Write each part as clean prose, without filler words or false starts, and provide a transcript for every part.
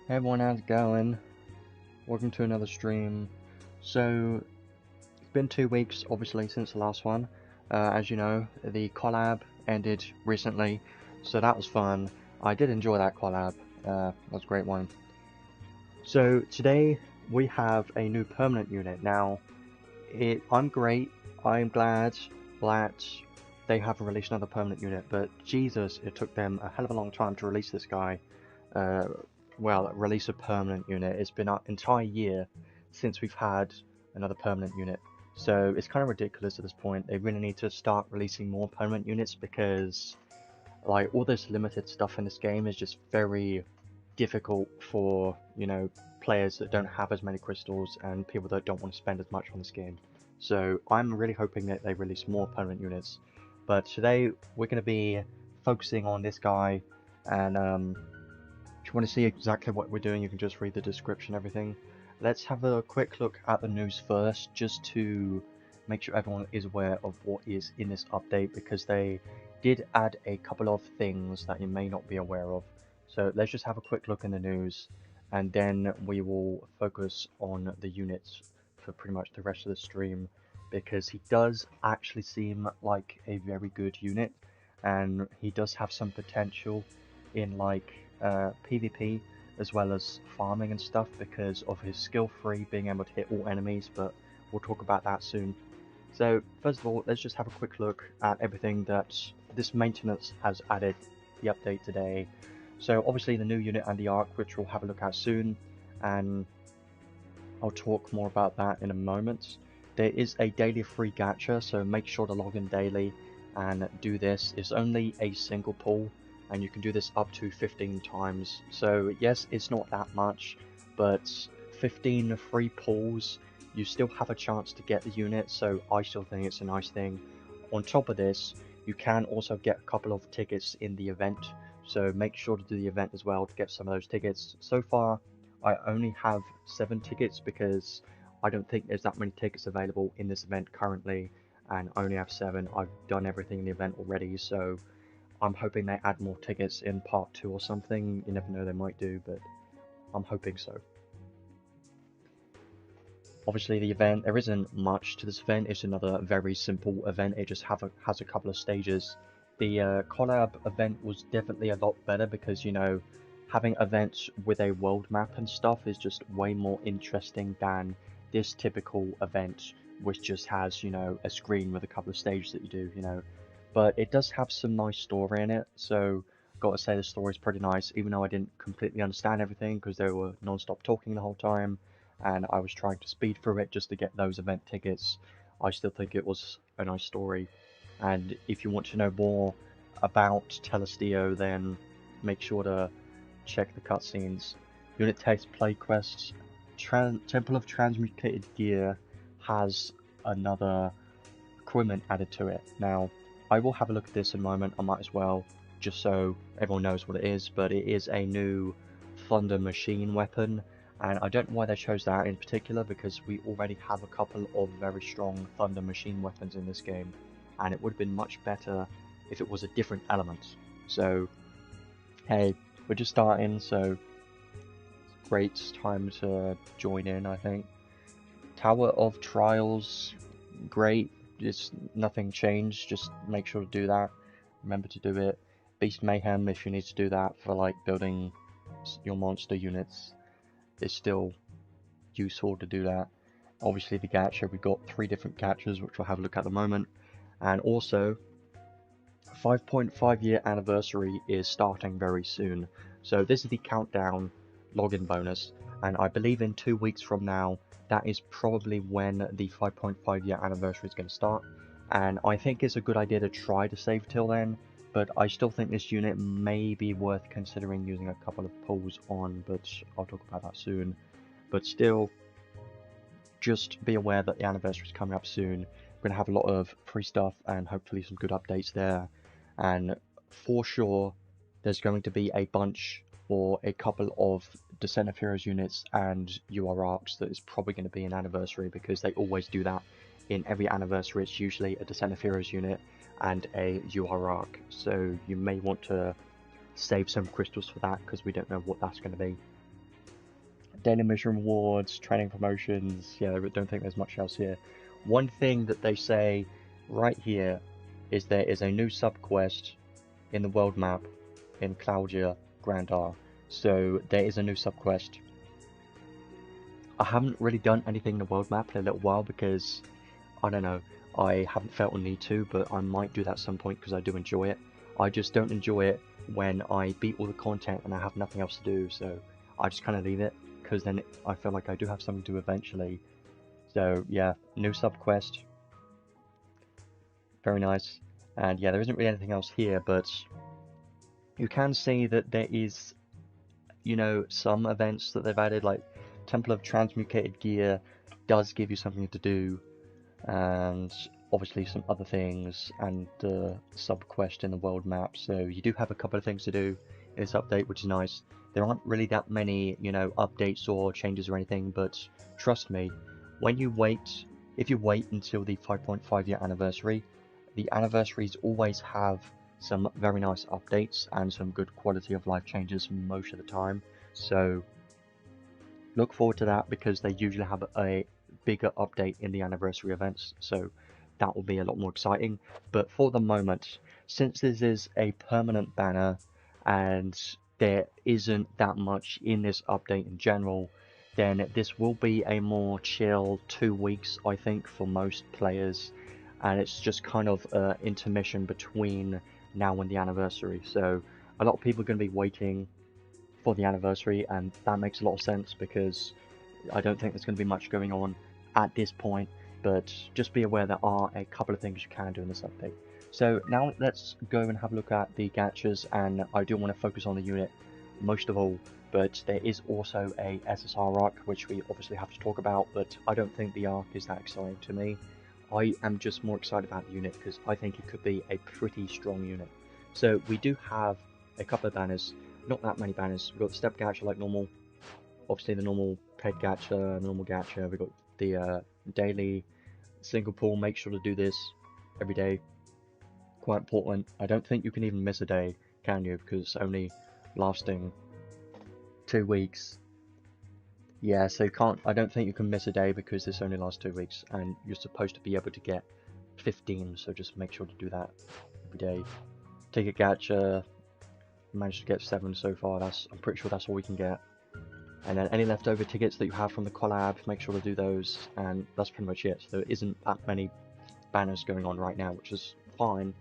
Hey everyone, how's it going? Welcome to another stream. So, it's been 2 weeks, obviously, since the last one. As you know, the collab ended recently, so that was fun. I did enjoy that collab. That was a great one. So, today we have a new permanent unit. Now, I'm great. I'm glad that they have released another permanent unit, but Jesus, it took them a hell of a long time to release this guy. Well, release a permanent unit. It's been an entire year since we've had another permanent unit. So it's kind of ridiculous at this point. They really need to start releasing more permanent units because like all this limited stuff in this game is just very difficult for, you know, players that don't have as many crystals and people that don't want to spend as much on this game. So I'm really hoping that they release more permanent units. But today we're going to be focusing on this guy, and if you want to see exactly what we're doing, you can just read the description, everything. Let's have a quick look at the news first, just to make sure everyone is aware of what is in this update, because they did add a couple of things that you may not be aware of. So let's just have a quick look in the news, and then we will focus on the units for pretty much the rest of the stream, because he does actually seem like a very good unit, and he does have some potential in like PvP as well as farming and stuff because of his skill 3 being able to hit all enemies, but we'll talk about that soon. So first of all, let's just have a quick look at everything that this maintenance has added the update today. So obviously the new unit and the Ark, which we'll have a look at soon, and I'll talk more about that in a moment. There is a daily free gacha, so make sure to log in daily and do this. It's only a single pull, and you can do this up to 15 times. So yes, it's not that much, but 15 free pulls, you still have a chance to get the unit, so I still think it's a nice thing. On top of this, you can also get a couple of tickets in the event, so make sure to do the event as well to get some of those tickets. So far, I only have 7 tickets because I don't think there's that many tickets available in this event currently, and I only have 7. I've done everything in the event already, so I'm hoping they add more tickets in part 2 or something. You never know, they might do, but I'm hoping so. Obviously the event, there isn't much to this event. It's another very simple event. It just has a couple of stages. The collab event was definitely a lot better because, you know, having events with a world map and stuff is just way more interesting than this typical event, which just has, you know, a screen with a couple of stages that you do, you know. But it does have some nice story in it, so gotta say the story is pretty nice, even though I didn't completely understand everything because they were non-stop talking the whole time, and I was trying to speed through it just to get those event tickets. I still think it was a nice story, and if you want to know more about Telestio, then make sure to check the cutscenes. Unit text, play quests. Temple of Transmutated Gear has another equipment added to it. Now, I will have a look at this in a moment. I might as well, just so everyone knows what it is, but it is a new Thunder Machine weapon, and I don't know why they chose that in particular because we already have a couple of very strong Thunder Machine weapons in this game, and it would have been much better if it was a different element. So, hey, we're just starting, so great time to join in, I think. Tower of Trials, great. Just nothing changed, just make sure to do that. Remember to do it. Beast Mayhem, if you need to do that for like building your monster units, it's still useful to do that. Obviously the gacha, we got 3 different gachas which we'll have a look at the moment, and also 5.5 year anniversary is starting very soon. So this is the countdown login bonus, and I believe in 2 weeks from now that is probably when the 5.5 year anniversary is going to start, and I think it's a good idea to try to save till then, but I still think this unit may be worth considering using a couple of pulls on, but I'll talk about that soon. But still, just be aware that the anniversary is coming up soon. We're going to have a lot of free stuff and hopefully some good updates there, and for sure there's going to be a bunch or a couple of Descent of Heroes units and UR Arks that is probably going to be an anniversary, because they always do that. In every anniversary it's usually a Descent of Heroes unit and a UR Ark, so you may want to save some crystals for that because we don't know what that's going to be. daily mission rewards, training promotions. Yeah, I don't think there's much else here. One thing that they say right here is there is a new subquest in the world map in Cloudia Grand R. So there is a new subquest. I haven't really done anything in the world map in a little while because, I don't know, I haven't felt a need to, but I might do that at some point because I do enjoy it. I just don't enjoy it when I beat all the content and I have nothing else to do, so I just kind of leave it, because then I feel like I do have something to do eventually. So yeah, new subquest. Very nice. And yeah, there isn't really anything else here, but you can see that there is, you know, some events that they've added, like Temple of Transmutated Gear does give you something to do, and obviously some other things, and the sub-quest in the world map, so you do have a couple of things to do in this update, which is nice. There aren't really that many, you know, updates or changes or anything, but trust me, when you wait, if you wait until the 5.5 year anniversary, the anniversaries always have some very nice updates and some good quality of life changes most of the time, so look forward to that, because they usually have a bigger update in the anniversary events, so that will be a lot more exciting. But for the moment, since this is a permanent banner and there isn't that much in this update in general, then this will be a more chill 2 weeks, I think, for most players, and it's just kind of an intermission between now and the anniversary. So a lot of people are going to be waiting for the anniversary, and that makes a lot of sense because I don't think there's going to be much going on at this point, but just be aware there are a couple of things you can do in this update. So now let's go and have a look at the gachas, and I do want to focus on the unit most of all, but there is also a SSR Ark, which we obviously have to talk about, but I don't think the Ark is that exciting to me. I am just more excited about the unit because I think it could be a pretty strong unit. So we do have a couple of banners, not that many banners. We've got the step gacha like normal, obviously the normal pet gacha, normal gacha. We've got the daily single pull. Make sure to do this every day, quite important. I don't think you can even miss a day, can you, because it's only lasting 2 weeks. Yeah, so you can't, I don't think you can miss a day because this only lasts 2 weeks, and you're supposed to be able to get 15, so just make sure to do that every day. Ticket gacha, managed to get 7 so far. I'm pretty sure that's all we can get. And then any leftover tickets that you have from the collab, make sure to do those, and that's pretty much it. So there isn't that many banners going on right now, which is fine.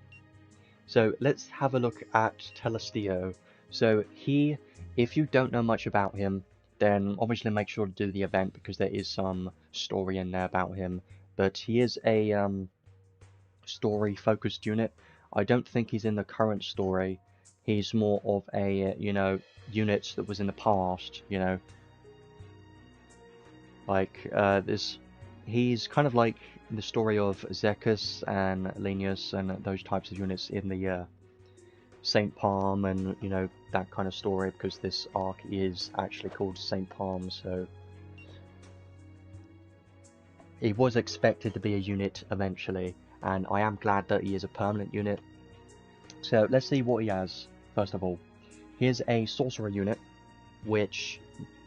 So let's have a look at Telestio. So he, if you don't know much about him, then obviously make sure to do the event because there is some story in there about him. But he is a story-focused unit. I don't think he's in the current story. He's more of a, you know, unit that was in the past, you know. Like, he's kind of like the story of Zekus and Linus and those types of units in the Saint Palm and, you know, that kind of story, because this arc is actually called Saint Palm, so he was expected to be a unit eventually, and I am glad that he is a permanent unit. So let's see what he has, first of all. Here's a sorcerer unit, which,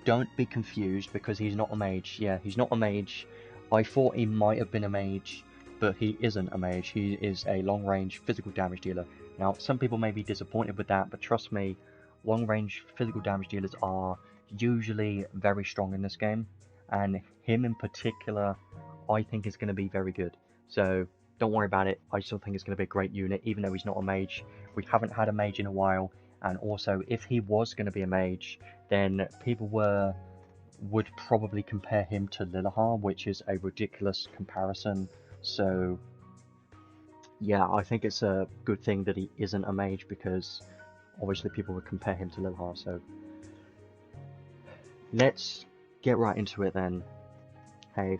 don't be confused because he's not a mage. Yeah, he's not a mage. I thought he might have been a mage, but he isn't a mage. He is a long-range physical damage dealer. Now, some people may be disappointed with that, but trust me, long-range physical damage dealers are usually very strong in this game, and him in particular, I think is going to be very good. So don't worry about it. I still think it's going to be a great unit, even though he's not a mage. We haven't had a mage in a while, and also if he was going to be a mage, then people would probably compare him to Lilahar, which is a ridiculous comparison. So yeah, I think it's a good thing that he isn't a mage, because obviously people would compare him to Lilahar. So let's get right into it then. Hey,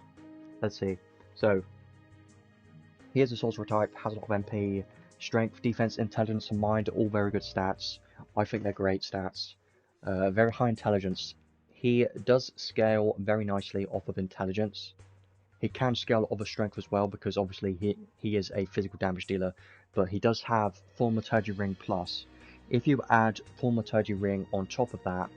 let's see. So he is a sorcerer type, has a lot of MP, strength, defense, intelligence, and mind, all very good stats. I think they're great stats. Very high intelligence. He does scale very nicely off of intelligence. He can scale off of strength as well, because obviously he is a physical damage dealer, but he does have Thaumaturgy Ring Plus. If you add Thaumaturgy Ring on top of that,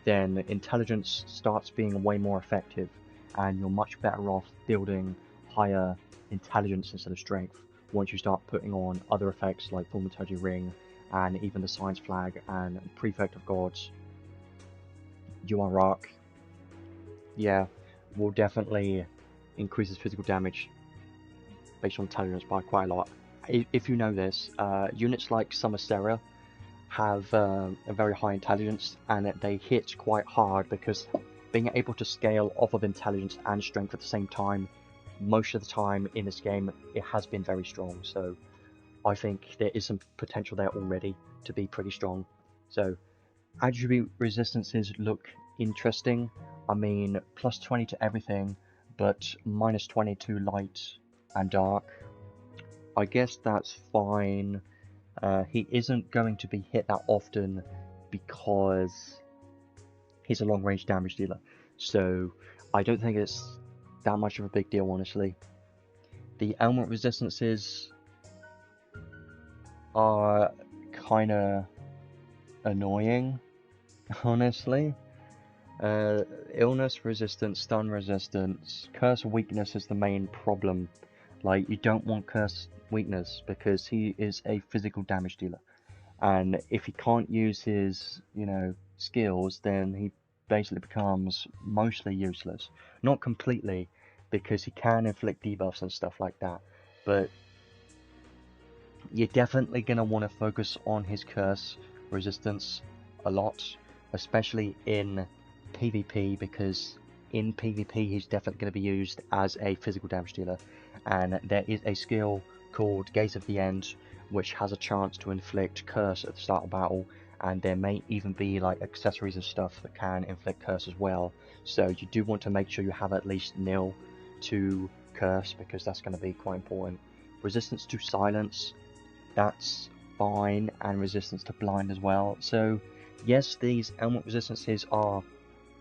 then intelligence starts being way more effective, and you're much better off building higher intelligence instead of strength once you start putting on other effects like Thaumaturgy Ring and even the Science Flag and Prefect of Gods. SSR Ark, yeah, will definitely increase his physical damage based on intelligence by quite a lot. If you know this, units like Summer have a very high intelligence, and they hit quite hard because being able to scale off of intelligence and strength at the same time, most of the time in this game, it has been very strong. So I think there is some potential there already to be pretty strong. So attribute resistances look interesting. I mean, plus 20 to everything, but minus 20 to light and dark. I guess that's fine. He isn't going to be hit that often because he's a long-range damage dealer, so I don't think it's that much of a big deal, honestly. The ailment resistances are kind of annoying, honestly. Illness resistance, stun resistance, curse weakness is the main problem. Like, you don't want curse weakness because he is a physical damage dealer, and if he can't use his, skills, then he basically becomes mostly useless. Not completely, because he can inflict debuffs and stuff like that, but you're definitely going to want to focus on his curse resistance a lot, especially in PvP, because in PvP he's definitely going to be used as a physical damage dealer, and there is a skill called Gaze of the End which has a chance to inflict curse at the start of battle, and there may even be like accessories and stuff that can inflict curse as well. So you do want to make sure you have at least nil to curse, because that's going to be quite important. Resistance to silence, that's fine, and resistance to blind as well. So yes, these ailment resistances are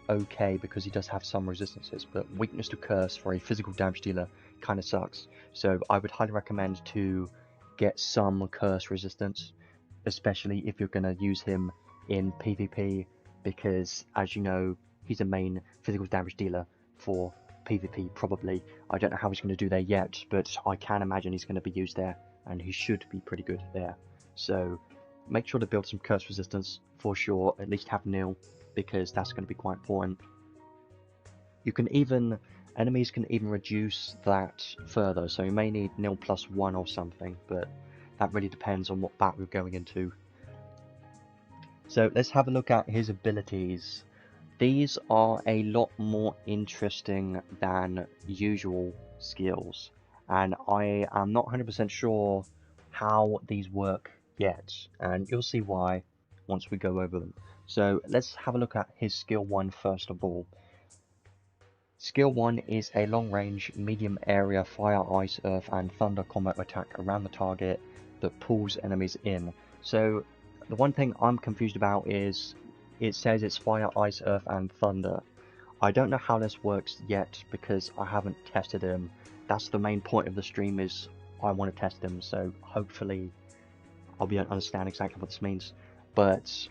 okay because he does have some resistances, but weakness to curse for a physical damage dealer kind of sucks. So I would highly recommend to get some curse resistance, especially if you're going to use him in PvP, because as you know, he's a main physical damage dealer for PvP probably. I don't know how he's going to do there yet, but I can imagine he's going to be used there, and he should be pretty good there. So make sure to build some curse resistance for sure, at least have nil, because that's going to be quite important. Enemies can even reduce that further, so you may need nil plus 1 or something, but that really depends on what battle you're going into. So let's have a look at his abilities. These are a lot more interesting than usual skills, and I am not 100% sure how these work yet, and you'll see why once we go over them. So let's have a look at his skill 1 first of all. Skill 1 is a long-range, medium area fire, ice, earth and thunder combat attack around the target that pulls enemies in. So the one thing I'm confused about is it says it's fire, ice, earth and thunder. I don't know how this works yet because I haven't tested him. That's the main point of the stream, is I want to test him, so hopefully I'll be able to understand exactly what this means. But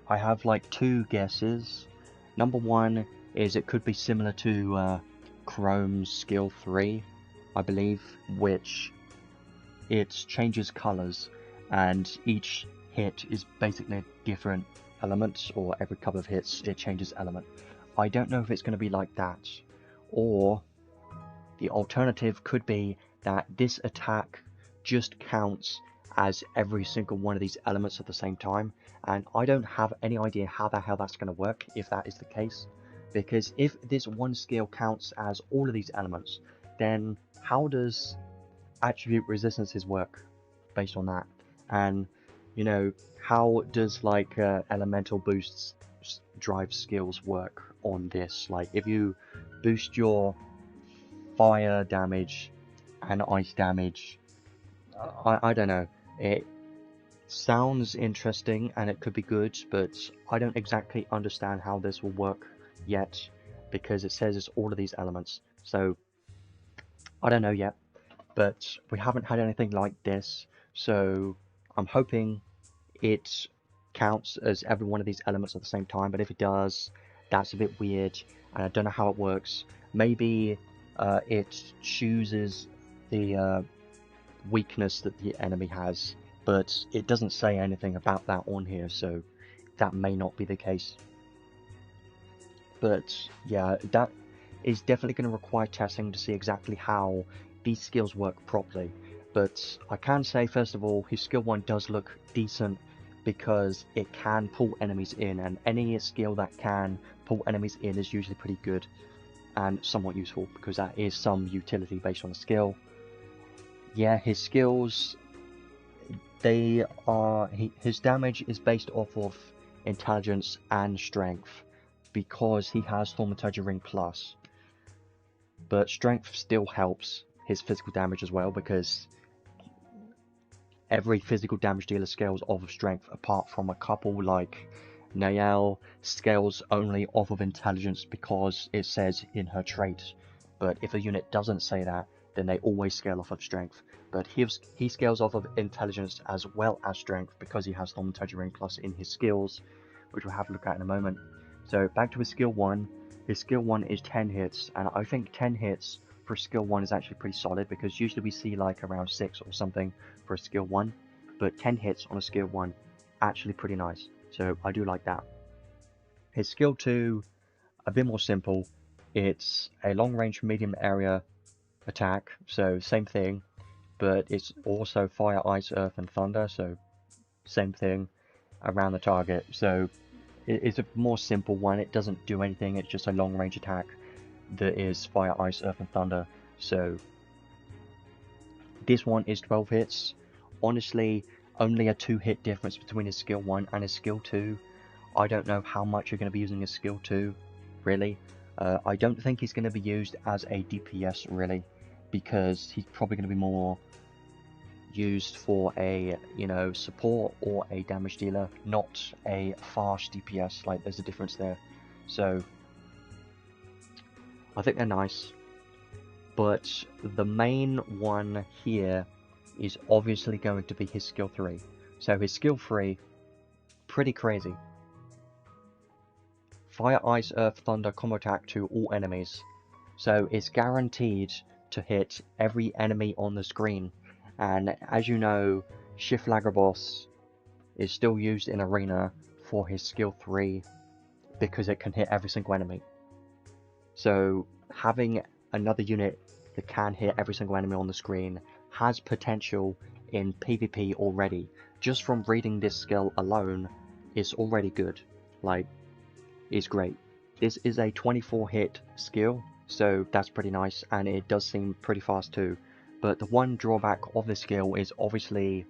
I have like 2 guesses. Number 1 is it could be similar to Chrome's skill 3, I believe, which it changes colours, and each hit is basically a different element, or every couple of hits it changes element. I don't know if it's going to be like that, or the alternative could be that this attack just counts as every single one of these elements at the same time, and I don't have any idea how the hell that's going to work if that is the case. Because if this one skill counts as all of these elements, then how does attribute resistances work based on that? And how does like elemental boosts drive skills work on this? Like if you boost your fire damage and ice damage, I don't know, it sounds interesting and it could be good, but I don't exactly understand how this will work yet, because it says it's all of these elements, so I don't know yet. But we haven't had anything like this, so I'm hoping it counts as every one of these elements at the same time. But if it does, That's a bit weird, and I don't know how it works. Maybe it chooses the weakness that the enemy has, but it doesn't say anything about that on here, so that may not be the case. But yeah, that is definitely going to require testing to see exactly how these skills work properly. But I can say, first of all, his skill 1 does look decent because it can pull enemies in, and any skill that can pull enemies in is usually pretty good and somewhat useful because that is some utility based on the skill. Yeah, his skills, his damage is based off of intelligence and strength because he has Thaumaturgy Ring Plus. But strength still helps his physical damage as well, because every physical damage dealer scales off of strength, apart from a couple like Nael scales only off of intelligence because it says in her trait. But if a unit doesn't say that, then they always scale off of strength. But he scales off of intelligence as well as strength because he has Thaumaturgy Ring Plus in his skills, which we'll have a look at in a moment. So back to his skill 1. His skill 1 is 10 hits, and I think 10 hits for skill 1 is actually pretty solid, because usually we see like around 6 or something for a skill 1, but 10 hits on a skill 1, actually pretty nice, so I do like that. His skill 2, a bit more simple. It's a long range medium area attack, so same thing, but it's also fire, ice, earth and thunder, so same thing around the target. So it's a more simple one. It doesn't do anything, it's just a long range attack that is fire, ice, earth and thunder. So this one is 12 hits. Honestly, only a 2-hit difference between his skill 1 and his skill 2. I don't know how much you're going to be using his skill 2, really. I don't think he's going to be used as a DPS, really, because he's probably going to be more used for a, support or a damage dealer, not a fast DPS. Like, there's a difference there. So I think they're nice, but the main one here is obviously going to be his skill 3. So his skill 3, pretty crazy. Fire, ice, earth, thunder combo attack to all enemies. So it's guaranteed to hit every enemy on the screen. And as you know, SLagrobos is still used in Arena for his skill 3 because it can hit every single enemy. So having another unit that can hit every single enemy on the screen has potential in PvP already. Just from reading this skill alone, it's already good. Like, it's great. This is a 24 hit skill, so that's pretty nice, and it does seem pretty fast too. But the one drawback of this skill is obviously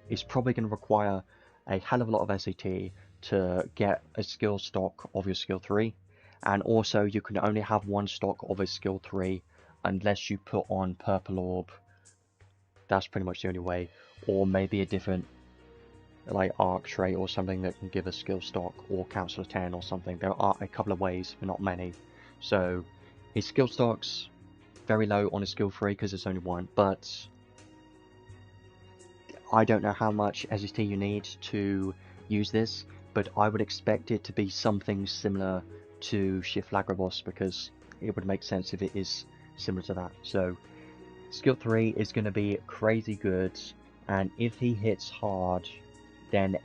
it's probably going to require a hell of a lot of SAT to get a skill stock of your skill 3, and also you can only have one stock of a skill 3 unless you put on Purple Orb. That's pretty much the only way, or maybe a different like Ark trait or something that can give a skill stock, or Council of 10 or something. There are a couple of ways, but not many. So his skill stock's very low on his skill 3 because it's only one, but I don't know how much SST you need to use this, but I would expect it to be something similar to SLagrobos, because it would make sense if it is similar to that. So skill 3 is going to be crazy good, and if he hits hard, then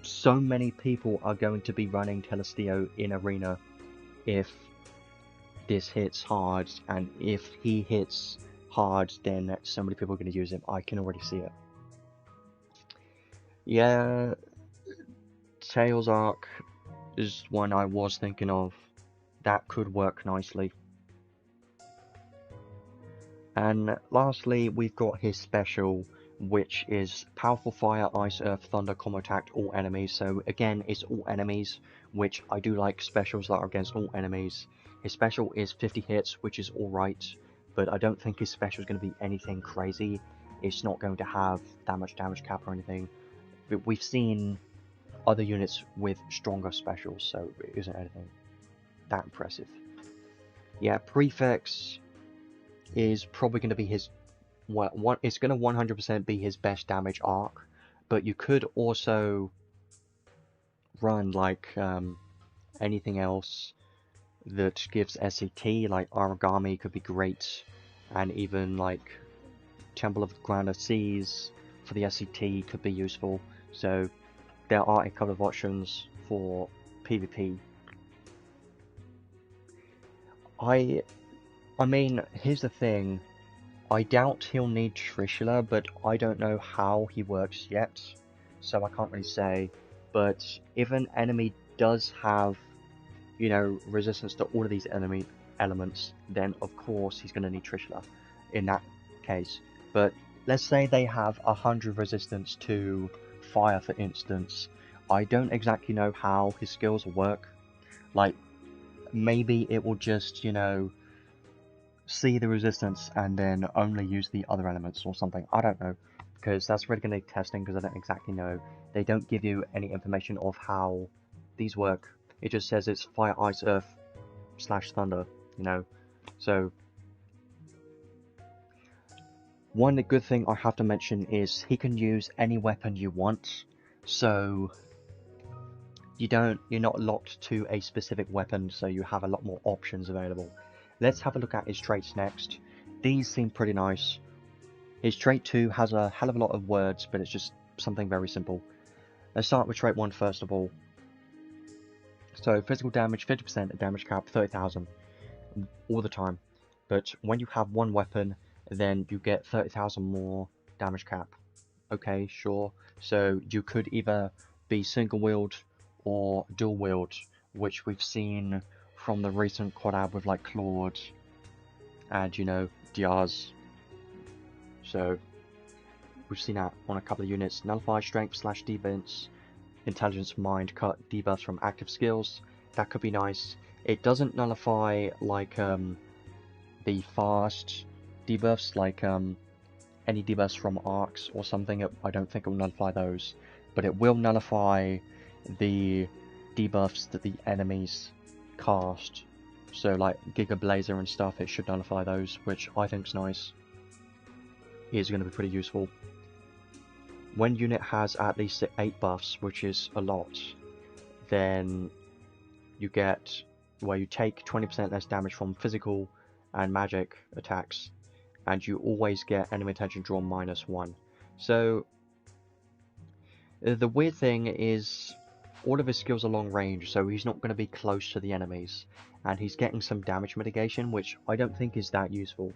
so many people are going to be running Telestio in Arena if this hits hard, and if he hits hard, then so many people are going to use him. I can already see it. Yeah, Tails Ark is one I was thinking of. That could work nicely. And lastly, we've got his special, which is Powerful Fire, Ice, Earth, Thunder combo attack all enemies. So again, it's all enemies, which I do like specials that are against all enemies. His special is 50 hits, which is alright, but I don't think his special is going to be anything crazy. It's not going to have that much damage cap or anything. But we've seen other units with stronger specials, so it isn't anything that impressive. Yeah, Prefects is probably going to be his, it's going to 100% be his best damage arc, but you could also run like anything else that gives SCT, like Origami could be great, and even like Temple of the Grander Seas for the SCT could be useful. So there are a couple of options for PvP. I mean, here's the thing. I doubt he'll need Trishula, but I don't know how he works yet, so I can't really say. But if an enemy does have, you know, resistance to all of these enemy elements, then of course he's going to need Trishula in that case. But let's say they have 100 resistance to fire, for instance. I don't exactly know how his skills work. Like, maybe it will just, you know, see the resistance and then only use the other elements or something. I don't know, because that's really going to need testing, because I don't exactly know. They don't give you any information of how these work. It just says it's fire, ice, earth / thunder, you know. So one good thing I have to mention is he can use any weapon you want, so you're not locked to a specific weapon, so you have a lot more options available. Let's have a look at his traits next. These seem pretty nice. His trait 2 has a hell of a lot of words, but it's just something very simple. Let's start with trait 1 first of all. So physical damage, 50% damage cap, 30,000 all the time. But when you have one weapon, then you get 30,000 more damage cap. Okay, sure. So you could either be single wield or dual wield, which we've seen from the recent collab with like Claude and, you know, Diaz. So we've seen that on a couple of units. Nullify strength / defense, intelligence, mind, cut debuffs from active skills. That could be nice. It doesn't nullify like the fast debuffs, like any debuffs from arcs or something. I don't think it will nullify those, but it will nullify the debuffs that the enemies cast. So like Giga Blazer and stuff, it should nullify those, which I think is nice. It is going to be pretty useful. When unit has at least 8 buffs, which is a lot, then you get where you take 20% less damage from physical and magic attacks, and you always get enemy attention drawn -1. So the weird thing is all of his skills are long range, so he's not going to be close to the enemies, and he's getting some damage mitigation, which I don't think is that useful.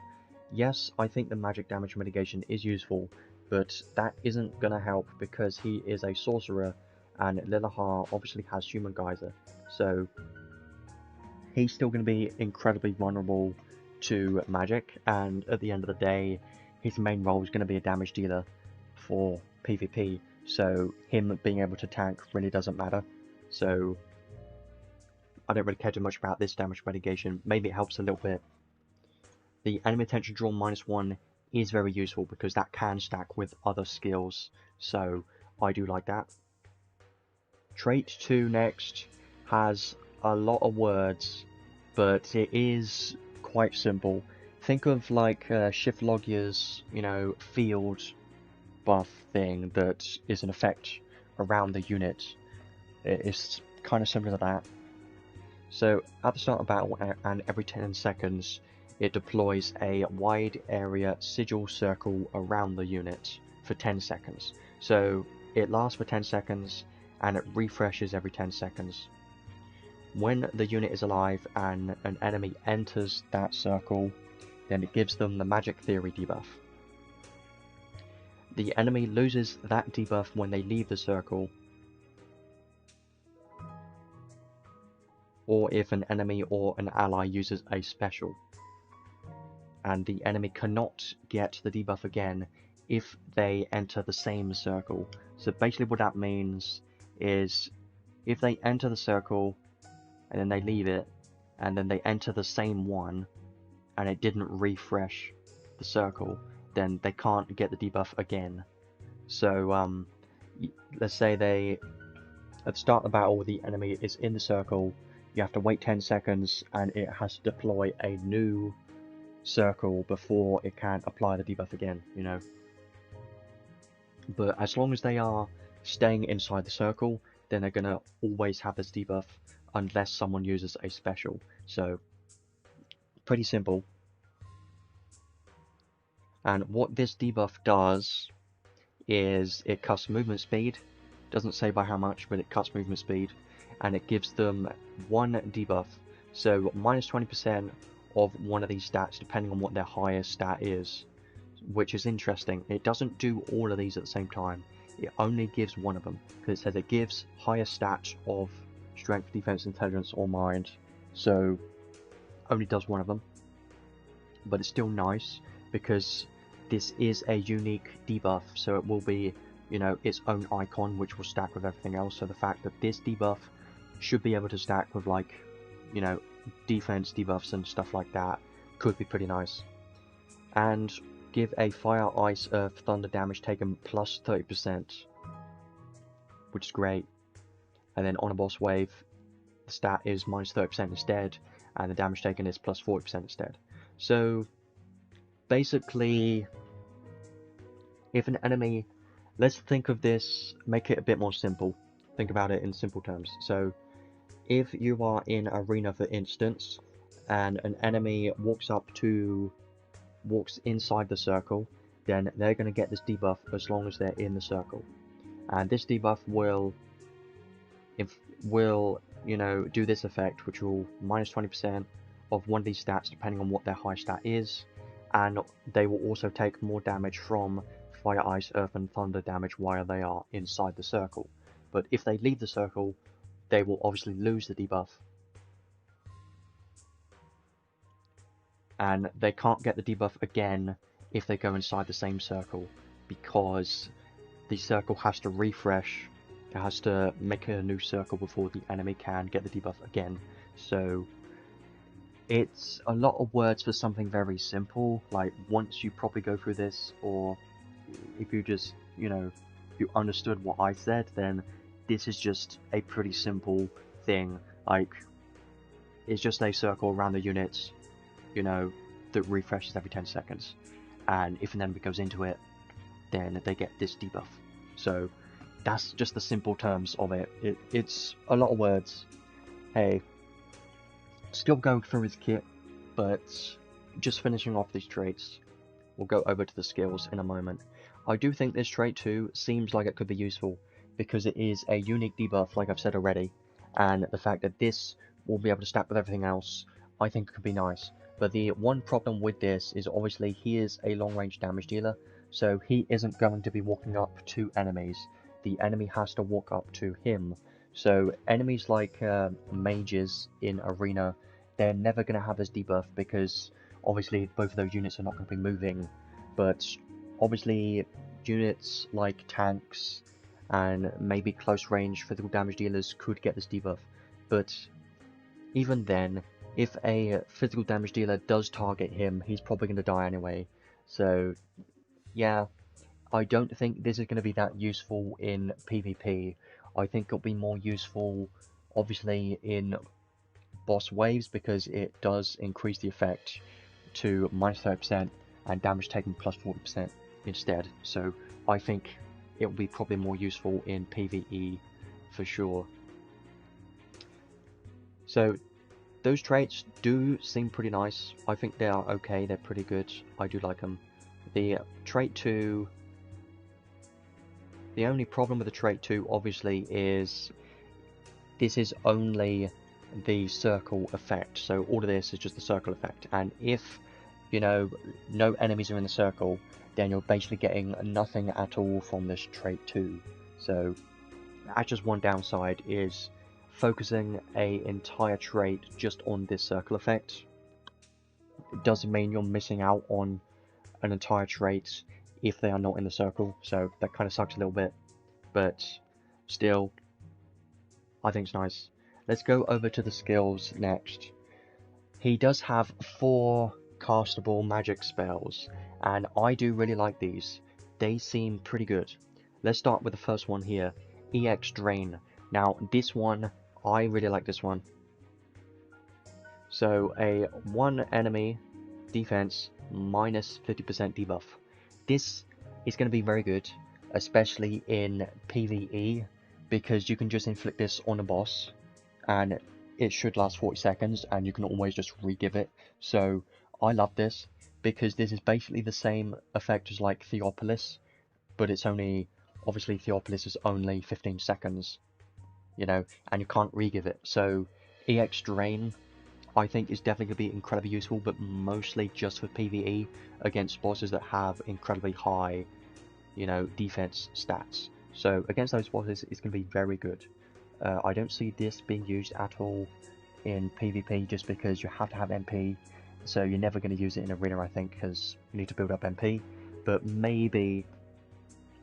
Yes, I think the magic damage mitigation is useful, but that isn't going to help because he is a sorcerer, and Lilahar obviously has Human Geyser, so he's still going to be incredibly vulnerable to magic, and at the end of the day, his main role is going to be a damage dealer for PvP, so him being able to tank really doesn't matter. So I don't really care too much about this damage mitigation. Maybe it helps a little bit. The enemy attention drawn -1 is very useful because that can stack with other skills, so I do like that. Trait 2 next has a lot of words, but it is quite simple. Think of like Shiftlogia's, you know, field buff thing that is an effect around the unit. It's kind of similar to that. So at the start of battle and every 10 seconds, it deploys a wide area sigil circle around the unit for 10 seconds. So it lasts for 10 seconds and it refreshes every 10 seconds. When the unit is alive and an enemy enters that circle, then it gives them the magic theory debuff. The enemy loses that debuff when they leave the circle, or if an enemy or an ally uses a special. And the enemy cannot get the debuff again if they enter the same circle. So basically what that means is if they enter the circle and then they leave it and then they enter the same one and it didn't refresh the circle, then they can't get the debuff again. So let's say at the start of the battle the enemy is in the circle, you have to wait 10 seconds and it has to deploy a new circle before it can apply the debuff again, you know. But as long as they are staying inside the circle, then they're gonna always have this debuff unless someone uses a special. So pretty simple. And what this debuff does is it cuts movement speed. Doesn't say by how much, but it cuts movement speed, and it gives them one debuff. So minus 20% of one of these stats depending on what their highest stat is, which is interesting. It doesn't do all of these at the same time. It only gives one of them, because it says it gives highest stats of strength, defense, intelligence, or mind. So only does one of them, but it's still nice because this is a unique debuff, so it will be, you know, its own icon which will stack with everything else. So the fact that this debuff should be able to stack with, like, you know, defense debuffs and stuff like that could be pretty nice. And give a fire, ice, earth, thunder damage taken plus 30%, which is great. And then on a boss wave, the stat is minus 30% instead, and the damage taken is plus 40% instead. So basically, if an enemy, let's think of this, make it a bit more simple. Think about it in simple terms. So if you are in arena, for instance, and an enemy walks inside the circle, then they're going to get this debuff as long as they're in the circle. And this debuff will, you know, do this effect, which will minus 20% of one of these stats depending on what their high stat is, and they will also take more damage from fire, ice, earth, and thunder damage while they are inside the circle. But if they leave the circle, they will obviously lose the debuff, and they can't get the debuff again if they go inside the same circle, because the circle has to refresh. It has to make a new circle before the enemy can get the debuff again. So it's a lot of words for something very simple. Like, once you probably go through this, or if you just, you know, if you understood what I said, then this is just a pretty simple thing. Like, it's just a circle around the units, you know, that refreshes every 10 seconds. And if an enemy goes into it, then they get this debuff. So that's just the simple terms of it. It's a lot of words. Hey, still going through his kit, but just finishing off these traits. We'll go over to the skills in a moment. I do think this trait too seems like it could be useful, because it is a unique debuff, like I've said already, and the fact that this will be able to stack with everything else, I think could be nice. But the one problem with this is obviously he is a long range damage dealer, so he isn't going to be walking up to enemies. The enemy has to walk up to him. So enemies like mages in arena, they're never going to have this debuff, because obviously both of those units are not going to be moving. But obviously units like tanks and maybe close range physical damage dealers could get this debuff. But even then, if a physical damage dealer does target him, he's probably going to die anyway. So yeah, I don't think this is going to be that useful in PvP. I think it'll be more useful obviously in boss waves, because it does increase the effect to minus 30% and damage taken plus 40% instead. So I think it will be probably more useful in PvE for sure. So those traits do seem pretty nice. I think they are okay, they're pretty good. I do like them. The trait 2, the only problem with the trait 2 obviously is this is only the circle effect. So all of this is just the circle effect, and if, you know, no enemies are in the circle, then you're basically getting nothing at all from this trait 2. So that's just one downside, is focusing an entire trait just on this circle effect. It doesn't mean you're missing out on an entire trait if they are not in the circle, so that kind of sucks a little bit, but still, I think it's nice. Let's go over to the skills next. He does have 4 castable magic spells, and I do really like these. They seem pretty good. Let's start with the first one here, EX Drain. Now this one, I really like this one. So a 1 enemy defense minus 50% debuff. This is going to be very good, especially in PvE, because you can just inflict this on a boss, and it should last 40 seconds and you can always just re-give it. So I love this because this is basically the same effect as like Theopolis, but it's only, obviously Theopolis is only 15 seconds, you know, and you can't re-give it. So EX Drain, I think, is definitely going to be incredibly useful, but mostly just for PvE against bosses that have incredibly high, you know, defense stats. So against those bosses, it's going to be very good. I don't see this being used at all in PvP just because you have to have MP, so you're never going to use it in Arena, I think, because you need to build up MP. But maybe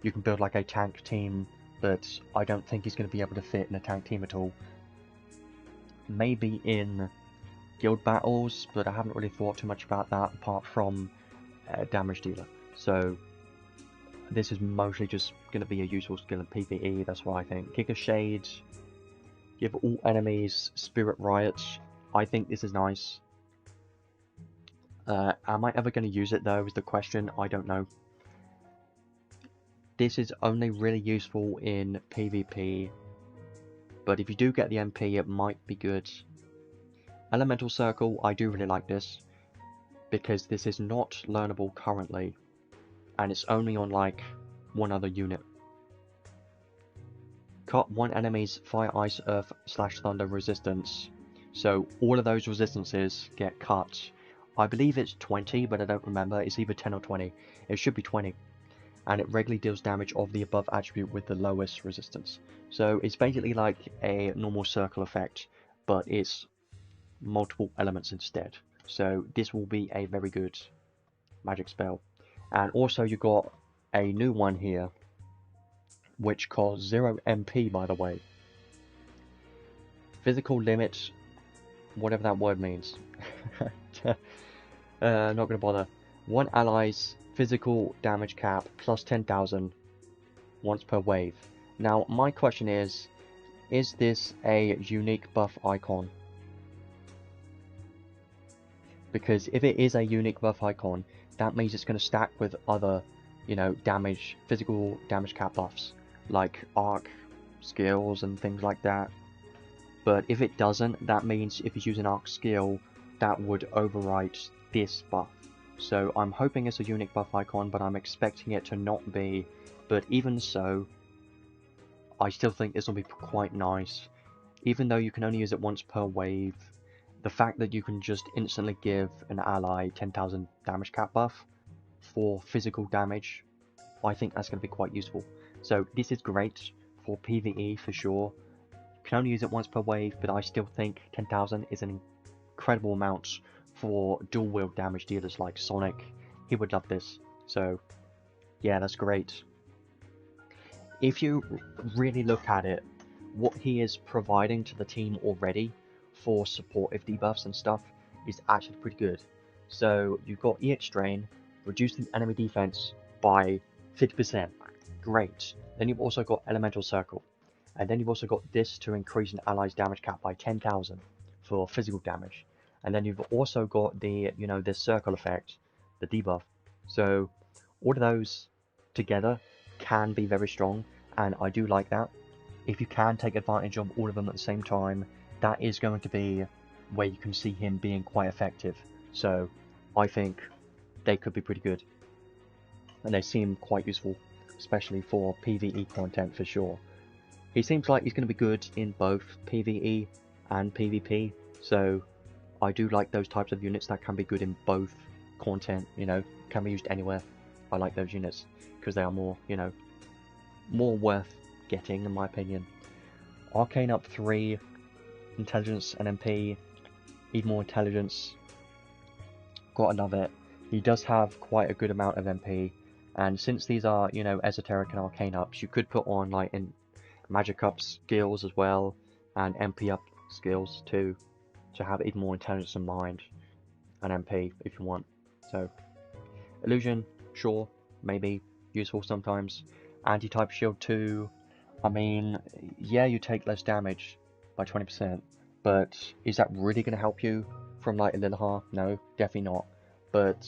you can build like a tank team, but I don't think he's going to be able to fit in a tank team at all. Maybe in guild battles, but I haven't really thought too much about that apart from damage dealer. So this is mostly just going to be a useful skill in PvE, that's what I think. Kick of Shade, give all enemies Spirit Riots. I think this is nice. Am I ever going to use it though is the question, I don't know. This is only really useful in PvP, but if you do get the MP it might be good. Elemental Circle, I do really like this, because this is not learnable currently, and it's only on like one other unit. Cut one enemy's Fire, Ice, Earth / Thunder resistance, so all of those resistances get cut. I believe it's 20, but I don't remember, it's either 10 or 20, it should be 20. And it regularly deals damage of the above attribute with the lowest resistance. So it's basically like a normal circle effect, but it's multiple elements instead. So this will be a very good magic spell. And also you got a new one here, which costs 0 MP, by the way. Physical limit, whatever that word means. Not gonna bother. One ally's physical damage cap plus 10,000 once per wave. Now my question is this a unique buff icon? Because if it is a unique buff icon, that means it's going to stack with other, you know, physical damage cap buffs, like Ark skills and things like that. But if it doesn't, that means if you use an Ark skill, that would overwrite this buff. So I'm hoping it's a unique buff icon, but I'm expecting it to not be. But even so, I still think this will be quite nice. Even though you can only use it once per wave, the fact that you can just instantly give an ally 10,000 damage cap buff for physical damage, I think that's going to be quite useful. So this is great for PvE for sure. You can only use it once per wave, but I still think 10,000 is an incredible amount for dual wield damage dealers like Sonic. He would love this. So yeah, that's great. If you really look at it, what he is providing to the team already for supportive debuffs and stuff is actually pretty good. So you've got EX Drain, reduce the enemy defense by 50%. Great. Then you've also got Elemental Circle. And then you've also got this to increase an ally's damage cap by 10,000 for physical damage. And then you've also got the, you know, this circle effect, the debuff. So all of those together can be very strong, and I do like that. If you can take advantage of all of them at the same time, that is going to be where you can see him being quite effective. So I think they could be pretty good. And they seem quite useful, especially for PvE content for sure. He seems like he's going to be good in both PvE and PvP, so I do like those types of units that can be good in both content, you know, can be used anywhere. I like those units because they are more, you know, more worth getting in my opinion. Arcane up 3, intelligence and MP, even more intelligence, gotta love it. He does have quite a good amount of MP, and since these are, you know, esoteric and arcane ups, you could put on like in magic up skills as well, and MP up skills too, to have even more intelligence in mind, and MP if you want. So illusion, sure, maybe useful sometimes. Anti-type shield 2, I mean, yeah, you take less damage by 20%, but is that really going to help you from like a Lilahar? No, definitely not. But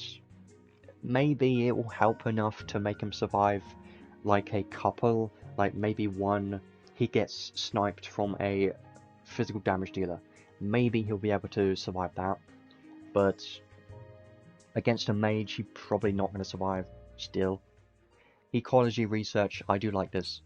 maybe it will help enough to make him survive like a couple, like maybe one, he gets sniped from a physical damage dealer, maybe he'll be able to survive that, but against a mage, he's probably not going to survive still. Ecology research, I do like this.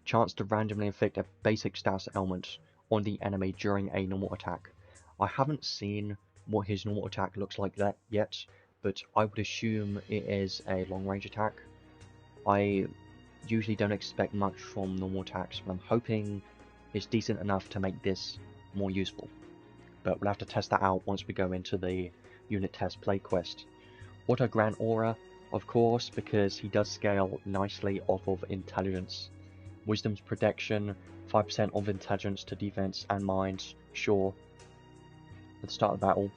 Chance to randomly inflict a basic status element on the enemy during a normal attack. I haven't seen what his normal attack looks like that yet, but I would assume it is a long range attack. I usually don't expect much from normal attacks, but I'm hoping it's decent enough to make this more useful. But we'll have to test that out once we go into the unit test play quest. Auto Grand Aura, of course, because he does scale nicely off of intelligence. Wisdom's protection, 5% of intelligence to defense and mind, sure. At the start of the battle.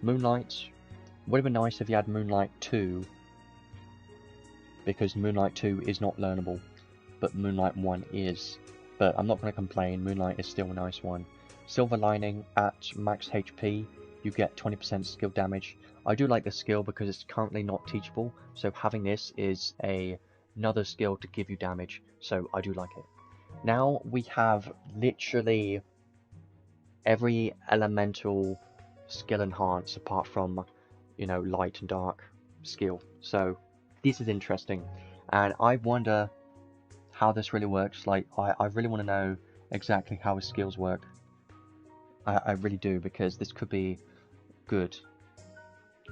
Moonlight, would have been nice if he had Moonlight 2, because Moonlight 2 is not learnable, but Moonlight 1 is. But I'm not going to complain, Moonlight is still a nice one. Silver Lining, at max HP, you get 20% skill damage. I do like this skill because it's currently not teachable, so having this is another skill to give you damage, so I do like it. Now we have literally every elemental skill enhance apart from, you know, light and dark skill. So this is interesting, and I wonder how this really works. Like, I really want to know exactly how his skills work. I really do, because this could be good.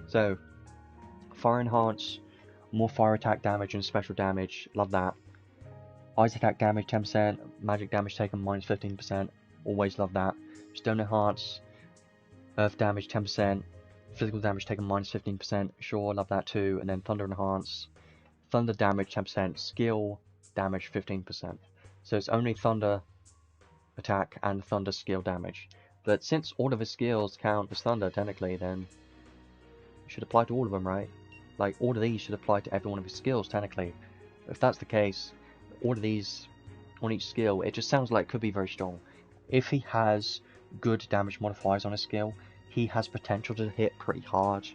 So, fire enhance, more fire attack damage and special damage, love that. Ice attack damage 10%, magic damage taken minus 15%, always love that. Stone enhance, earth damage 10%, physical damage taken minus 15%, sure, love that too. And then thunder enhance, thunder damage 10%, skill damage 15%. So it's only thunder attack and thunder skill damage. But since all of his skills count as thunder technically, then it should apply to all of them, right? Like, all of these should apply to every one of his skills technically. If that's the case, all of these on each skill, it just sounds like it could be very strong. If he has good damage modifiers on his skill, he has potential to hit pretty hard.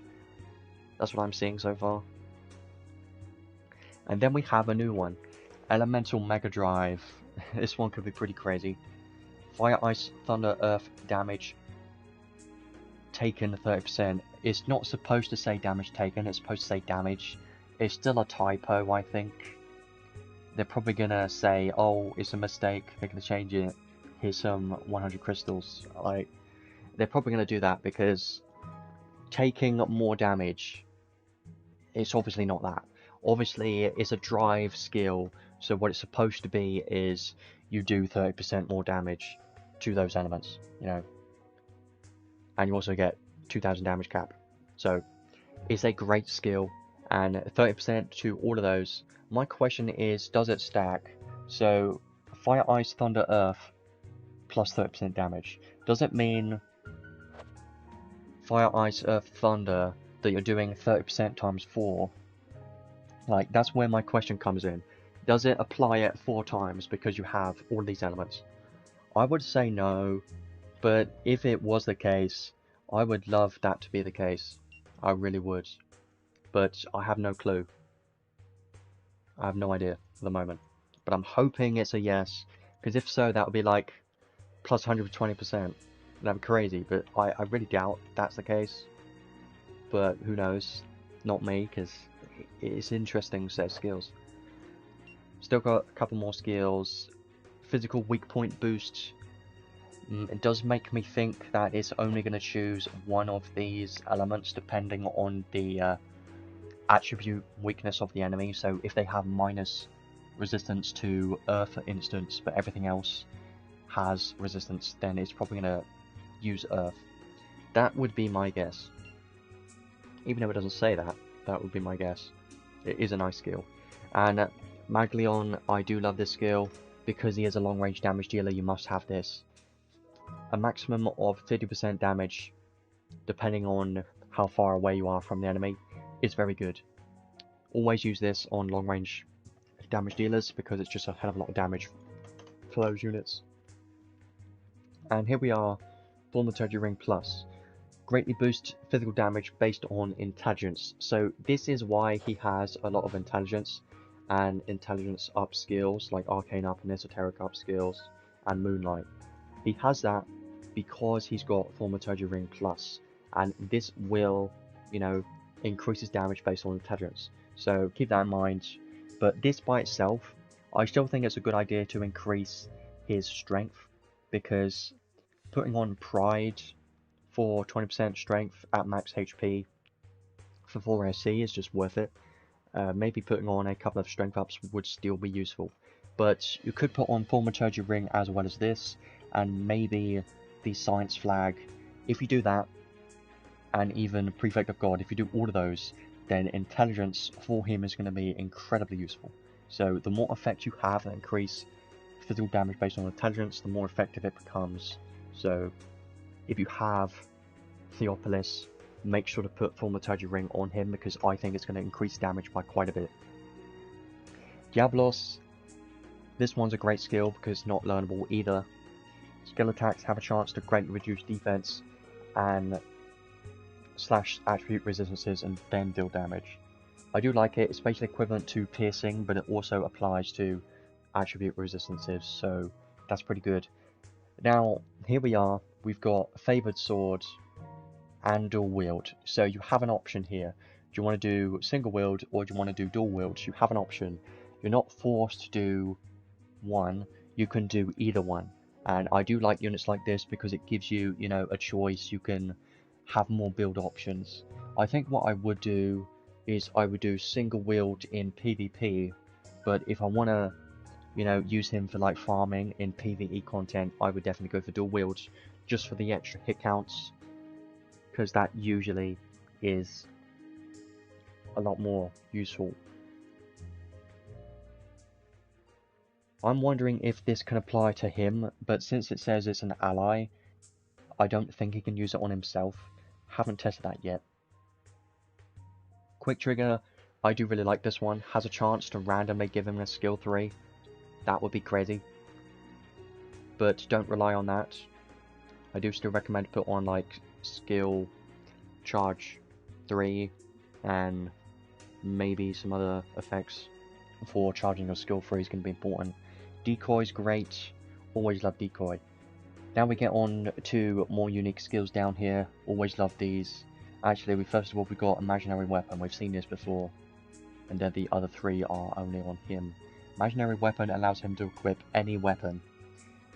That's what I'm seeing so far. And then we have a new one, Elemental Mega Drive. This one could be pretty crazy. Fire, Ice, Thunder, Earth damage taken 30%. It's not supposed to say damage taken, it's supposed to say damage. It's still a typo, I think. They're probably gonna say, oh, it's a mistake, they're gonna change it. Here's some 100 crystals. Like, they're probably gonna do that because taking more damage, it's obviously not that. Obviously, it's a drive skill, so what it's supposed to be is you do 30% more damage to those elements, you know. And you also get 2000 damage cap. So, it's a great skill, and 30% to all of those. My question is, does it stack? So, Fire, Ice, Thunder, Earth, plus 30% damage. Does it mean Fire, Ice, Earth, Thunder, that you're doing 30% times 4? Like, that's where my question comes in. Does it apply it 4 times because you have all these elements? I would say no, but if it was the case, I would love that to be the case. I really would. But I have no clue. I have no idea for the moment. But I'm hoping it's a yes, because if so, that would be like plus 120%. That'd be crazy, but I really doubt that's the case. But who knows? Not me, because it's an interesting set of skills. Still got a couple more skills. Physical weak point boost. It does make me think that it's only going to choose one of these elements depending on the attribute weakness of the enemy. So if they have minus resistance to earth, for instance, but everything else has resistance, then it's probably going to use earth. That would be my guess. Even if it doesn't say that, that would be my guess. It is a nice skill. And Maglion, I do love this skill. Because he is a long range damage dealer, you must have this. A maximum of 50% damage, depending on how far away you are from the enemy, is very good. Always use this on long range damage dealers, because it's just a hell of a lot of damage for those units. And here we are, Thaumaturgy Ring Plus. Greatly boost physical damage based on intelligence. So this is why he has a lot of intelligence. And intelligence up skills like arcane up and esoteric up skills and moonlight. He has that because he's got Thaumaturgy Ring Plus, and this will, you know, increase his damage based on intelligence. So keep that in mind. But this by itself, I still think it's a good idea to increase his strength, because putting on Pride for 20% strength at max HP for 4 SC is just worth it. Maybe putting on a couple of strength ups would still be useful. But you could put on Thaumaturgy Ring as well as this, and maybe the Science Flag. If you do that, and even Prefect of God, if you do all of those, then intelligence for him is going to be incredibly useful. So the more effect you have that increase physical damage based on intelligence, the more effective it becomes. So if you have Theopolis, make sure to put Thaumaturgy Ring on him, because I think it's going to increase damage by quite a bit. Diablos, this one's a great skill because it's not learnable either. Skill attacks have a chance to greatly reduce defense and slash attribute resistances and then deal damage. I do like it. It's basically equivalent to piercing, but it also applies to attribute resistances, so that's pretty good. Now, here we are. We've got Favoured Sword and Dual Wield. So you have an option here. Do you want to do single wield or do you want to do dual wield? You have an option. You're not forced to do one. You can do either one. And I do like units like this because it gives you, you know, a choice. You can have more build options. I think what I would do is I would do single wield in PvP, but if I want to, you know, use him for like farming in PvE content, I would definitely go for dual wields just for the extra hit counts, because that usually is a lot more useful. I'm wondering if this can apply to him, but since it says it's an ally, I don't think he can use it on himself. Haven't tested that yet. Quick Trigger, I do really like this one. Has a chance to randomly give him a skill 3. That would be crazy. But don't rely on that. I do still recommend put on like skill charge 3 and maybe some other effects for charging your skill 3 is going to be important. Decoy's great. Always love Decoy. Now we get on to more unique skills down here. Always love these. Actually, first of all, we got Imaginary Weapon. We've seen this before. And then the other 3 are only on him. Imaginary Weapon allows him to equip any weapon.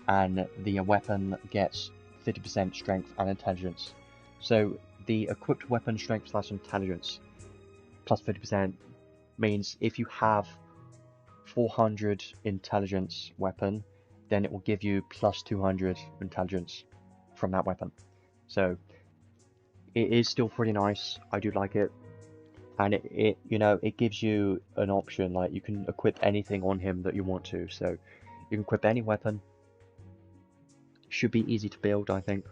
And the weapon gets 50% strength and intelligence. So the equipped weapon strength / intelligence plus 50% means if you have 400 intelligence weapon, then it will give you plus 200 intelligence from that weapon. So it is still pretty nice. I do like it, and it you know, it gives you an option, like you can equip anything on him that you want to. So you can equip any weapon. Should be easy to build, I think.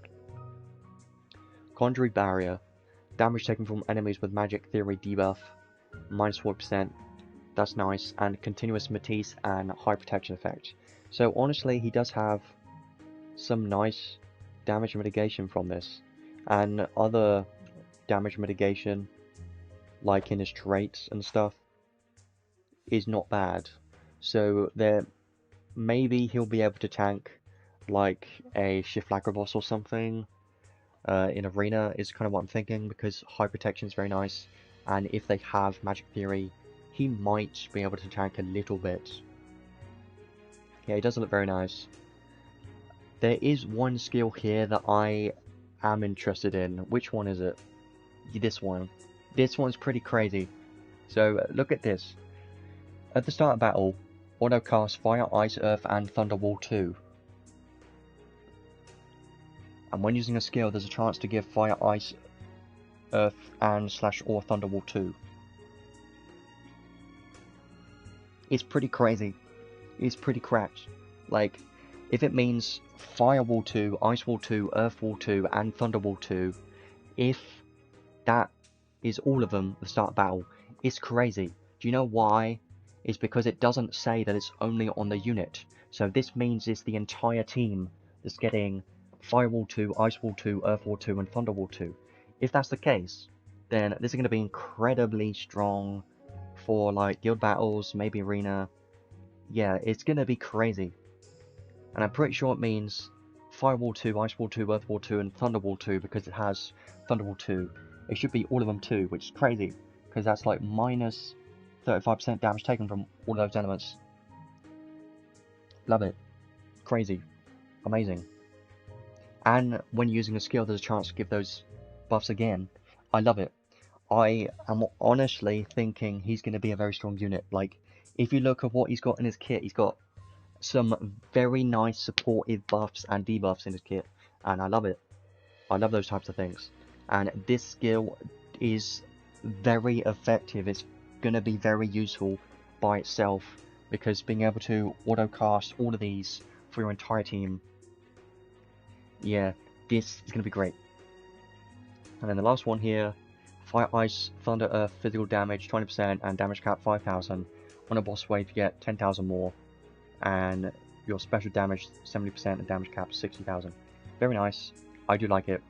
Conjuring Barrier, damage taken from enemies with Magic Theory debuff, minus 40%. That's nice, and Continuous Matisse and High Protection effect. So honestly, he does have some nice damage mitigation from this, and other damage mitigation, like in his traits and stuff, is not bad. So there, maybe he'll be able to tank like a SLagrobos or something in Arena is kind of what I'm thinking, because High Protection is very nice, and if they have Magic Theory, he might be able to tank a little bit. Yeah, he doesn't look very nice. There is one skill here that I am interested in. Which one is it? This one. This one's pretty crazy. So look at this. At the start of battle, auto cast Fire, Ice, Earth and Thunder Wall 2. And when using a skill, there's a chance to give Fire, Ice, Earth and / or Thunder Wall 2. It's pretty crazy. It's pretty cracked. Like, if it means Fire Wall 2, Ice Wall 2, Earth Wall 2 and Thunder Wall 2, if that is all of them at the start of battle, it's crazy. Do you know why? It's because it doesn't say that it's only on the unit. So this means it's the entire team that's getting Fire Wall 2, Ice Wall 2, Earth Wall 2 and Thunder Wall 2. If that's the case, then this is going to be incredibly strong for like guild battles, maybe arena. Yeah, it's going to be crazy. And I'm pretty sure it means Firewall 2, Ice Wall 2, Earth Wall 2, and Thunder Wall 2 because it has Thunder Wall 2. It should be all of them 2, which is crazy because that's like minus 35% damage taken from all those elements. Love it. Crazy. Amazing. And when using a skill, there's a chance to give those buffs again. I love it. I am honestly thinking he's going to be a very strong unit. Like, if you look at what he's got in his kit, he's got some very nice supportive buffs and debuffs in his kit. And I love it. I love those types of things. And this skill is very effective. It's going to be very useful by itself. Because being able to auto-cast all of these for your entire team, yeah, this is going to be great. And then the last one here, Fire, Ice, Thunder, Earth, physical damage 20% and damage cap 5,000. On a boss wave you get 10,000 more, and your special damage 70% and damage cap 60,000. Very nice. I do like it.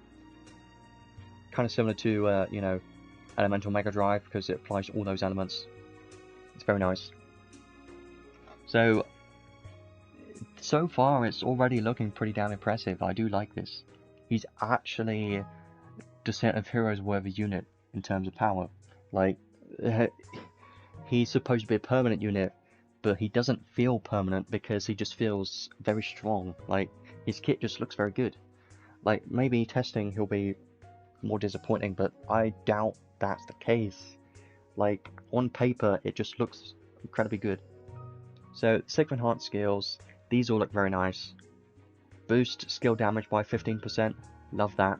Kind of similar to, you know, Elemental Mega Drive because it applies to all those elements. It's very nice. So far it's already looking pretty damn impressive. I do like this. He's actually Descent of Heroes worthy unit in terms of power. Like, he's supposed to be a permanent unit, but he doesn't feel permanent because he just feels very strong. Like, his kit just looks very good. Like, maybe testing he'll be more disappointing, but I doubt that's the case. Like, on paper it just looks incredibly good. So, 6 enhanced skills, these all look very nice. Boost skill damage by 15%, love that.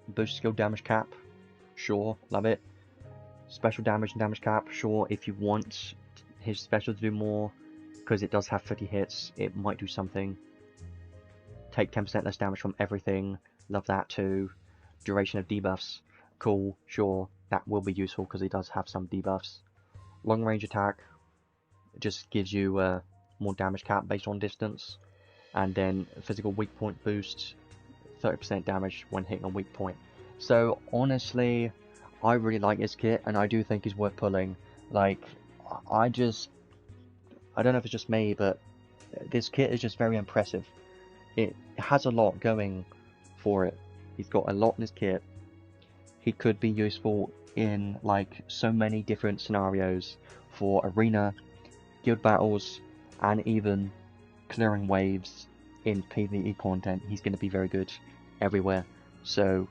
Boost skill damage cap, sure, love it. Special damage and damage cap, sure, if you want his special to do more, because it does have 50 hits, it might do something. Take 10% less damage from everything, love that too. Duration of debuffs, cool, sure, that will be useful because it does have some debuffs. Long range attack, just gives you more damage cap based on distance, and then physical weak point boost, 30% damage when hitting a weak point. So honestly, I really like this kit, and I do think he's worth pulling. Like, I don't know if it's just me, but this kit is just very impressive. It has a lot going for it. He's got a lot in his kit. He could be useful in like so many different scenarios for arena, guild battles, and even clearing waves in PvE content. He's going to be very good everywhere. So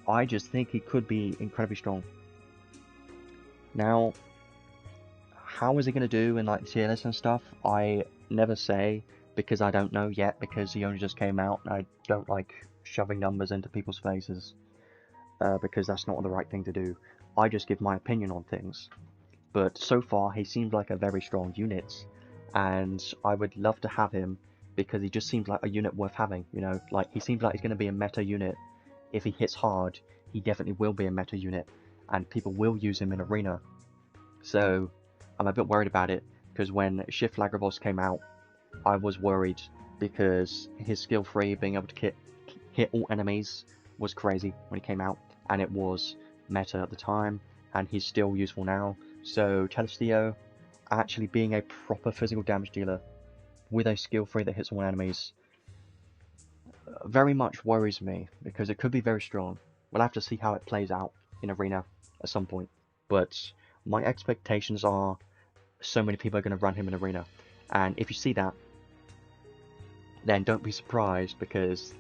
I just think he could be incredibly strong. Now, how is he going to do in like tier lists and stuff? I never say, because I don't know yet, because he only just came out, and I don't like shoving numbers into people's faces, because that's not the right thing to do. I just give my opinion on things. But so far, he seems like a very strong unit, and I would love to have him because he just seems like a unit worth having. You know, like he seems like he's going to be a meta unit. If he hits hard, he definitely will be a meta unit, and people will use him in arena. So I'm a bit worried about it because when SLagrobos came out, I was worried because his skill 3 being able to hit all enemies was crazy when he came out, and it was meta at the time, and he's still useful now. So Telestio actually being a proper physical damage dealer with a skill 3 that hits all enemies very much worries me, because it could be very strong. We'll have to see how it plays out in arena at some point, but my expectations are so many people are going to run him in arena, and if you see that, then don't be surprised, because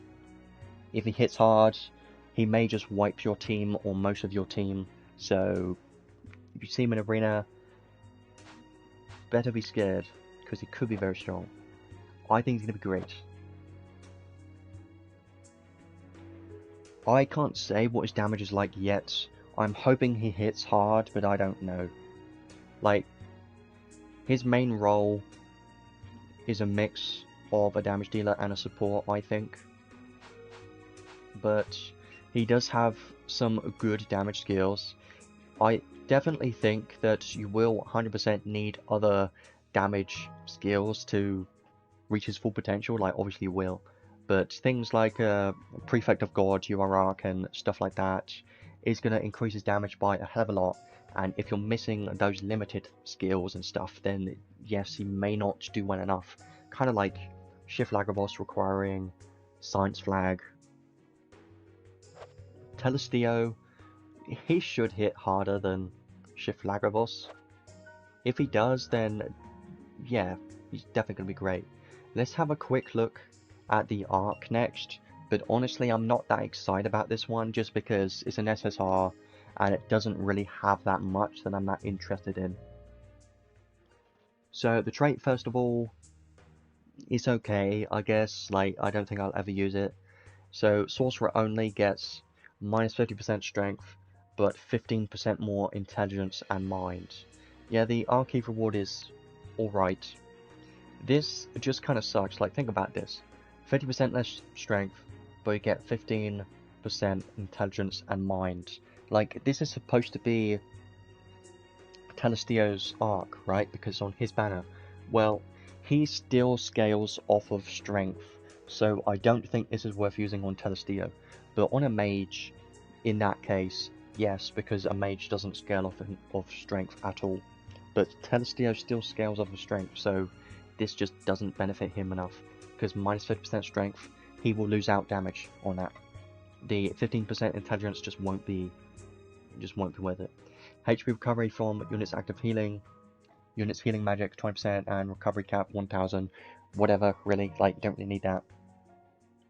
if he hits hard, he may just wipe your team or most of your team. So if you see him in arena, better be scared, because he could be very strong. I think he's going to be great. I can't say what his damage is like yet. I'm hoping he hits hard, but I don't know. Like, his main role is a mix of a damage dealer and a support, I think. But he does have some good damage skills. I definitely think that you will 100% need other damage skills to reach his full potential. Like, obviously you will. But things like Prefect of God, SSR Ark, and stuff like that is going to increase his damage by a hell of a lot. And if you're missing those limited skills and stuff, then yes, he may not do well enough. Kind of like SLagrobos requiring Science Flag. Telestio, he should hit harder than SLagrobos. If he does, then yeah, he's definitely going to be great. Let's have a quick look at the Ark next, but honestly I'm not that excited about this one just because it's an SSR and it doesn't really have that much that I'm that interested in. So the trait, first of all, it's okay, I guess. Like, I don't think I'll ever use it. So Sorcerer only gets minus 50% strength, but 15% more intelligence and mind. Yeah, the Archive reward is alright. This just kind of sucks. Like, think about this. 50% less strength, but you get 15% intelligence and mind. Like, this is supposed to be Telestio's Ark, right? Because on his banner, well, he still scales off of strength, so I don't think this is worth using on Telestio. But on a mage, in that case, yes, because a mage doesn't scale off of strength at all. But Telestio still scales off of strength, so this just doesn't benefit him enough. Because minus 50% strength, he will lose out damage on that. The 15% intelligence just won't be worth it. HP recovery from units active healing, units healing magic 20%, and recovery cap 1000. Whatever, really, like, you don't really need that.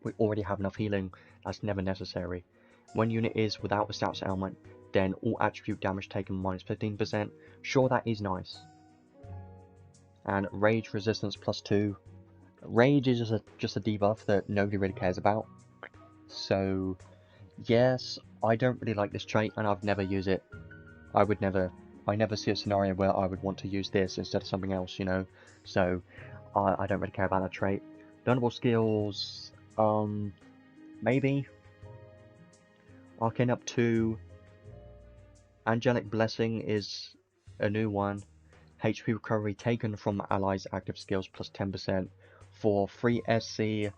We already have enough healing, that's never necessary. When unit is without the stats element, then all attribute damage taken minus 15%. Sure, that is nice. And rage resistance +2. Rage is just a debuff that nobody really cares about. So, yes, I don't really like this trait, and I've never used it. I never see a scenario where I would want to use this instead of something else, you know. So, I don't really care about that trait. Learnable skills, maybe. Arcane up 2. Angelic Blessing is a new one. HP recovery taken from allies' active skills +10%. For free SC,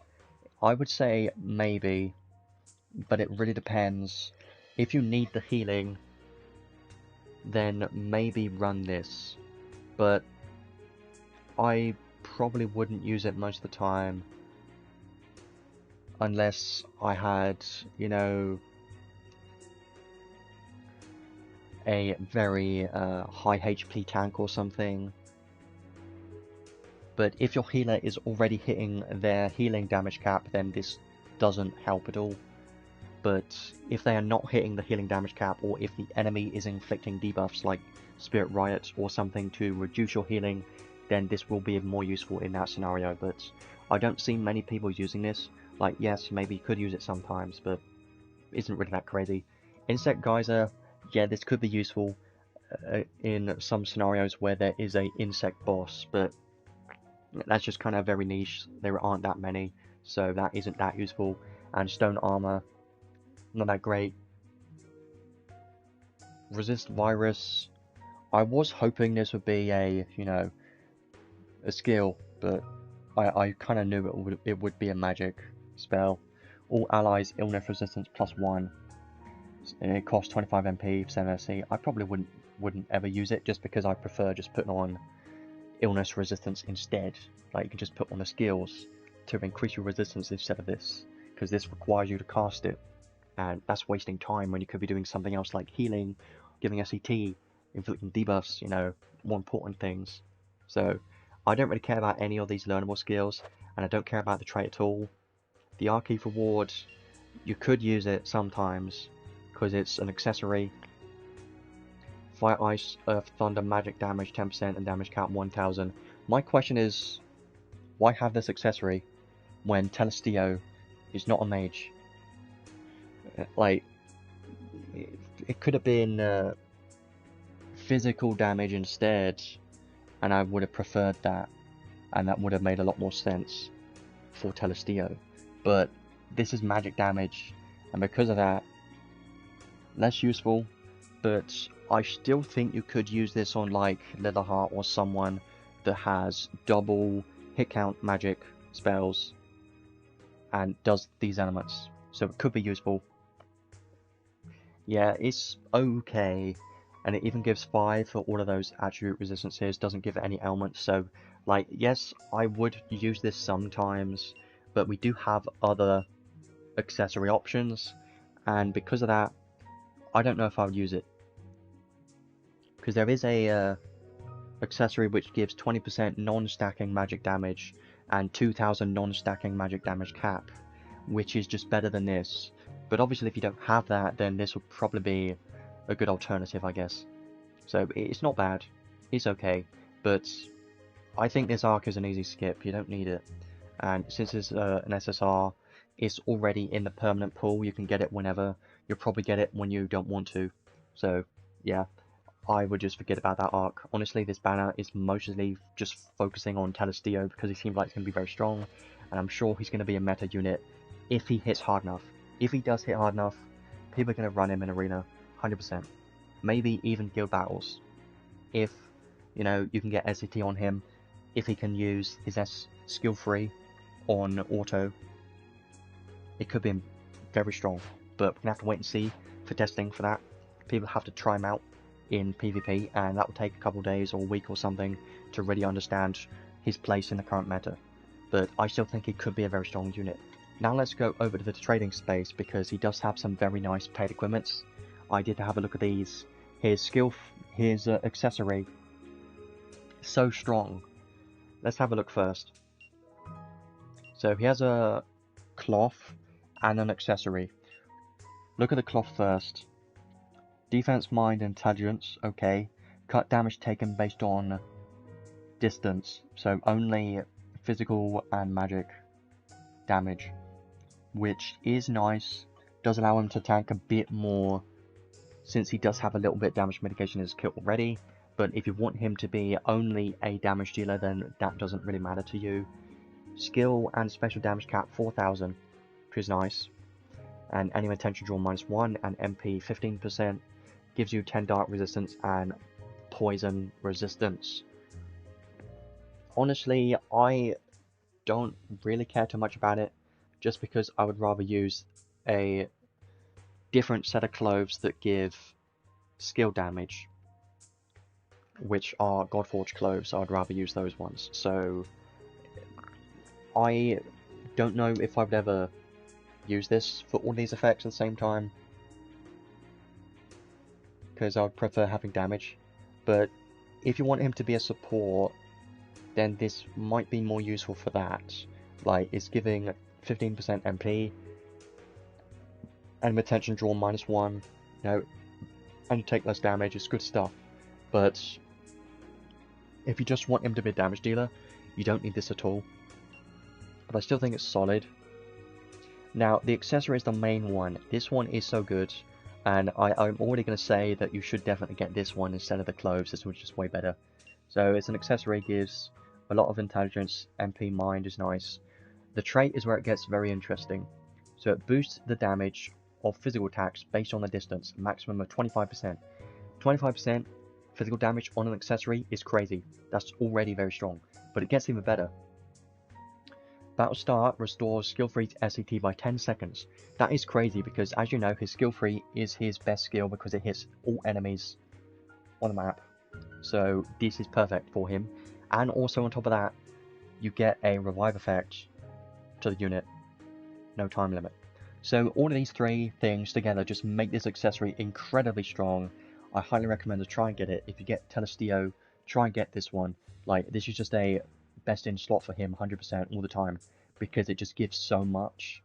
I would say maybe, but it really depends. If you need the healing, then maybe run this, but I probably wouldn't use it most of the time unless I had, you know, a very high HP tank or something. But if your healer is already hitting their healing damage cap, then this doesn't help at all. But if they are not hitting the healing damage cap, or if the enemy is inflicting debuffs like Spirit Riot or something to reduce your healing, then this will be more useful in that scenario. But I don't see many people using this. Like, yes, maybe you could use it sometimes, but it isn't really that crazy. Insect Geyser, yeah, this could be useful in some scenarios where there is a insect boss, but that's just kind of very niche. There aren't that many, so that isn't that useful. And Stone Armor, not that great. Resist Virus, I was hoping this would be a, you know, a skill, but I kind of knew it would be a magic spell. All allies illness resistance +1. It costs 25 MP, 7 SC. I probably wouldn't ever use it just because I prefer just putting on illness resistance instead. Like, you can just put on the skills to increase your resistance instead of this, because this requires you to cast it, and that's wasting time when you could be doing something else like healing, giving SET, inflicting debuffs, you know, more important things. So I don't really care about any of these learnable skills, and I don't care about the trait at all. The Archive reward, you could use it sometimes because it's an accessory. Fire, Ice, Earth, Thunder, magic damage 10% and damage cap 1000. My question is, why have this accessory when Telestio is not a mage? Like, it could have been physical damage instead, and I would have preferred that, and that would have made a lot more sense for Telestio. But this is magic damage, and because of that, less useful. But I still think you could use this on like Leatherheart or someone that has double hit count magic spells and does these elements, so it could be useful. Yeah, it's okay, and it even gives 5 for all of those attribute resistances, doesn't give it any elements, so like, yes, I would use this sometimes, but we do have other accessory options, and because of that, I don't know if I would use it. Because there is a accessory which gives 20% non-stacking magic damage and 2000 non-stacking magic damage cap, which is just better than this. But obviously if you don't have that, then this would probably be a good alternative, I guess. So it's not bad, it's okay, but I think this Ark is an easy skip, you don't need it. And since it's an SSR, it's already in the permanent pool, you can get it whenever. You'll probably get it when you don't want to. So yeah, I would just forget about that Ark. Honestly, this banner is mostly just focusing on Telestio because he seems like he's going to be very strong, and I'm sure he's going to be a meta unit if he hits hard enough. If he does hit hard enough, people are going to run him in arena, 100%. Maybe even guild battles. If, you know, you can get SCT on him, if he can use his S skill free on auto, it could be very strong. But we're going to have to wait and see for testing for that. People have to try him out in PvP, and that will take a couple days or a week or something to really understand his place in the current meta. But I still think he could be a very strong unit. Now let's go over to the trading space, because he does have some very nice paid equipments. I did have a look at these. His accessory, so strong. Let's have a look first. So he has a cloth and an accessory. Look at the cloth first. Defense, mind, intelligence, okay. Cut damage taken based on distance, so only physical and magic damage, which is nice. Does allow him to tank a bit more, since he does have a little bit of damage mitigation in his kit already. But if you want him to be only a damage dealer, then that doesn't really matter to you. Skill and special damage cap 4000, which is nice. And enemy attention draw -1 and MP 15%. Gives you 10 dart resistance and poison resistance. Honestly, I don't really care too much about it, just because I would rather use a different set of clothes that give skill damage, which are Godforged clothes. I'd rather use those ones. So I don't know if I would ever use this for all these effects at the same time, because I would prefer having damage. But if you want him to be a support, then this might be more useful for that. Like, it's giving 15% MP and retention draw -1, you know, and you take less damage. It's good stuff. But if you just want him to be a damage dealer, you don't need this at all. But I still think it's solid. Now, the accessory is the main one. This one is so good. And I'm already going to say that you should definitely get this one instead of the clothes. This one's just way better. So it's an accessory, gives a lot of intelligence, MP, mind is nice. The trait is where it gets very interesting. So it boosts the damage of physical attacks based on the distance, maximum of 25%. 25% physical damage on an accessory is crazy. That's already very strong. But it gets even better. Battle start restores skill free to SCT by 10 seconds. That is crazy, because as you know, his skill free is his best skill because it hits all enemies on the map. So this is perfect for him. And also on top of that, you get a revive effect to the unit. No time limit. So all of these three things together just make this accessory incredibly strong. I highly recommend to try and get it. If you get Telestio, try and get this one. Like, this is just a best in slot for him 100% all the time, because it just gives so much.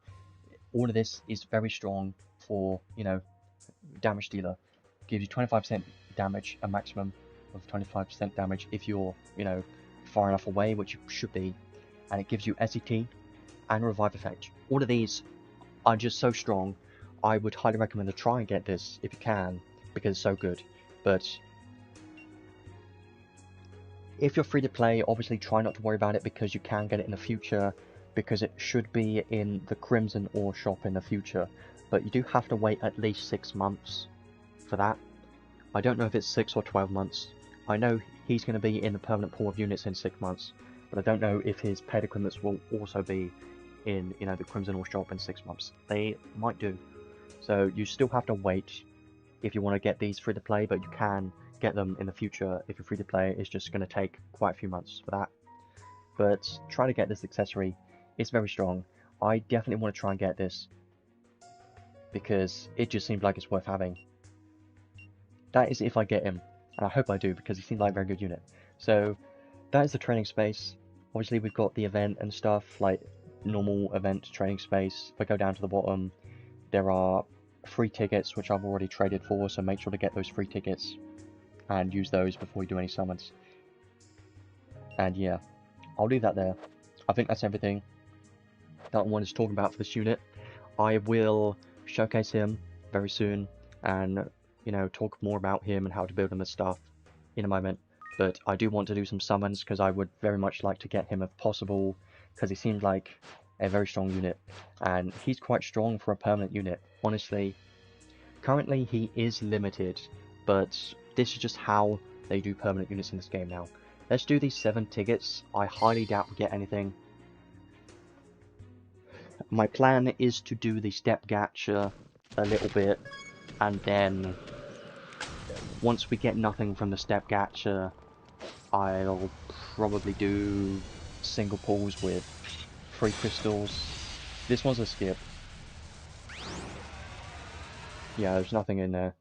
All of this is very strong for, you know, damage dealer. Gives you 25% damage, a maximum of 25% damage if you're, you know, far enough away, which you should be. And it gives you SCT and revive effect. All of these are just so strong. I would highly recommend to try and get this if you can, because it's so good. But if you're free to play, obviously try not to worry about it, because you can get it in the future, because it should be in the Crimson Ore shop in the future. But you do have to wait at least 6 months for that. I don't know if it's 6 or 12 months. I know he's going to be in the permanent pool of units in 6 months, but I don't know if his paid equipments will also be in, you know, the Crimson Ore shop in 6 months. They might do. So you still have to wait if you want to get these free to play, but you can get them in the future if you're free to play. It's just going to take quite a few months for that. But try to get this accessory. It's very strong. I definitely want to try and get this, because it just seems like it's worth having. That is if I get him, and I hope I do, because he seems like a very good unit. So that is the training space. Obviously we've got the event and stuff, like normal event training space. If I go down to the bottom, there are free tickets which I've already traded for, so make sure to get those free tickets and use those before you do any summons. And yeah, I'll leave that there. I think that's everything that I wanted to talk about for this unit. I will showcase him very soon and, you know, talk more about him and how to build him and stuff in a moment. But I do want to do some summons because I would very much like to get him if possible, because he seems like a very strong unit, and he's quite strong for a permanent unit. Honestly, currently he is limited, but this is just how they do permanent units in this game now. Let's do these 7 tickets. I highly doubt we get anything. My plan is to do the step gacha a little bit, and then once we get nothing from the step gacha, I'll probably do single pulls with free crystals. This one's a skip. Yeah, there's nothing in there,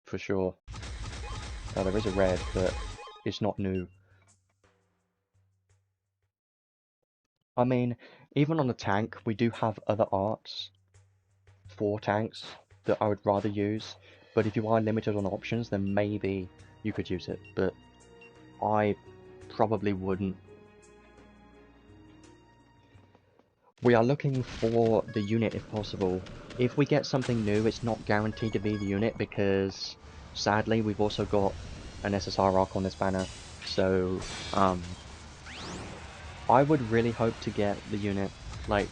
for sure. Oh, there is a red, but it's not new. I mean, even on the tank, we do have other arts for tanks that I would rather use, but if you are limited on options, then maybe you could use it, but I probably wouldn't. We are looking for the unit if possible. If we get something new, it's not guaranteed to be the unit, because sadly we've also got an SSR Ark on this banner, so I would really hope to get the unit, like,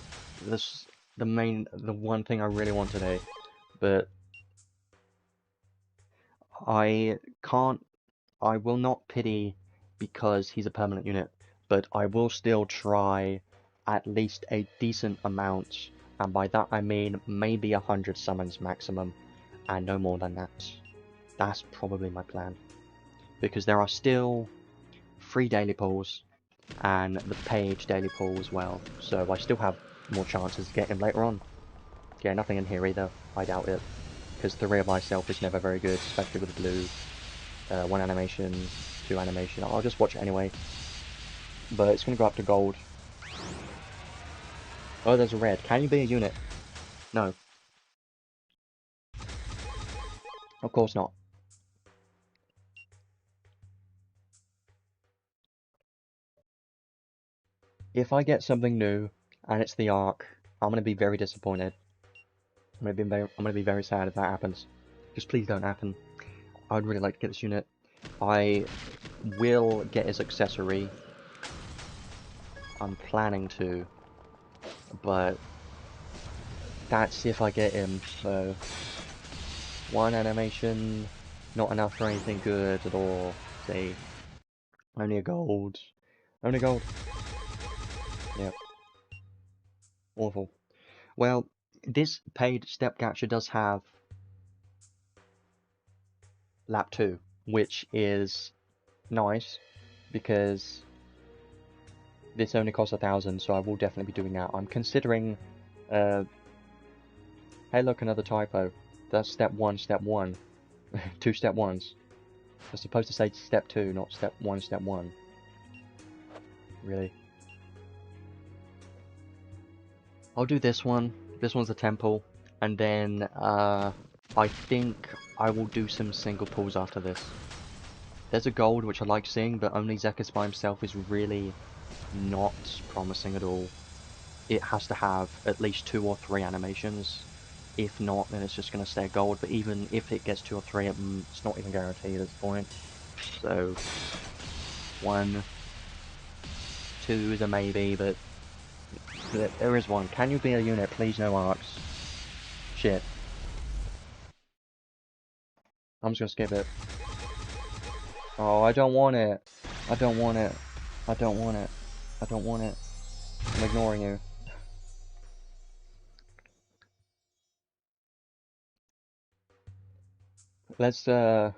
this, the one thing I really want today, but I will not pity because he's a permanent unit, but I will still try at least a decent amount, and by that I mean maybe 100 summons maximum, and no more than that. That's probably my plan, because there are still 3 daily pulls, and the page daily pull as well, so I still have more chances to get him later on. Yeah, nothing in here either, I doubt it, because 3 of myself is never very good, especially with the blue. 1 animation, 2 animation, I'll just watch it anyway. But it's going to go up to gold. Oh, there's a red. Can you be a unit? No. Of course not. If I get something new, and it's the Ark, I'm going to be very disappointed. I'm going to be very sad if that happens. Just please don't happen. I'd really like to get this unit. I will get his accessory. I'm planning to. But that's if I get him, so 1 animation, not enough for anything good at all. See, only a gold. Only gold. Yep. Awful. Well, this paid step gacha does have lap 2, which is nice, because this only costs 1,000, so I will definitely be doing that. I'm considering, hey look, another typo. That's step 1, step 1. 2 step 1s. I was supposed to say step 2, not step 1, step 1. Really? I'll do this one. This one's a temple. And then, I think I will do some single pulls after this. There's a gold which I like seeing, but only Zekis by himself is really not promising at all. It has to have at least 2 or 3 animations. If not, then it's just going to stay gold, but even if it gets 2 or 3, it's not even guaranteed at this point. So, 1, 2 is a maybe, but there is 1. Can you be a unit? Please, no arcs. Shit. I'm just going to skip it. Oh, I don't want it. I don't want it. I don't want it. I don't want it. I'm ignoring you. Let's, I'm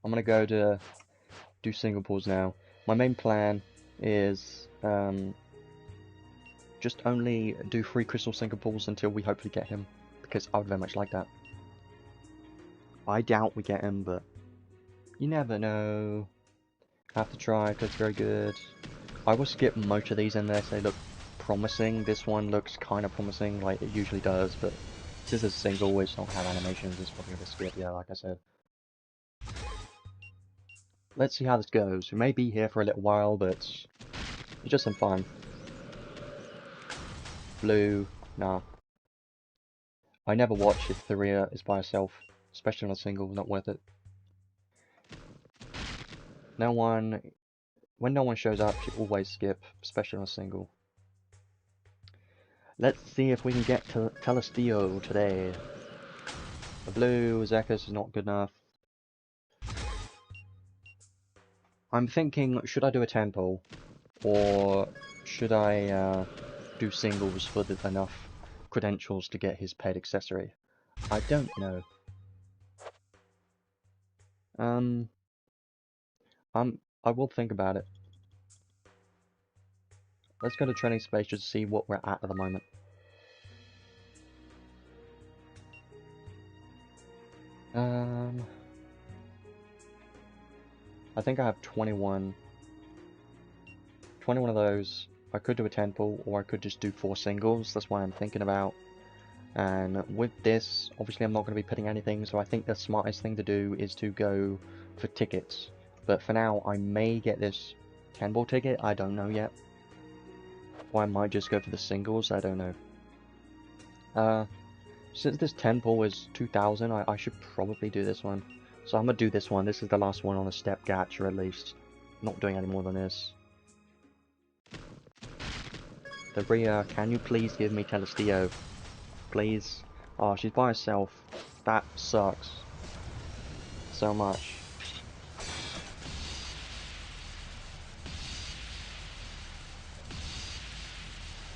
gonna go to do single pulls now. My main plan is, just only do 3 crystal single pulls until we hopefully get him, because I would very much like that. I doubt we get him, but you never know. Have to try, because it's very good. I will skip most of these unless they look promising. This one looks kind of promising, like it usually does, but since it's single, it's not have animations, it's probably going to skip, yeah, like I said. Let's see how this goes. We may be here for a little while, but it's just some fun. Blue, nah. I never watch if Tharia is by herself, especially on a single, not worth it. No one, when no one shows up, you always skip, especially on a single. Let's see if we can get to Telestio today. The blue Zekis is not good enough. I'm thinking, should I do a 10 pull? Or should I do singles for enough credentials to get his paid accessory? I don't know. I will think about it. Let's go to training space just to see what we're at the moment. I think I have 21. 21 of those. I could do a 10 pull, or I could just do 4 singles. That's what I'm thinking about. And with this, obviously I'm not going to be putting anything, so I think the smartest thing to do is to go for tickets. But for now, I may get this 10 ball ticket, I don't know yet. Or I might just go for the singles, I don't know. Since this 10 ball is 2,000, I should probably do this one. So I'm going to do this one. This is the last one on the step gacha at least. Not doing any more than this. Tharia, can you please give me Telestio? Please? Oh, she's by herself. That sucks. So much.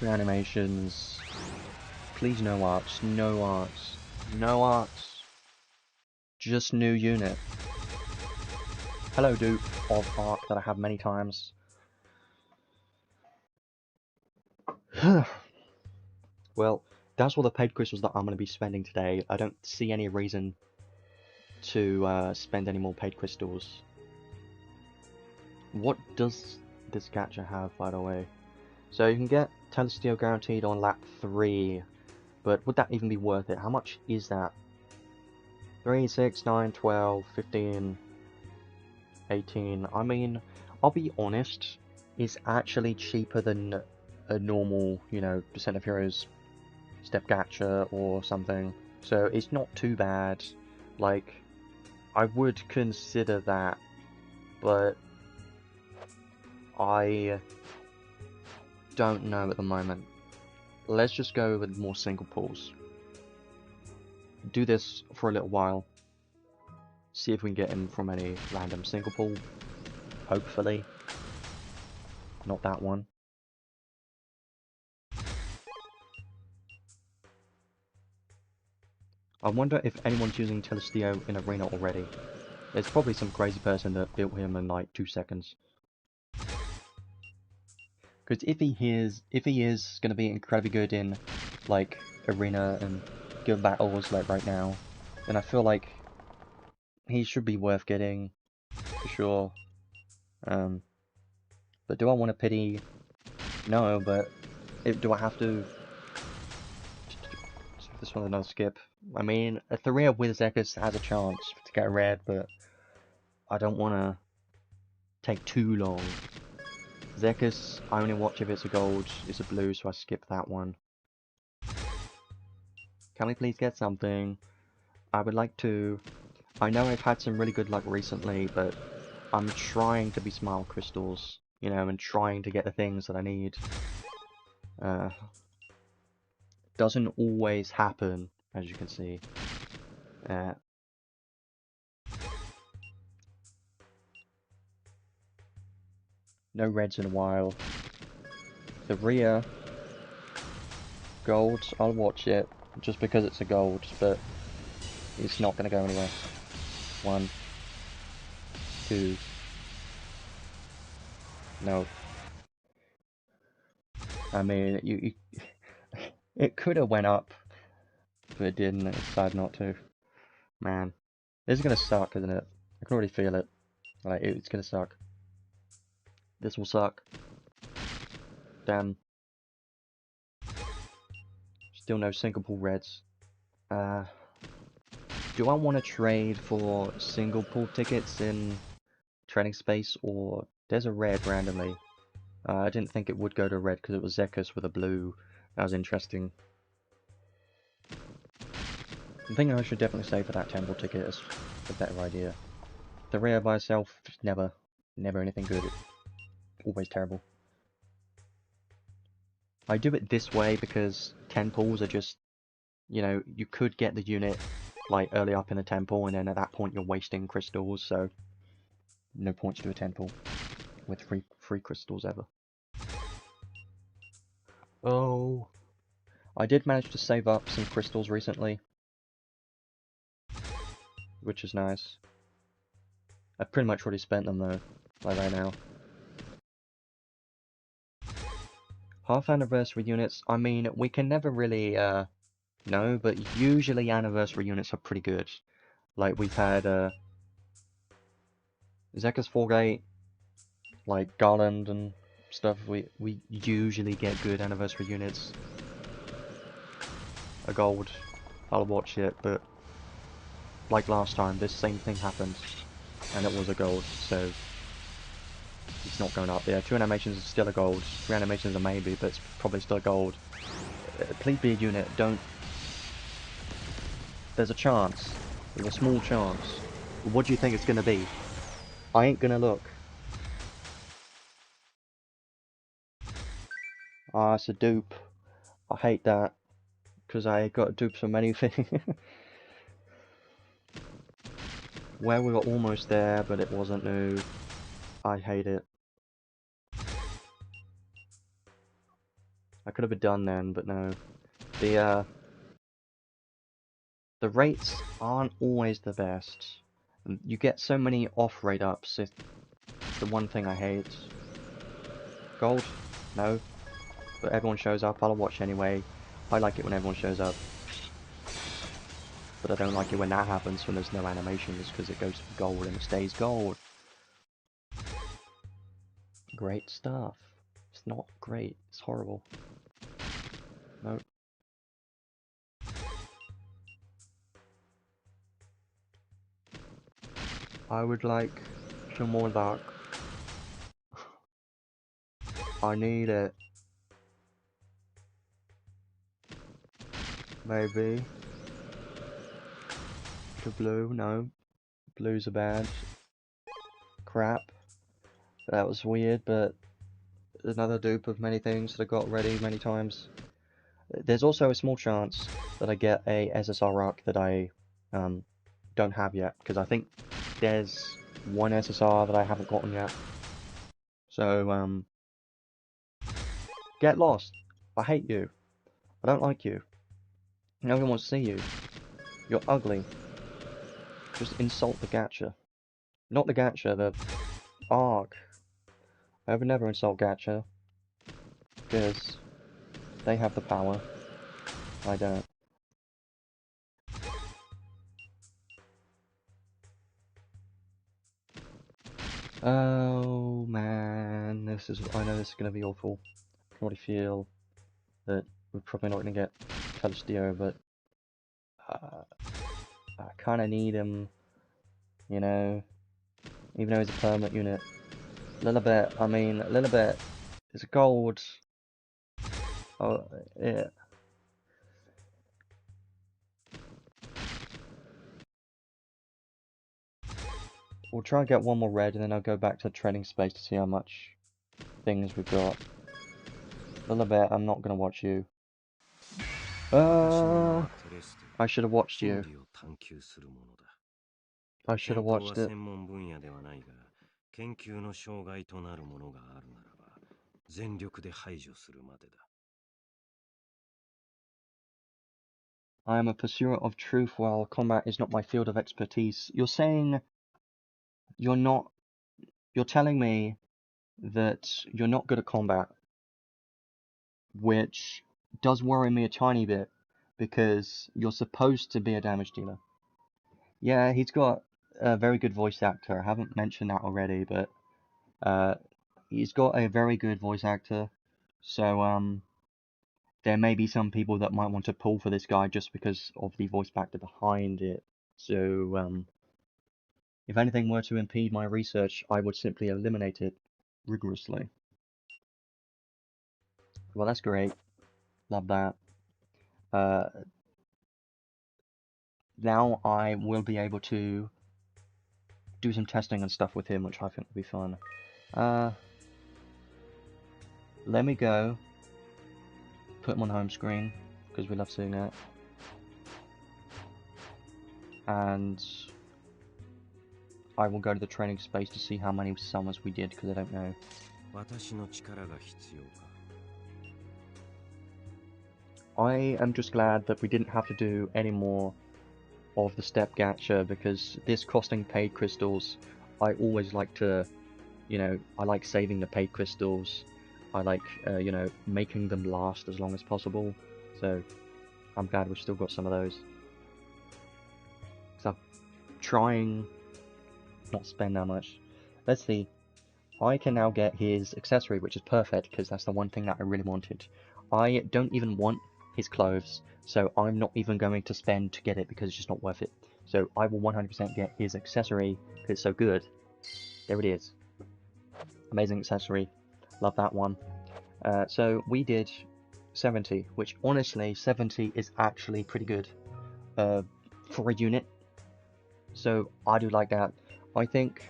Animations. Please no arts. No arts. No arts. Just new unit. Hello dupe of Ark that I have many times. Well, that's all the paid crystals that I'm going to be spending today. I don't see any reason to spend any more paid crystals. What does this gacha have, by the way? So you can get Telestio guaranteed on lap 3, but would that even be worth it? How much is that? 3, 6, 9, 12, 15, 18. I mean, I'll be honest, it's actually cheaper than a normal, you know, Descent of Heroes step gacha or something. So it's not too bad. Like, I would consider that, but I don't know at the moment. Let's just go with more single pulls. Do this for a little while. See if we can get him from any random single pull. Hopefully. Not that one. I wonder if anyone's using Telestio in Arena already. There's probably some crazy person that built him in like 2 seconds. Because if he is going to be incredibly good in like Arena and guild battles like right now, then I feel like he should be worth getting for sure. But do I want to pity? No, but do I have to? This one's another skip. I mean, a Tharia with Zekis has a chance to get red, but I don't want to take too long. Zekis, I only watch if it's a gold, it's a blue, so I skip that one. Can we please get something? I would like to. I know I've had some really good luck recently, but I'm trying to be smart with crystals, you know, and trying to get the things that I need. Doesn't always happen, as you can see. No reds in a while. The Rhea gold, I'll watch it just because it's a gold, but it's not going to go anywhere. 1, 2. No. I mean, it could have went up, but it didn't. It decided not to. Man, this is gonna suck, isn't it? I can already feel it. Like, it's gonna suck. This will suck. Damn. Still no single pool reds. Do I want to trade for single pool tickets in trading space, or there's a red randomly? I didn't think it would go to red because it was Zekis with a blue. That was interesting. I think I should definitely say for that temple ticket is a better idea. The rare by itself, never anything good. Always terrible. I do it this way because temples are just, you know, you could get the unit like early up in the temple, and then at that point you're wasting crystals, so no point to do a temple with free crystals ever. Oh, I did manage to save up some crystals recently, which is nice. I've pretty much already spent them though, like right now. Half anniversary units, I mean, we can never really know, but usually anniversary units are pretty good. Like we've had Zekka's 4-gate, like Garland and stuff. We usually get good anniversary units. A gold, I'll watch it, but like last time, this same thing happened, and it was a gold, so it's not going up. Yeah, 2 animations is still a gold, 3 animations a maybe, but it's probably still a gold. Please be a unit, don't... There's a chance. There's a small chance. What do you think it's gonna be? I ain't gonna look. Ah, it's a dupe. I hate that, because I got dupes from many things. Where we were almost there, but it wasn't new. I hate it. I could have been done then, but no. The rates aren't always the best. You get so many off-rate ups, it's the one thing I hate. Gold? No. But everyone shows up, I'll watch anyway. I like it when everyone shows up. But I don't like it when that happens, when there's no animations, because it goes to gold and it stays gold. Great stuff. It's not great, it's horrible. Nope. I would like some more luck. I need it. Maybe. The blue, no. Blues are bad. Crap. That was weird, but another dupe of many things that I got ready many times. There's also a small chance that I get a SSR Ark that I don't have yet, because I think there's one SSR that I haven't gotten yet. So, get lost. I hate you. I don't like you. No one wants to see you. You're ugly. Just insult the gacha. Not the gacha, the Ark. I would never insult gacha, because they have the power. I don't. Oh man, I know this is gonna be awful. I can already feel that we're probably not gonna get Telestio, but I kinda need him, you know, even though he's a permanent unit. A little bit, I mean, a little bit. It's a gold. Oh, yeah. We'll try and get one more red, and then I'll go back to the trading space to see how much things we've got. A little bit, I'm not gonna watch you. I should have watched you. I should have watched it. I am a pursuer of truth while combat is not my field of expertise. You're saying you're telling me that you're not good at combat. which does worry me a tiny bit, because you're supposed to be a damage dealer. Yeah, he's got a very good voice actor. I haven't mentioned that already, but he's got a very good voice actor. So there may be some people that might want to pull for this guy just because of the voice actor behind it. So if anything were to impede my research, I would simply eliminate it rigorously. Well, that's great. Love that. Now I will be able to do some testing and stuff with him, which I think will be fun. Let me go. Put him on home screen, because we love seeing that. And I will go to the training space to see how many summons we did, because I don't know. I am just glad that we didn't have to do any more of the step gacha, because this costing paid crystals, I always like to, I like saving the paid crystals. I like, making them last as long as possible. So I'm glad we've still got some of those. So I'm trying not spend that much. Let's see. I can now get his accessory, which is perfect, because that's the one thing that I really wanted. I don't even want his clothes, so I'm not even going to spend to get it, because it's just not worth it. So I will 100% get his accessory, because it's so good. There it is. Amazing accessory. Love that one. So we did 70, which honestly, 70 is actually pretty good for a unit. So I do like that. I think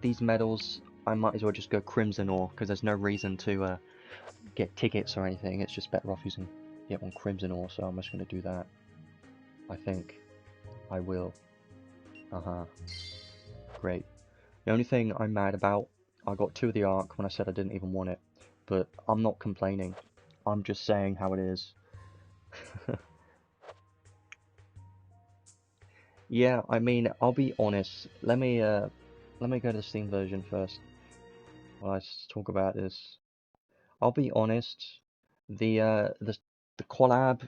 these medals, I might as well just go Crimson Ore, because there's no reason to get tickets or anything. It's just better off using it on Crimson Ore, so I'm just going to do that. I think I will. Great. The only thing I'm mad about, I got 2 of the Ark when I said I didn't even want it, but I'm not complaining. I'm just saying how it is. Yeah, I mean, I'll be honest. Let me go to the Steam version first while I talk about this. I'll be honest. The collab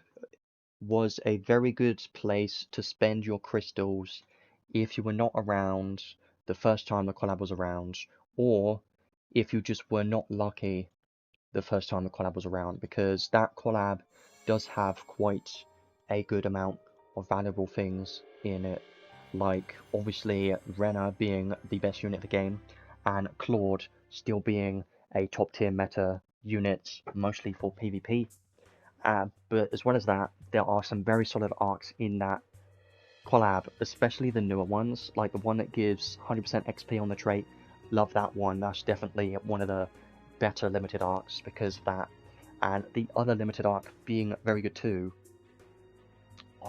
was a very good place to spend your crystals if you were not around the first time the collab was around, or if you just were not lucky the first time the collab was around, because that collab does have quite a good amount of valuable things in it, like obviously Rena being the best unit of the game, and Claude still being a top tier meta unit, mostly for PvP. But as well as that, there are some very solid arcs in that collab, especially the newer ones, like the one that gives 100% XP on the trait. Love that one. That's definitely one of the better limited arcs because of that. And the other limited arc being very good too.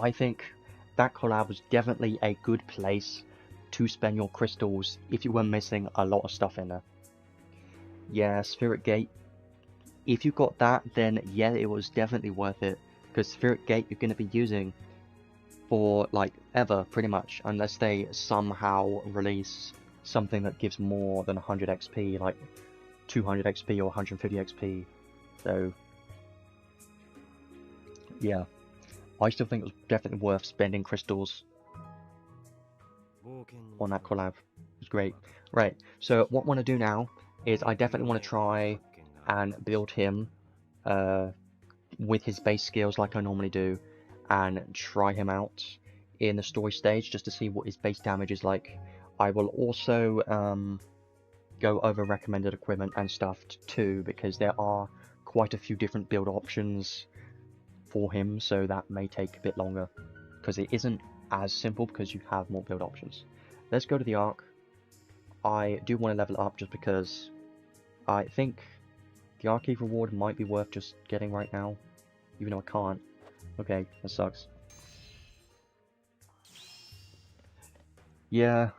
I think that collab was definitely a good place to spend your crystals if you were missing a lot of stuff in there. Yeah, Spirit Gate. If you got that, then yeah, it was definitely worth it, because Spirit Gate you're going to be using for like ever, pretty much, unless they somehow release something that gives more than 100 XP, like 200 XP or 150 XP. So yeah, I still think it was definitely worth spending crystals on that collab. It was great. Right, so what I want to do now is I definitely want to try and build him with his base skills like I normally do, and try him out in the story stage just to see what his base damage is like. I will also go over recommended equipment and stuff too, because there are quite a few different build options for him, so that may take a bit longer because it isn't as simple because you have more build options. Let's go to the Ark. I do want to level up just because I think the Archive reward might be worth just getting right now, even though I can't. Okay, that sucks. Yeah.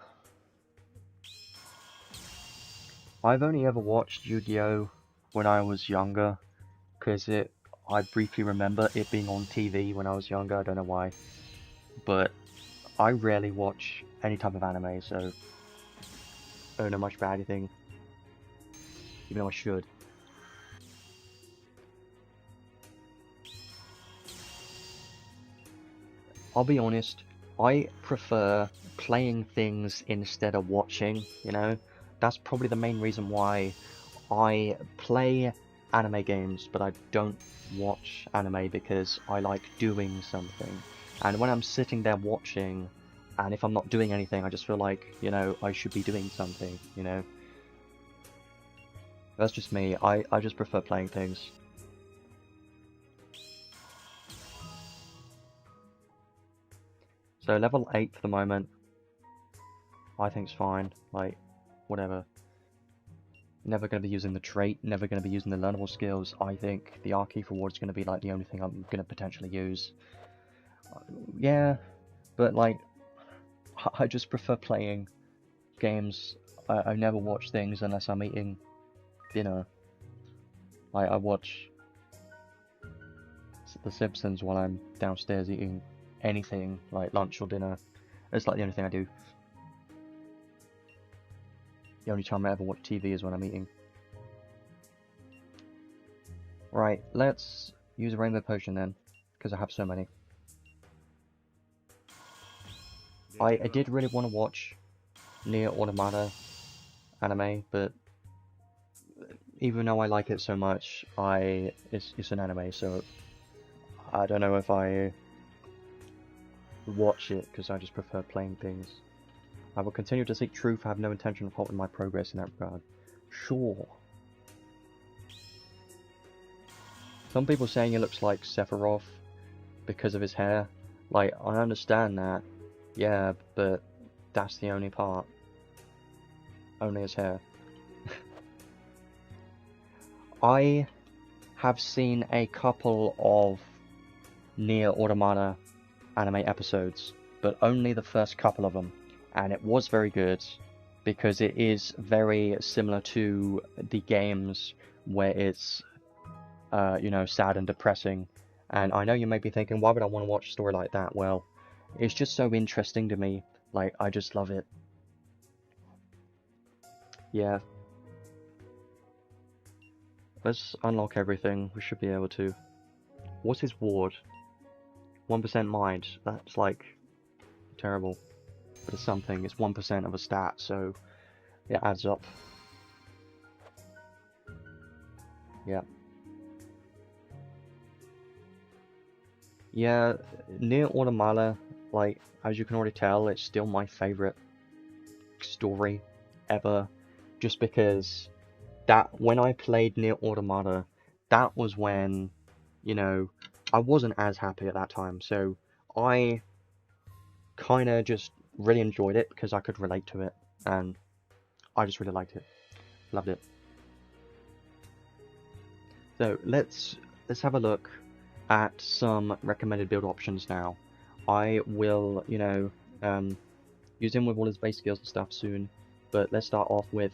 I've only ever watched Yu-Gi-Oh! When I was younger, because I briefly remember it being on TV when I was younger, I don't know why. But I rarely watch any type of anime, so I don't know much about anything, even though I should. I'll be honest, I prefer playing things instead of watching, you know? That's probably the main reason why I play anime games, but I don't watch anime, because I like doing something. And when I'm sitting there watching, and if I'm not doing anything, I just feel like, you know, I should be doing something, you know? That's just me. I just prefer playing things. So level 8 for the moment, I think's fine. Like, whatever. Never going to be using the trait, never going to be using the learnable skills. I think the Ark reward is going to be like the only thing I'm going to potentially use. Yeah, but like, I just prefer playing games. I never watch things unless I'm eating dinner. Like, I watch The Simpsons while I'm downstairs eating anything, like lunch or dinner. It's like the only thing I do. The only time I ever watch TV is when I'm eating. Right, let's use a rainbow potion then, because I have so many. I did really want to watch Nier Automata anime, but even though I like it so much, it's an anime, so I don't know if I watch it, because I just prefer playing things. I will continue to seek truth. I have no intention of halting my progress in that regard. Sure. Some people saying it looks like Sephiroth because of his hair. Like, I understand that, yeah, but that's the only part. Only his hair. I have seen a couple of Nier Automata anime episodes, but only the first couple of them, and it was very good because it is very similar to the games where it's you know, sad and depressing. And I know you may be thinking, why would I want to watch a story like that? Well, it's just so interesting to me. Like, I just love it. Yeah. Let's unlock everything. We should be able to. What's his ward? 1% mind. That's like terrible. But it's something. It's 1% of a stat, so it adds up. Yeah. Yeah, Nier Automata, like, as you can already tell, it's still my favorite story ever, just because that when I played Nier Automata, that was when, you know, I wasn't as happy at that time, so I kind of just really enjoyed it because I could relate to it, and I just really liked it, loved it. So let's have a look at some recommended build options now. I will, you know, use him with all his base skills and stuff soon, but let's start off with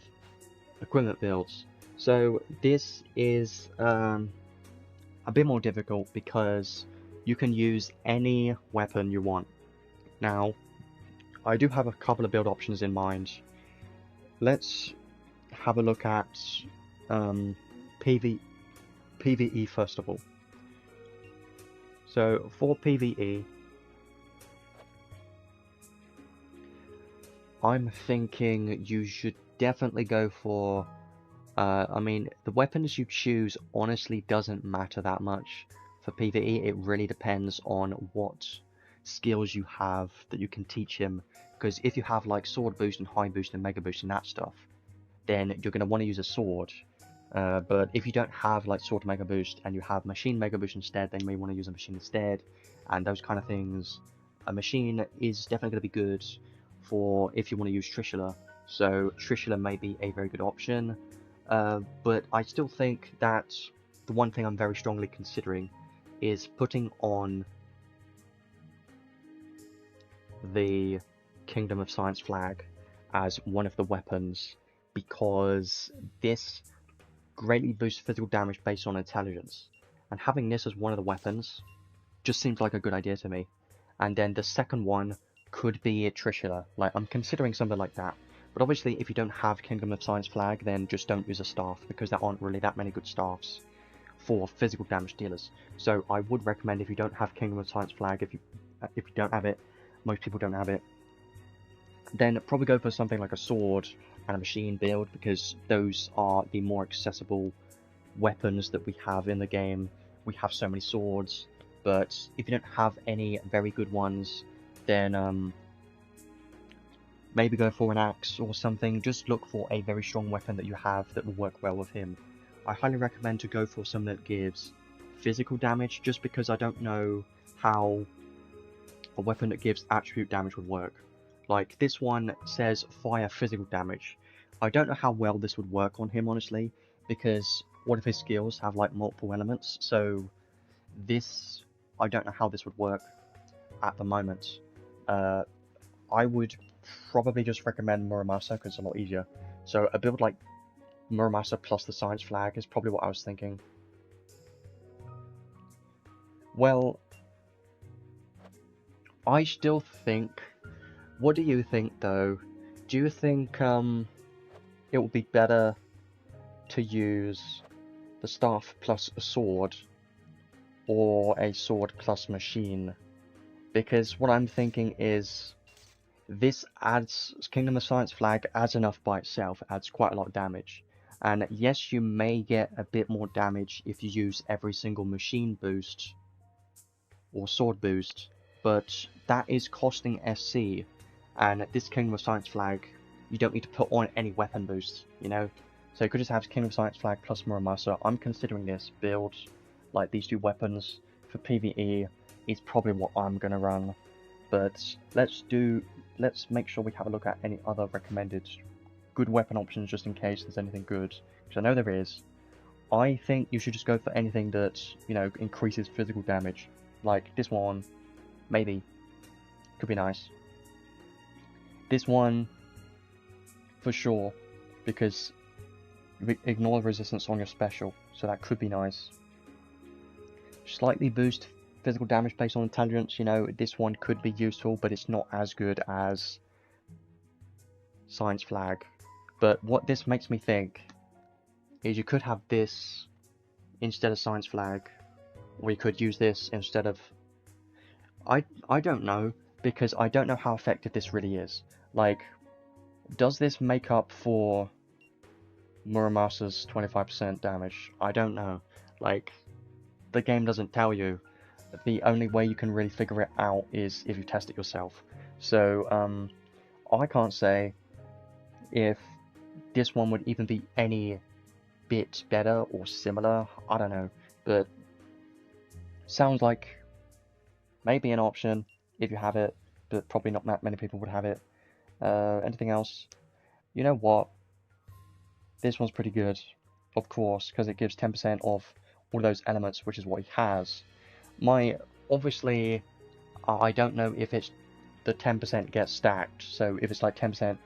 equipment builds. So this is a bit more difficult because you can use any weapon you want. Now, I do have a couple of build options in mind. Let's have a look at PvE first of all. So for PvE, I'm thinking you should definitely go for, I mean, the weapons you choose honestly doesn't matter that much for PvE. It really depends on what skills you have that you can teach him, because if you have like sword boost and high boost and mega boost and that stuff, then you're going to want to use a sword. But if you don't have like sword mega boost and you have machine mega boost instead, then you may want to use a machine instead, and those kind of things. A machine is definitely going to be good for if you want to use Trishula, so Trishula may be a very good option, but I still think that the one thing I'm very strongly considering is putting on the Kingdom of Science flag as one of the weapons, because this greatly boosts physical damage based on intelligence, and having this as one of the weapons just seems like a good idea to me. And then the second one could be Trishula. Like, I'm considering something like that. But obviously, if you don't have Kingdom of Science flag, then just don't use a staff, because there aren't really that many good staffs for physical damage dealers. So I would recommend, if you don't have Kingdom of Science flag, if you don't have it, most people don't have it, then probably go for something like a sword and a machine build, because those are the more accessible weapons that we have in the game. We have so many swords, but if you don't have any very good ones, then maybe go for an axe or something. Just look for a very strong weapon that you have that will work well with him. I highly recommend to go for something that gives physical damage, just because I don't know how a weapon that gives attribute damage would work. Like, this one says fire physical damage. I don't know how well this would work on him, honestly, because one of his skills have like multiple elements, so this, I don't know how this would work at the moment. I would probably just recommend Muramasa because it's a lot easier. So a build like Muramasa plus the science flag is probably what I was thinking. Well, I still think... What do you think, though? Do you think it would be better to use the staff plus a sword, or a sword plus machine? Because what I'm thinking is, this adds... Kingdom of Science flag adds enough by itself, it adds quite a lot of damage. And yes, you may get a bit more damage if you use every single machine boost, or sword boost, but that is costing SC. And this Kingdom of Science flag, you don't need to put on any weapon boosts, you know? So you could just have Kingdom of Science flag plus Muramasa. I'm considering this build, like these two weapons, for PvE, is probably what I'm gonna run. But let's make sure we have a look at any other recommended good weapon options, just in case there's anything good, because I know there is. I think you should just go for anything that, you know, increases physical damage. Like this one, maybe. Could be nice. This one, for sure, because ignore the resistance on your special, so that could be nice. Slightly boost physical damage based on intelligence, you know, this one could be useful, but it's not as good as Science Flag. But what this makes me think is you could have this instead of Science Flag, or you could use this instead of... I don't know, because I don't know how effective this really is. Like, does this make up for Muramasa's 25% damage? I don't know. Like, the game doesn't tell you. The only way you can really figure it out is if you test it yourself. So, I can't say if this one would even be any bit better or similar. I don't know. But, sounds like maybe an option if you have it, but probably not that many people would have it. Anything else? You know what? This one's pretty good, of course, because it gives 10% of all those elements, which is what he has. Obviously, I don't know if it's the 10% gets stacked, so if it's like 10%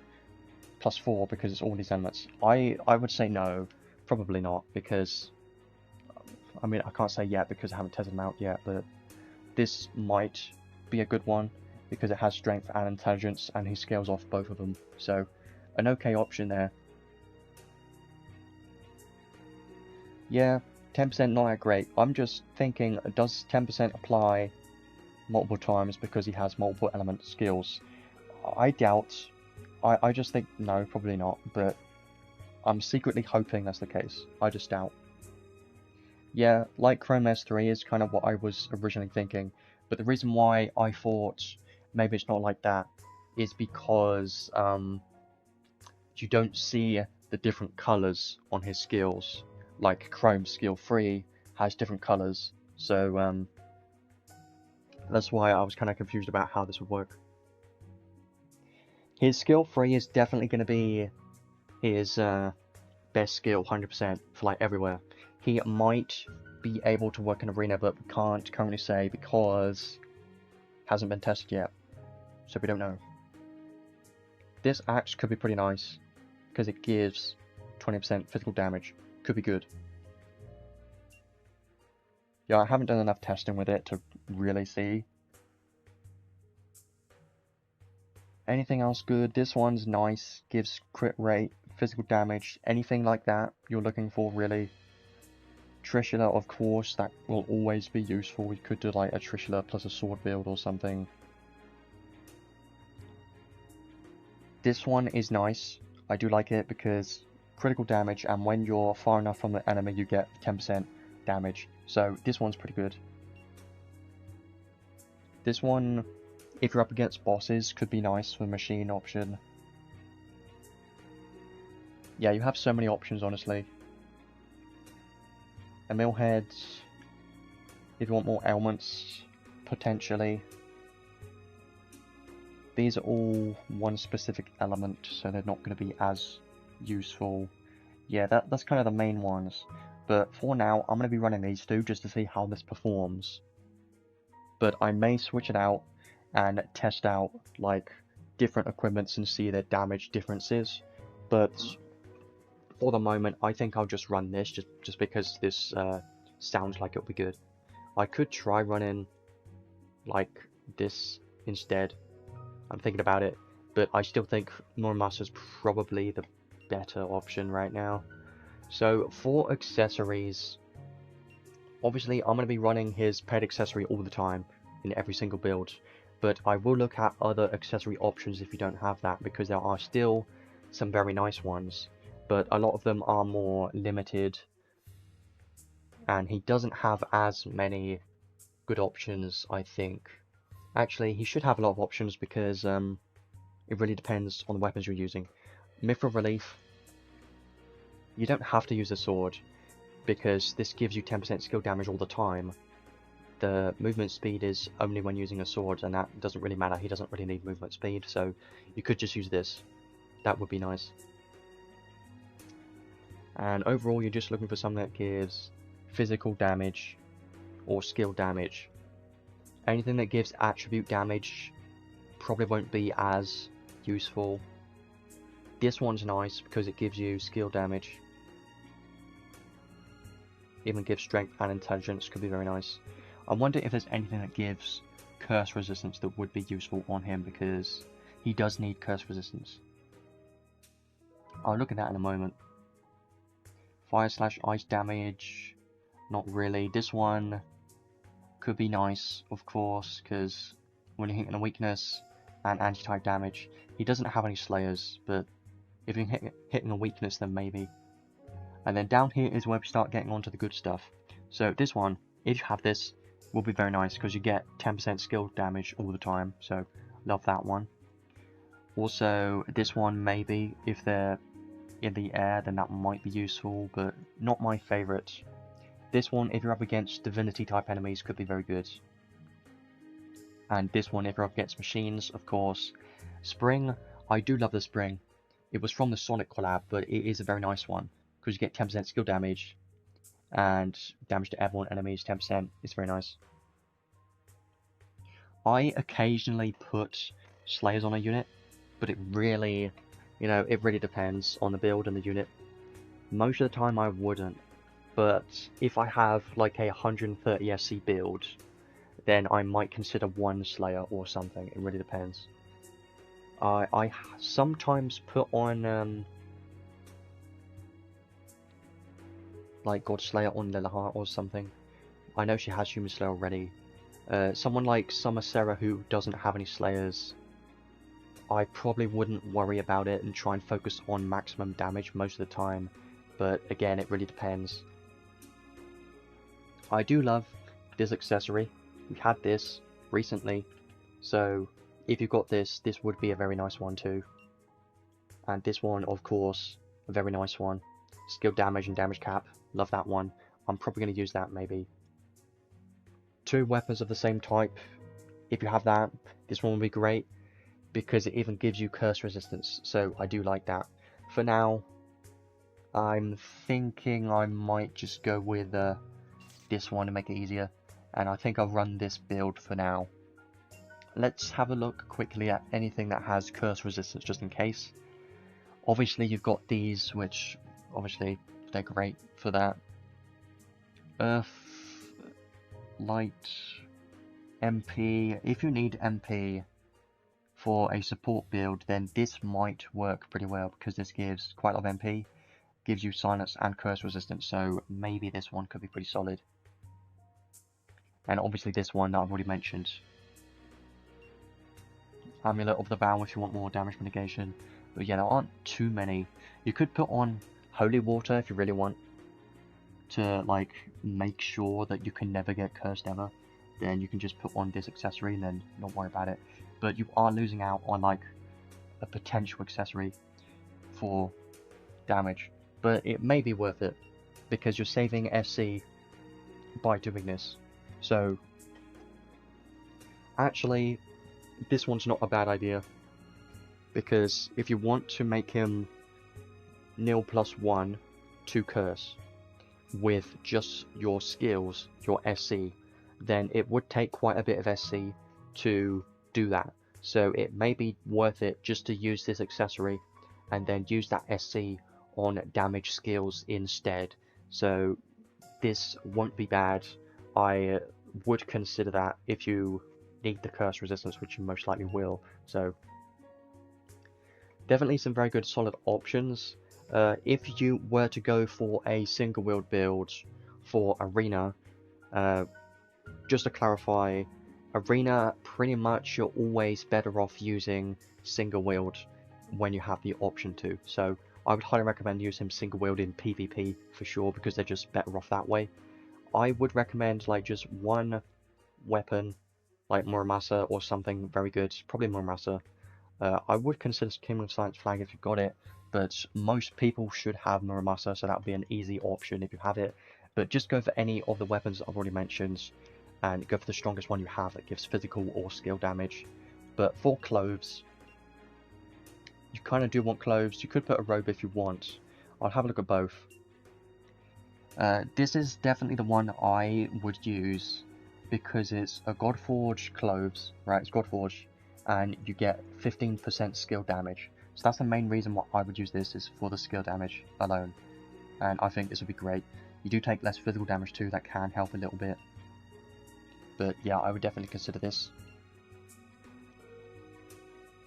plus 4 because it's all these elements. I would say no, probably not, because, I mean, I can't say yet because I haven't tested them out yet, but this might be a good one, because it has strength and intelligence, and he scales off both of them, so an okay option there. Yeah, 10% not that great. I'm just thinking, does 10% apply multiple times because he has multiple element skills? I doubt. I just think no, probably not, but I'm secretly hoping that's the case. I just doubt. Yeah, like Chrome S3 is kind of what I was originally thinking, but the reason why I thought maybe it's not like that is because you don't see the different colors on his skills. Like Chrome skill 3 has different colors, so that's why I was kind of confused about how this would work. His skill 3 is definitely going to be his best skill, 100% for like everywhere. He might be able to work in arena, but we can't currently say because it hasn't been tested yet, so we don't know. This axe could be pretty nice because it gives 20% physical damage. Could be good. Yeah, I haven't done enough testing with it to really see. Anything else good? This one's nice. Gives crit rate, physical damage, anything like that you're looking for, really. Trishula, of course, that will always be useful. We could do like a Trishula plus a sword build or something. This one is nice. I do like it because critical damage, and when you're far enough from the enemy you get 10% damage. So this one's pretty good. This one, if you're up against bosses, could be nice for the machine option. Yeah, you have so many options, honestly. A millhead, if you want more elements, potentially. These are all one specific element, so they're not going to be as useful. Yeah, that's kind of the main ones. But for now, I'm going to be running these two just to see how this performs. But I may switch it out and test out like different equipments and see their damage differences. But for the moment, I think I'll just run this just because this sounds like it'll be good. I could try running like this instead. I'm thinking about it, but I still think Muramasa is probably the better option right now. So for accessories, obviously I'm going to be running his pet accessory all the time in every single build, but I will look at other accessory options if you don't have that, because there are still some very nice ones, but a lot of them are more limited, and he doesn't have as many good options, I think. Actually, he should have a lot of options because it really depends on the weapons you're using. Mithril Relief, you don't have to use a sword because this gives you 10% skill damage all the time. The movement speed is only when using a sword, and that doesn't really matter. He doesn't really need movement speed, so you could just use this. That would be nice. And overall, you're just looking for something that gives physical damage or skill damage. Anything that gives attribute damage probably won't be as useful. This one's nice because it gives you skill damage. Even gives strength and intelligence, could be very nice. I wonder if there's anything that gives curse resistance that would be useful on him, because he does need curse resistance. I'll look at that in a moment. Fire/ice damage, not really. This one could be nice, of course, because when you're hitting a weakness and anti-type damage, he doesn't have any slayers, but if you're hitting a weakness, then maybe. And then down here is where we start getting onto the good stuff. So this one, if you have this, will be very nice because you get 10% skill damage all the time, so love that one. Also, this one maybe, if they're in the air, then that might be useful, but not my favourite. This one, if you're up against divinity type enemies, could be very good. And this one, if you're up against machines, of course. Spring, I do love the Spring. It was from the Sonic collab, but it is a very nice one, because you get 10% skill damage, and damage to airborne enemies, 10%. It's very nice. I occasionally put Slayers on a unit, but it really, it really depends on the build and the unit. Most of the time I wouldn't. But if I have like a 130 SC build, then I might consider one Slayer or something. It really depends. I sometimes put on like God Slayer on Lilahart or something. I know she has Human Slayer already. Someone like Summer Sarah who doesn't have any Slayers, I probably wouldn't worry about it and try and focus on maximum damage most of the time. But again, it really depends. I do love this accessory. We had this recently, so if you got this, this would be a very nice one too. And this one, of course, a very nice one. Skill damage and damage cap, love that one. I'm probably going to use that maybe. 2 weapons of the same type, if you have that, this one would be great, because it even gives you curse resistance, so I do like that. For now, I'm thinking I might just go with this one to make it easier, and I think I'll run this build for now. Let's have a look quickly at anything that has curse resistance just in case. Obviously you've got these, which obviously they're great for that. Earth, Light, MP. If you need MP for a support build, then this might work pretty well because this gives quite a lot of MP. gives you silence and curse resistance, so maybe this one could be pretty solid. And obviously this one that I've already mentioned. Amulet of the Vow if you want more damage mitigation. But yeah, there aren't too many. You could put on Holy Water if you really want to, like, make sure that you can never get cursed ever. Then you can just put on this accessory and then not worry about it. But you are losing out on, like, a potential accessory for damage. But it may be worth it, because you're saving SC by doing this. So, actually, this one's not a bad idea, because if you want to make him nil +1 to curse with just your skills, your SC, then it would take quite a bit of SC to do that. So it may be worth it just to use this accessory and then use that SC on damage skills instead. So this won't be bad. I would consider that if you need the curse resistance, which you most likely will. So definitely some very good solid options. If you were to go for a single wield build for Arena, just to clarify, Arena, pretty much you're always better off using single wield when you have the option to. So I would highly recommend using single wield in PvP for sure, because they're just better off that way. I would recommend like just one weapon, like Muramasa or something very good, probably Muramasa. I would consider Kingdom of Science Flag if you've got it, but most people should have Muramasa, so that would be an easy option if you have it. But just go for any of the weapons I've already mentioned, and go for the strongest one you have that gives physical or skill damage. But for clothes, you kind of do want clothes. You could put a robe if you want. I'll have a look at both. This is definitely the one I would use, because it's a Godforge clothes, right? It's Godforge, and you get 15% skill damage. So that's the main reason why I would use this, is for the skill damage alone. And I think this would be great. You do take less physical damage too, that can help a little bit. But yeah, I would definitely consider this.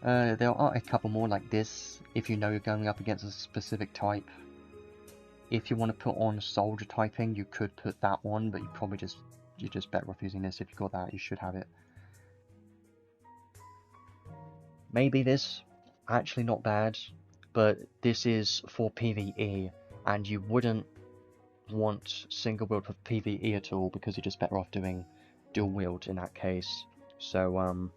There are a couple more like this, if you know you're going up against a specific type. If you want to put on soldier typing, you could put that on, but you're just better off using this. If you got that, you should have it. Maybe this, actually not bad, but this is for PvE, and you wouldn't want single wield for PvE at all, because you're just better off doing dual wield in that case. So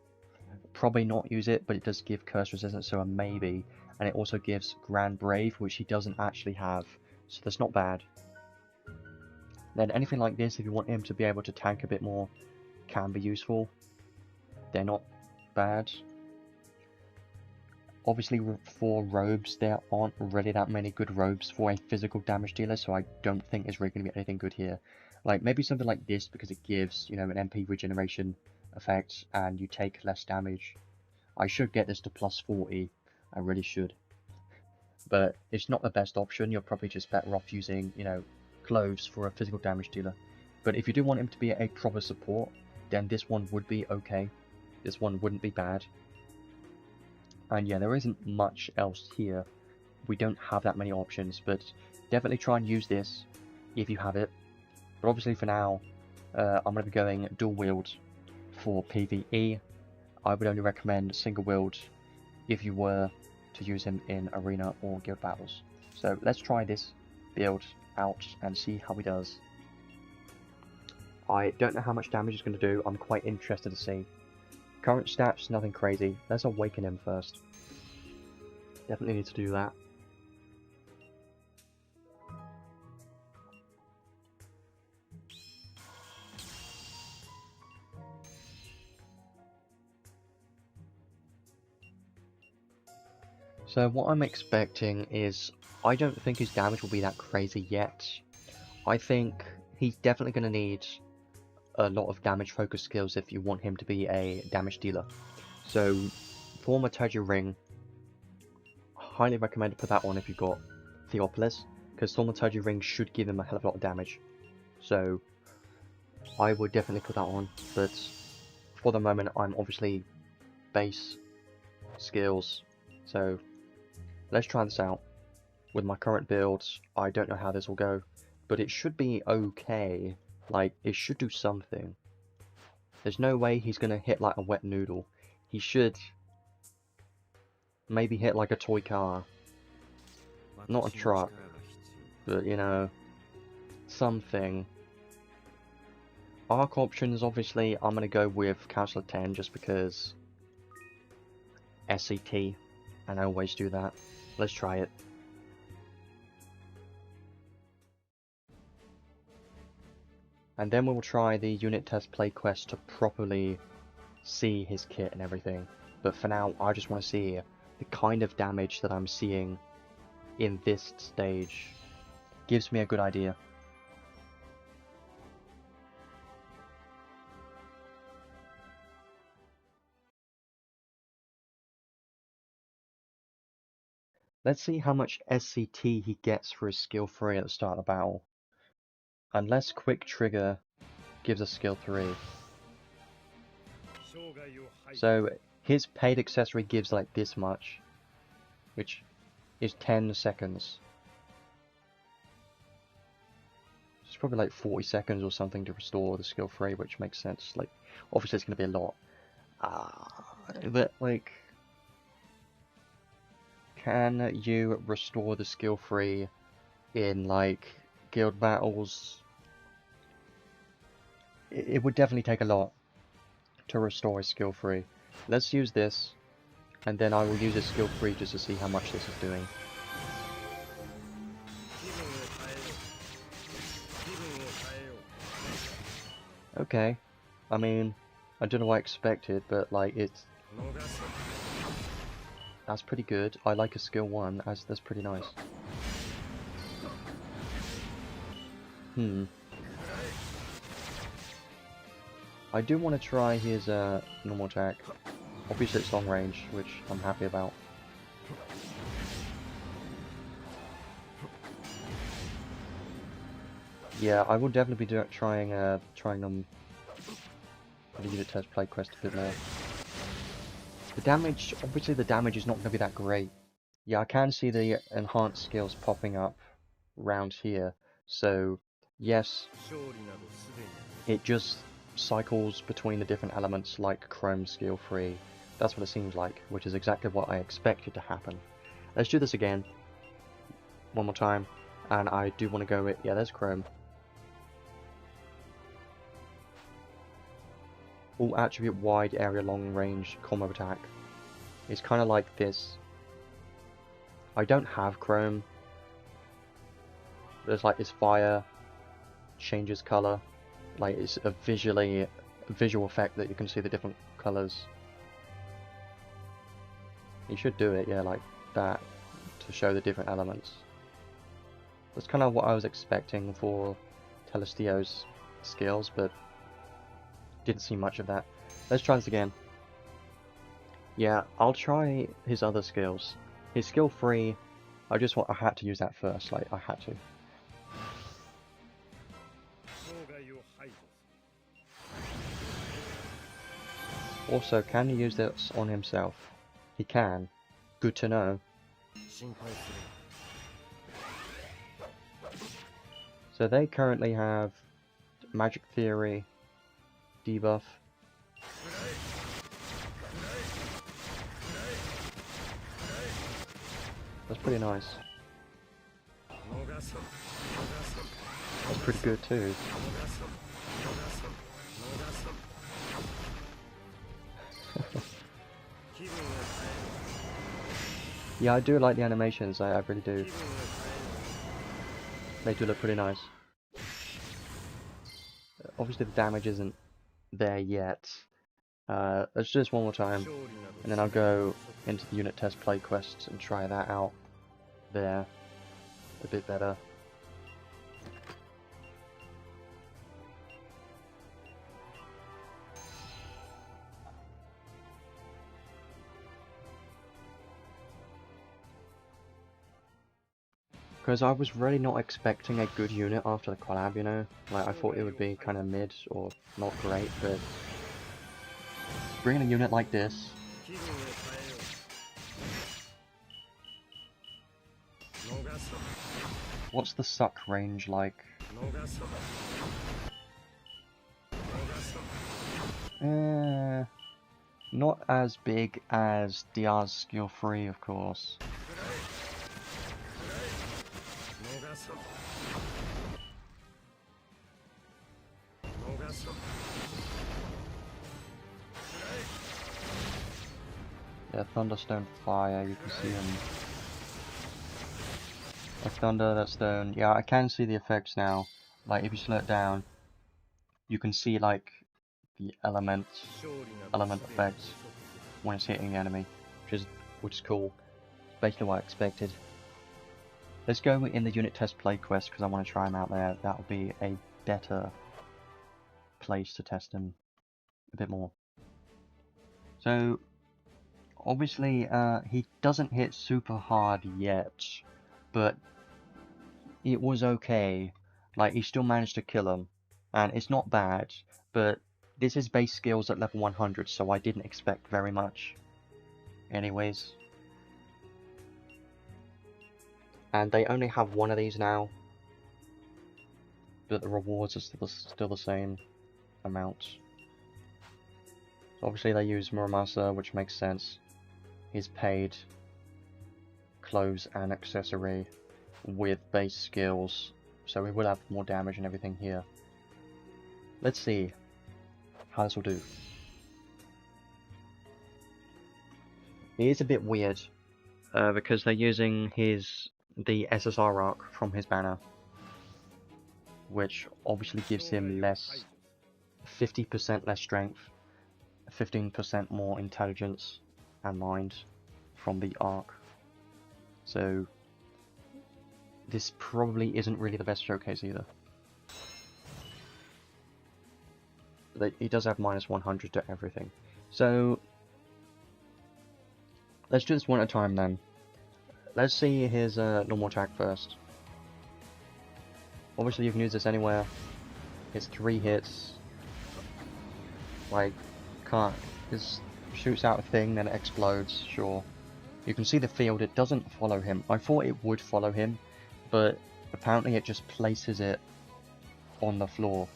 probably not use it, but it does give curse resistance, so a maybe. And it also gives Grand Brave, which he doesn't actually have, so that's not bad. Then anything like this, if you want him to be able to tank a bit more, can be useful. They're not bad. Obviously for robes, there aren't really that many good robes for a physical damage dealer, so I don't think there's really going to be anything good here. Like maybe something like this, because it gives, you know, an MP regeneration effect and you take less damage. I should get this to +40, I really should. But it's not the best option. You're probably just better off using, you know, clothes for a physical damage dealer. But if you do want him to be a proper support, then this one would be okay. This one wouldn't be bad. And yeah, there isn't much else here. We don't have that many options, but definitely try and use this if you have it. But obviously for now, I'm going to be going dual wield for PvE. I would only recommend single wield if you were to use him in arena or guild battles. So let's try this build out and see how he does. I don't know how much damage he's going to do. I'm quite interested to see. Current stats, nothing crazy. Let's awaken him first. Definitely need to do that. So what I'm expecting is, I don't think his damage will be that crazy yet. I think he's definitely going to need a lot of damage focused skills if you want him to be a damage dealer. So for Thaumaturgy Ring, highly recommend to put that on if you've got Theopolis, because Thaumaturgy Ring should give him a hell of a lot of damage. So I would definitely put that on, but for the moment I'm obviously base skills, so let's try this out. with my current builds, I don't know how this will go, but it should be okay. Like, it should do something. There's no way he's gonna hit like a wet noodle. He should maybe hit like a toy car. Not a truck, but you know, something. Arc options, obviously, I'm gonna go with Council of 10 just because SCT, and I always do that. Let's try it. And then we'll try the unit test play quest to properly see his kit and everything. But for now, I just want to see the kind of damage that I'm seeing in this stage. Gives me a good idea. Let's see how much SCT he gets for his skill 3 at the start of the battle. Unless Quick Trigger gives a skill 3. So his paid accessory gives like this much, which is 10 seconds. It's probably like 40 seconds or something to restore the skill 3, which makes sense. Like, obviously it's going to be a lot. But like, can you restore the skill 3 in like guild battles? It would definitely take a lot to restore his skill 3. Let's use this, and then I will use his skill 3 just to see how much this is doing. Okay, I mean, I don't know what I expected, but like that's pretty good. I like a skill 1, that's pretty nice. I do want to try his normal attack. Obviously it's long range, which I'm happy about. Yeah, I will definitely be trying them the unit test play quest a bit more. The damage, obviously the damage is not going to be that great. Yeah, I can see the enhanced skills popping up around here. So, yes, it just cycles between the different elements like Chrome skill 3. That's what it seems like, which is exactly what I expected to happen. Let's do this again. One more time. And I do want to go with, yeah, there's Chrome. All attribute wide area long range combo attack. It's kind of like this. I don't have Chrome. There's like this fire changes color. Like it's a visual effect that you can see the different colors. You should do it, yeah, like that, to show the different elements. That's kind of what I was expecting for Telestio's skills, but didn't see much of that. Let's try this again. Yeah, I'll try his other skills. His skill 3, I had to use that first, like, I had to. Also, can he use this on himself? He can. Good to know. So they currently have Magic Theory, debuff. That's pretty nice. That's pretty good too. Yeah, I do like the animations, I really do. They do look pretty nice. Obviously the damage isn't there yet. Let's do this one more time, and then I'll go into the unit test play quest and try that out there a bit better. Because I was really not expecting a good unit after the collab, you know? Like, I thought it would be kind of mid or not great, but bringing a unit like this, What's the suck range like? Not as big as Dia's skill 3, of course. Yeah, Thunderstone Fire, you can see him. Like Thunder, that Stone. Yeah, I can see the effects now. Like, if you slow it down, you can see, like, the element effects when it's hitting the enemy, which is cool. Basically what I expected. Let's go in the unit test play quest because I want to try him out there. That'll be a better place to test him a bit more. So obviously he doesn't hit super hard yet, but it was okay. Like, he still managed to kill him, and it's not bad, but this is base skills at level 100, so I didn't expect very much. Anyways. And they only have one of these now, but the rewards are still the same amount. So obviously they use Muramasa, which makes sense. He's paid clothes and accessory with base skills, so we will have more damage and everything here. Let's see how this will do. It is a bit weird because they're using the SSR Ark from his banner, which obviously gives him 50% less strength, 15% more intelligence and mind from the Ark. So this probably isn't really the best showcase either. He does have minus 100 to everything. So let's do this one at a time then. Let's see his normal attack first. Obviously you can use this anywhere. It's 3 hits. Like, this shoots out a thing, then it explodes, sure. You can see the field, it doesn't follow him. I thought it would follow him, but apparently it just places it on the floor,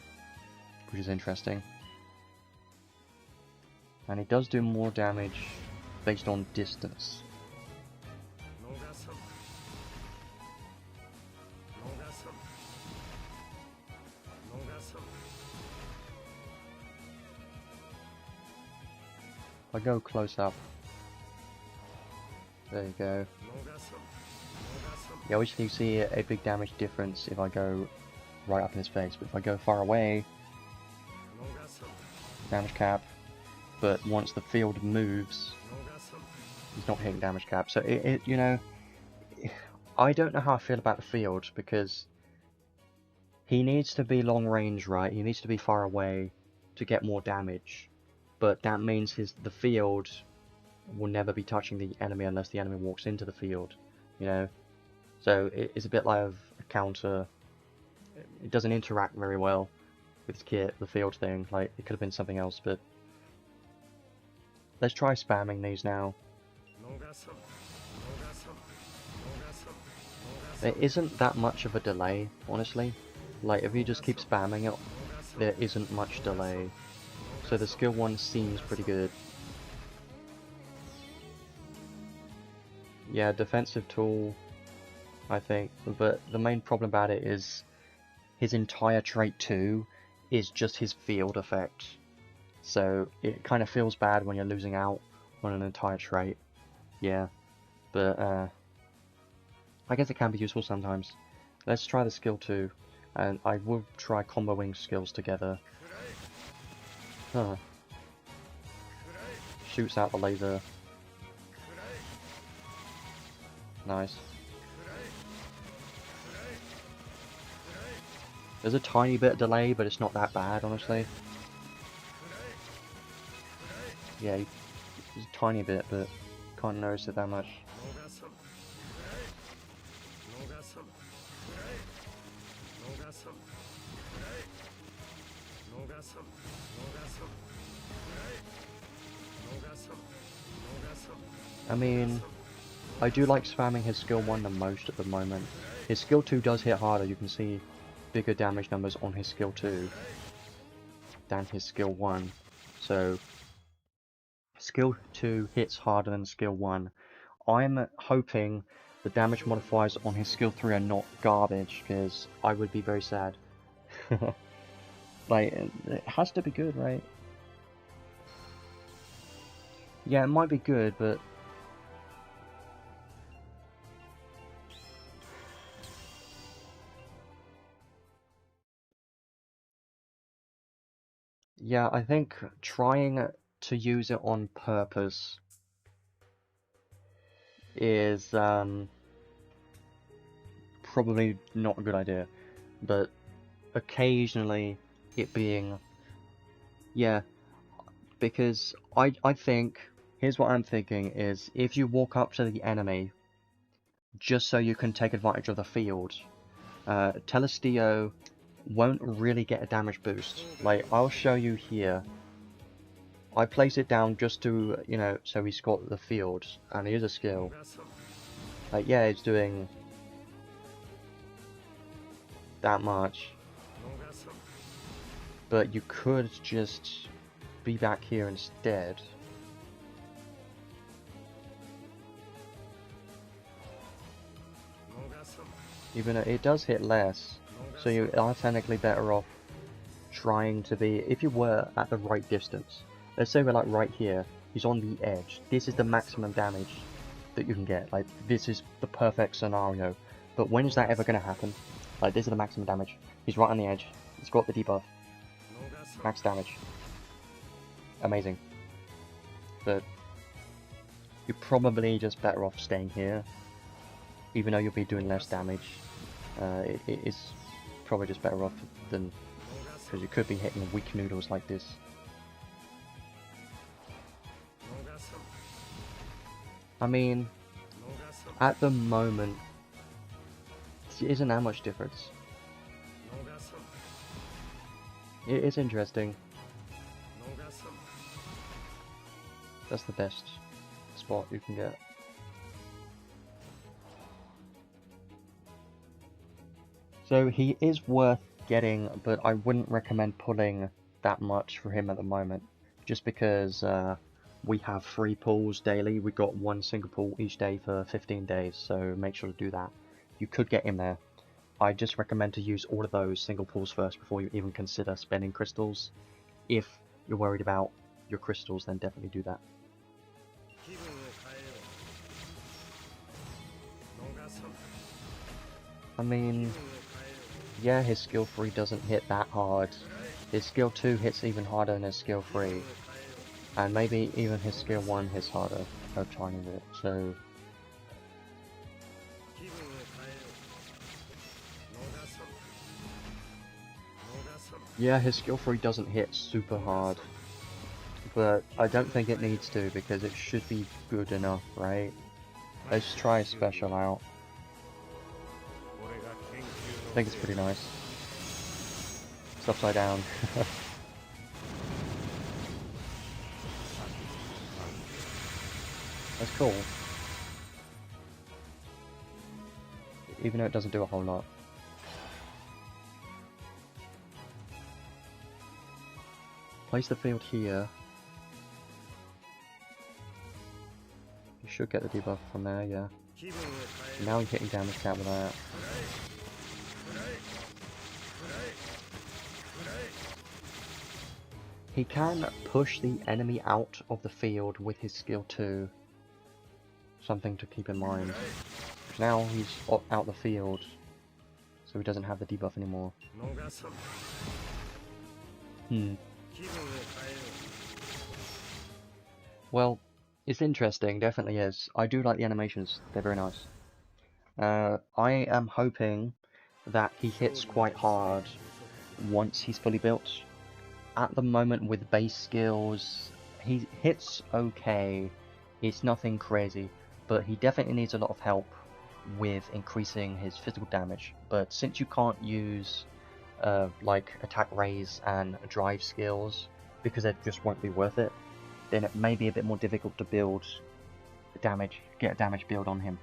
which is interesting. And it does do more damage based on distance. If I go close up, there you go. Yeah, obviously you see a big damage difference if I go right up in his face, but if I go far away, damage cap. But once the field moves, he's not hitting damage cap. So you know, I don't know how I feel about the field, because he needs to be long range, right? He needs to be far away to get more damage. But that means the field will never be touching the enemy unless the enemy walks into the field, you know? So it's a bit like a counter. It doesn't interact very well with the kit, the field thing. Like, it could have been something else, but let's try spamming these now. There isn't that much of a delay, honestly. Like, if you just keep spamming it, there isn't much delay. So the skill 1 seems pretty good. Yeah, defensive tool, I think. But the main problem about it is his entire trait 2 is just his field effect. So it kind of feels bad when you're losing out on an entire trait. Yeah, but I guess it can be useful sometimes. Let's try the skill 2, and I will try comboing skills together. Huh. Shoots out the laser. Nice. There's a tiny bit of delay, but it's not that bad, honestly. Yeah, there's a tiny bit, but can't notice it that much. I mean, I do like spamming his skill 1 the most at the moment. his skill 2 does hit harder. You can see bigger damage numbers on his skill 2 than his skill 1. So skill 2 hits harder than skill 1. I'm hoping the damage modifiers on his skill 3 are not garbage, because I would be very sad. Like, it has to be good, right? Yeah, it might be good, but yeah, I think trying to use it on purpose is probably not a good idea, but occasionally it being, yeah, because I think, here's what I'm thinking is, if you walk up to the enemy just so you can take advantage of the field, Telestio won't really get a damage boost. Like, I'll show you here. I place it down just to, you know, so he's got the field, and here's a skill. Like, yeah, it's doing that much, but you could just be back here instead. Even though it does hit less, so you are technically better off trying to be, if you were at the right distance. Let's say we're like right here, he's on the edge. This is the maximum damage that you can get. Like, this is the perfect scenario. But when is that ever going to happen? Like, this is the maximum damage. He's right on the edge. He's got the debuff. Max damage. Amazing. But you're probably just better off staying here. Even though you'll be doing less damage. It is probably just better off than, because you could be hitting weak noodles like this. I mean, at the moment, it isn't that much difference. It is interesting. That's the best spot you can get. So he is worth getting, but I wouldn't recommend pulling that much for him at the moment, just because we have 3 pulls daily. We got 1 single pull each day for 15 days, so make sure to do that. You could get him there. I just recommend to use all of those single pulls first before you even consider spending crystals. If you're worried about your crystals, then definitely do that. I mean, yeah, his skill 3 doesn't hit that hard. His skill 2 hits even harder than his skill 3. And maybe even his skill 1 hits harder a tiny bit, so... yeah, his skill 3 doesn't hit super hard. But I don't think it needs to, because it should be good enough, right? Let's try a special out. I think it's pretty nice. It's upside down. That's cool. Even though it doesn't do a whole lot. Place the field here. You should get the debuff from there, yeah. Now you're hitting damage cap with that. He can push the enemy out of the field with his skill 2. Something to keep in mind. Now he's out the field, so he doesn't have the debuff anymore. Well, it's interesting, definitely is. I do like the animations, they're very nice. I am hoping that he hits quite hard once he's fully built. At the moment with base skills, he hits okay, it's nothing crazy, but he definitely needs a lot of help with increasing his physical damage. But since you can't use like attack raise and drive skills, because it just won't be worth it, then it may be a bit more difficult to build damage, get a damage build on him.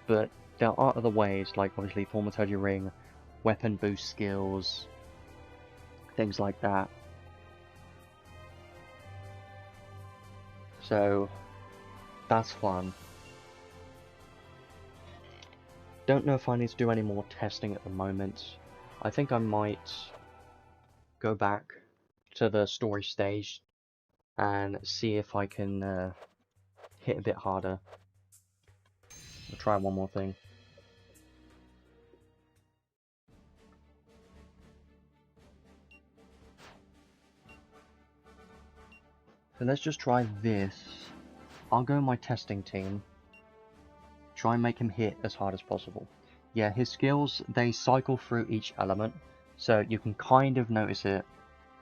But there are other ways, like obviously Thaumaturgy Ring, weapon boost skills, things like that. So that's fun. Don't know if I need to do any more testing at the moment. I think I might go back to the story stage and see if I can hit a bit harder. I'll try one more thing. So let's just try this. I'll go my testing team. Try and make him hit as hard as possible. Yeah, his skills, they cycle through each element, so you can kind of notice it.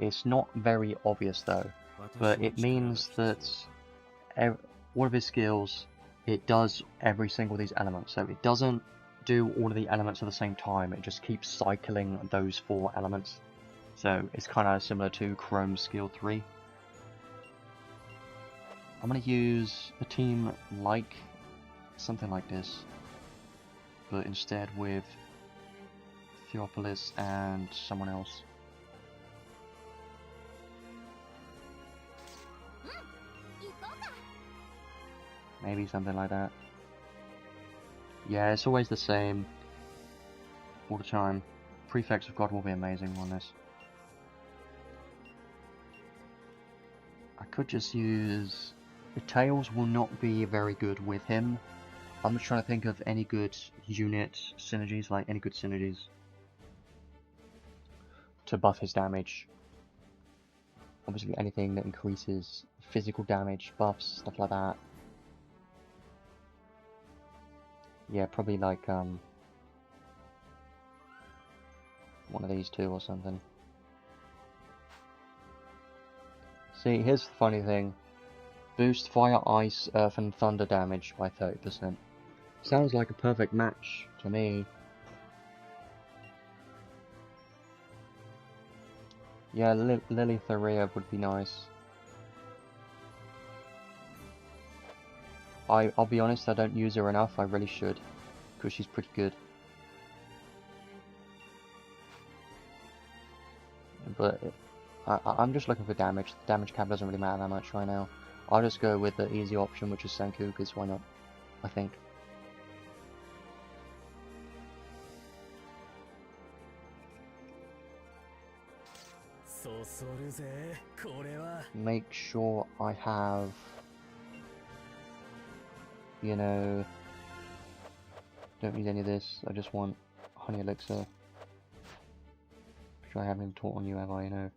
It's not very obvious though, but it means that all of his skills, it does every single of these elements. So it doesn't do all of the elements at the same time, it just keeps cycling those 4 elements. So it's kind of similar to Chrome's skill 3. I'm going to use a team like something like this, but instead with Theopolis and someone else. Maybe something like that. Yeah, it's always the same all the time. Prefects of God will be amazing on this. I could just use... The Tails will not be very good with him. I'm just trying to think of any good unit synergies, like any good synergies to buff his damage. Obviously anything that increases physical damage, buffs, stuff like that. Yeah, probably like one of these two or something. See, here's the funny thing. Boost fire, ice, earth and thunder damage by 30%. Sounds like a perfect match to me. Yeah, Lily Theria would be nice. I'll be honest, I don't use her enough, I really should, because she's pretty good. But I'm just looking for damage. The damage cap doesn't really matter that much right now. I'll just go with the easy option, which is Senku, because why not, I think. Make sure I have, you know, don't need any of this, I just want honey elixir, which I haven't even taught on you, have I, you know.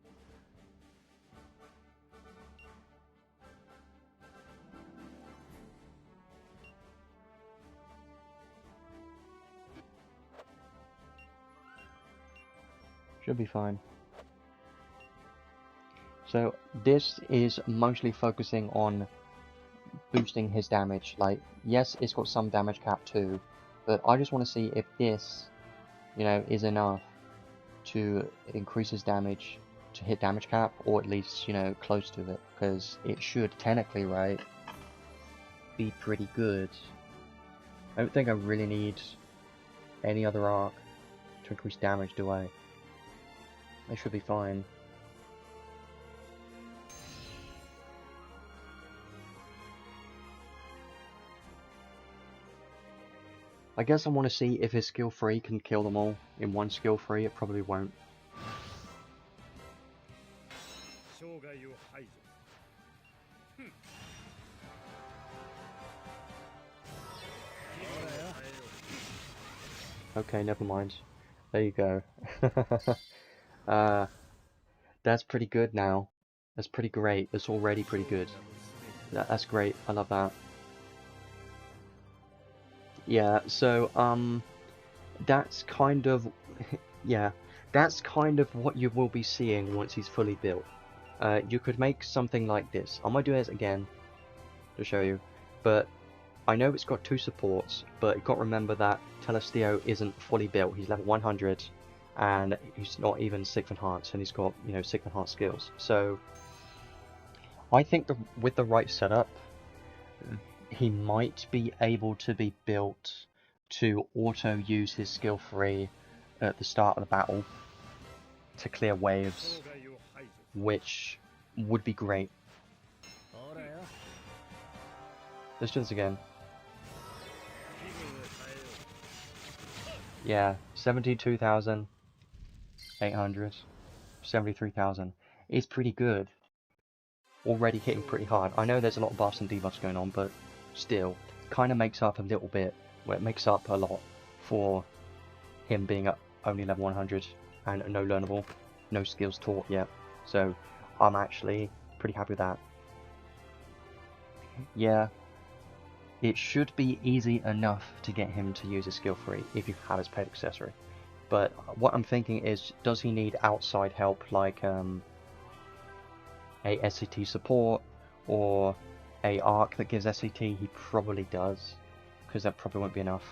Should be fine. So this is mostly focusing on boosting his damage. Like, yes, it's got some damage cap too, but I just want to see if this, you know, is enough to increase his damage to hit damage cap, or at least, you know, close to it, because it should technically, right, be pretty good. I don't think I really need any other arc to increase damage, do I? They should be fine. I guess I want to see if his skill 3 can kill them all in one skill 3. It probably won't. Okay, never mind. There you go. That's pretty good now. That's pretty great. That's already pretty good. That's great. I love that. Yeah, so, that's kind of, yeah, that's kind of what you will be seeing once he's fully built. You could make something like this. I might do this again to show you, but I know it's got 2 supports, but you've got to remember that Telestio isn't fully built. He's level 100, and he's not even 6th enhanced, and he's got, you know, 6th enhanced skills. So, I think with the right setup, he might be able to be built to auto use his skill 3 at the start of the battle to clear waves, which would be great. Let's do this again. Yeah, 72,800, 73,000 is pretty good. Already hitting pretty hard. I know there's a lot of buffs and debuffs going on, but still, kind of makes up a little bit. Well, it makes up a lot for him being at only level 100 and no learnable, no skills taught yet. So I'm actually pretty happy with that. Yeah, it should be easy enough to get him to use his skill 3 if you have his paid accessory. But what I'm thinking is, does he need outside help like a SCT support or a Ark that gives SCT? He probably does, because that probably won't be enough.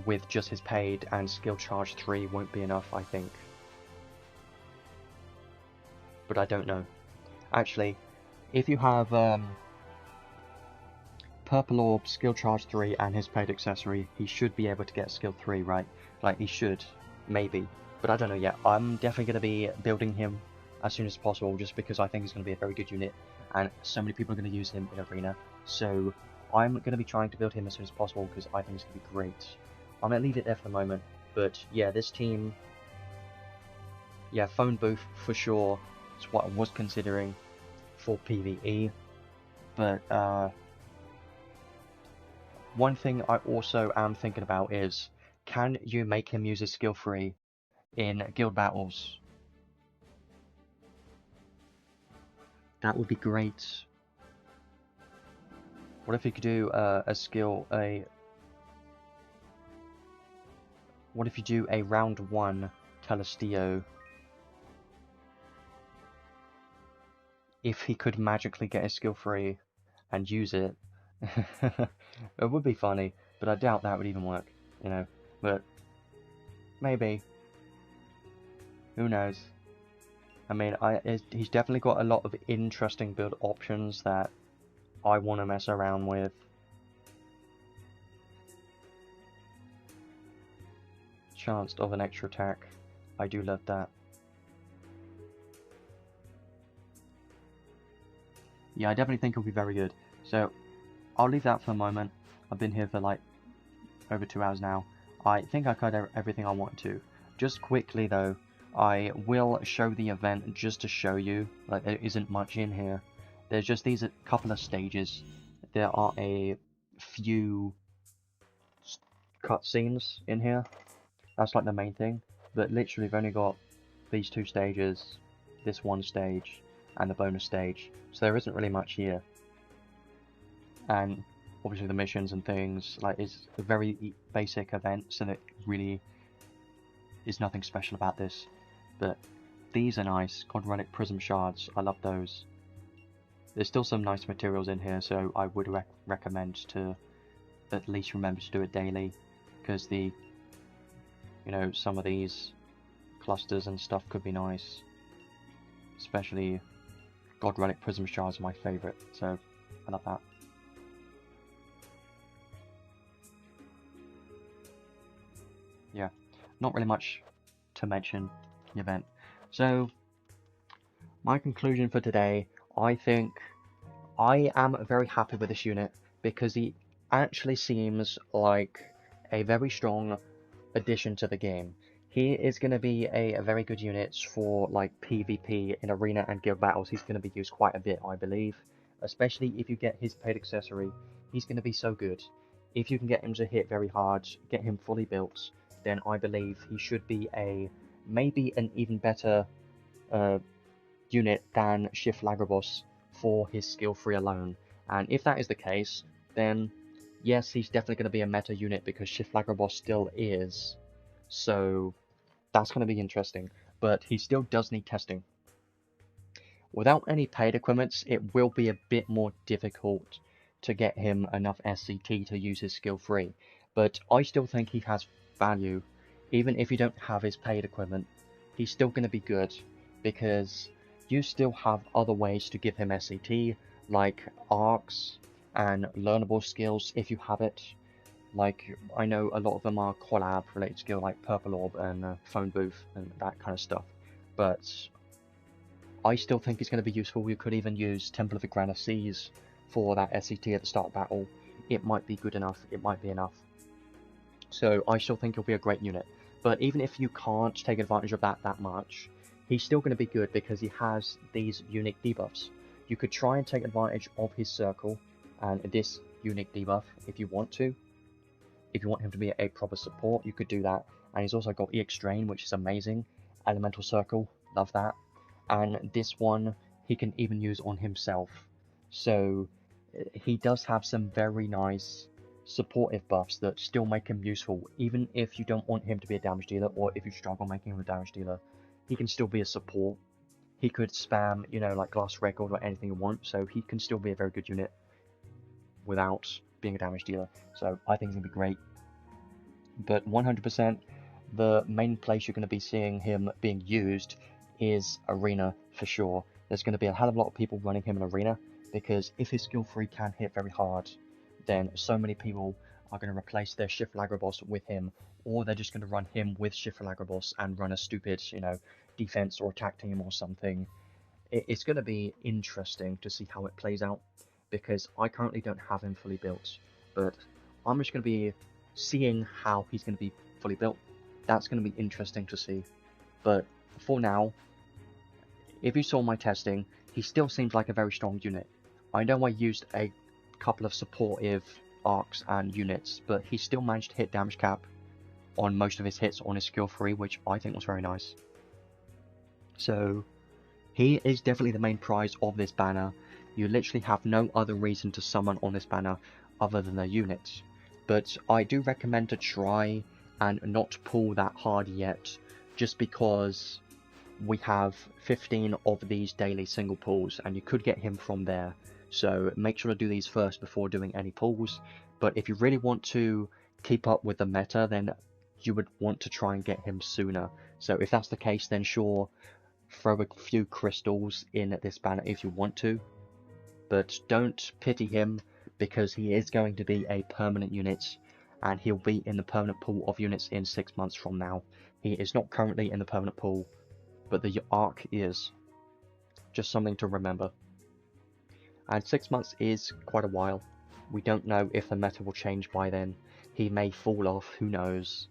With just his paid, and skill charge 3 won't be enough, I think. But I don't know. Actually, if you have Purple Orb, skill charge 3 and his paid accessory, he should be able to get skill 3, right? Like, he should. Maybe. But I don't know yet. I'm definitely going to be building him as soon as possible, just because I think he's going to be a very good unit, and so many people are going to use him in Arena. So I'm going to be trying to build him as soon as possible, because I think he's going to be great. I'm going to leave it there for the moment. But yeah, this team... Yeah, phone booth for sure is what I was considering for PvE. But one thing I also am thinking about is, can you make him use his skill 3 in guild battles? That would be great. What if you could do what if you do a round 1 Telestio? If he could magically get his skill 3 and use it. It would be funny, but I doubt that would even work, you know. But maybe. Who knows? I mean, he's definitely got a lot of interesting build options that I want to mess around with. Chance of an extra attack. I do love that. Yeah, I definitely think it'll be very good. So, I'll leave that for a moment. I've been here for like over 2 hours now. I think I covered everything I wanted to. Just quickly though, I will show the event just to show you. Like, there isn't much in here. There's just these couple of stages. There are a few cutscenes in here. That's like the main thing. But literally we've only got these 2 stages, this 1 stage, and the bonus stage. So there isn't really much here. And obviously the missions and things, like, it's a very basic event, so that really is nothing special about this. But these are nice. God Relic Prism Shards, I love those. There's still some nice materials in here, so I would recommend to at least remember to do it daily, because the, you know, some of these clusters and stuff could be nice. Especially God Relic Prism Shards are my favourite, so I love that. Yeah, not really much to mention in the event. So, my conclusion for today, I think I am very happy with this unit, because he actually seems like a very strong addition to the game. He is going to be a very good unit for like PvP in arena and guild battles. He's going to be used quite a bit, I believe. Especially if you get his paid accessory, he's going to be so good. If you can get him to hit very hard, get him fully built, then I believe he should be maybe an even better unit than SLagrobos for his skill 3 alone. And if that is the case, then yes, he's definitely going to be a meta unit, because SLagrobos still is. So that's going to be interesting, but he still does need testing. Without any paid equipments, it will be a bit more difficult to get him enough SCT to use his skill 3, but I still think he has value. Even if you don't have his paid equipment, he's still going to be good, because you still have other ways to give him SCT, like arcs and learnable skills if you have it. Like, I know a lot of them are collab related skill, like Purple Orb and Phone Booth and that kind of stuff, but I still think it's going to be useful. You could even use Temple of the Granite Seas for that SCT at the start of battle. It might be good enough, it might be enough. So I still think he'll be a great unit. But even if you can't take advantage of that much, he's still going to be good because he has these unique debuffs. You could try and take advantage of his circle and this unique debuff if you want to. If you want him to be a proper support, you could do that. And he's also got EX Drain, which is amazing. Elemental Circle, love that. And this one, he can even use on himself. So he does have some very nice supportive buffs that still make him useful. Even if you don't want him to be a damage dealer, or if you struggle making him a damage dealer, he can still be a support. He could spam, you know, like Glass Record or anything you want, so he can still be a very good unit without being a damage dealer. So I think he's going to be great. But 100%, the main place you're going to be seeing him being used is Arena for sure. There's going to be a hell of a lot of people running him in Arena, because if his skill 3 can hit very hard, then so many people are going to replace their SLagrobos with him, or they're just going to run him with SLagrobos and run a stupid, you know, defense or attack team or something. It's going to be interesting to see how it plays out, because I currently don't have him fully built, but I'm just going to be seeing how he's going to be fully built. That's going to be interesting to see. But for now, if you saw my testing, he still seems like a very strong unit. I know I used a couple of supportive arcs and units, but he still managed to hit damage cap on most of his hits on his skill 3, which I think was very nice. So he is definitely the main prize of this banner. You literally have no other reason to summon on this banner other than the units. But I do recommend to try and not pull that hard yet, just because we have 15 of these daily single pulls, and you could get him from there. So make sure to do these first before doing any pulls. But if you really want to keep up with the meta, then you would want to try and get him sooner. So if that's the case, then sure, throw a few crystals in this banner if you want to. But don't pity him, because he is going to be a permanent unit, and he'll be in the permanent pool of units in 6 months from now. He is not currently in the permanent pool, but the Ark is. Just something to remember. And 6 months is quite a while. We don't know if the meta will change by then. He may fall off, who knows.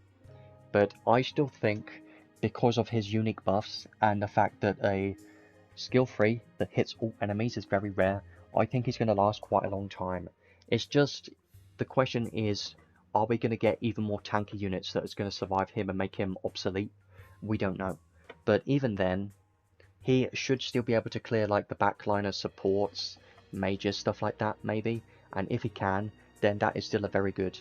But I still think, because of his unique buffs and the fact that a skill 3 that hits all enemies is very rare, I think he's going to last quite a long time. It's just, the question is, are we going to get even more tanky units that is going to survive him and make him obsolete? We don't know. But even then, he should still be able to clear like the backliner supports, mages, stuff like that maybe. And if he can, then that is still a very good,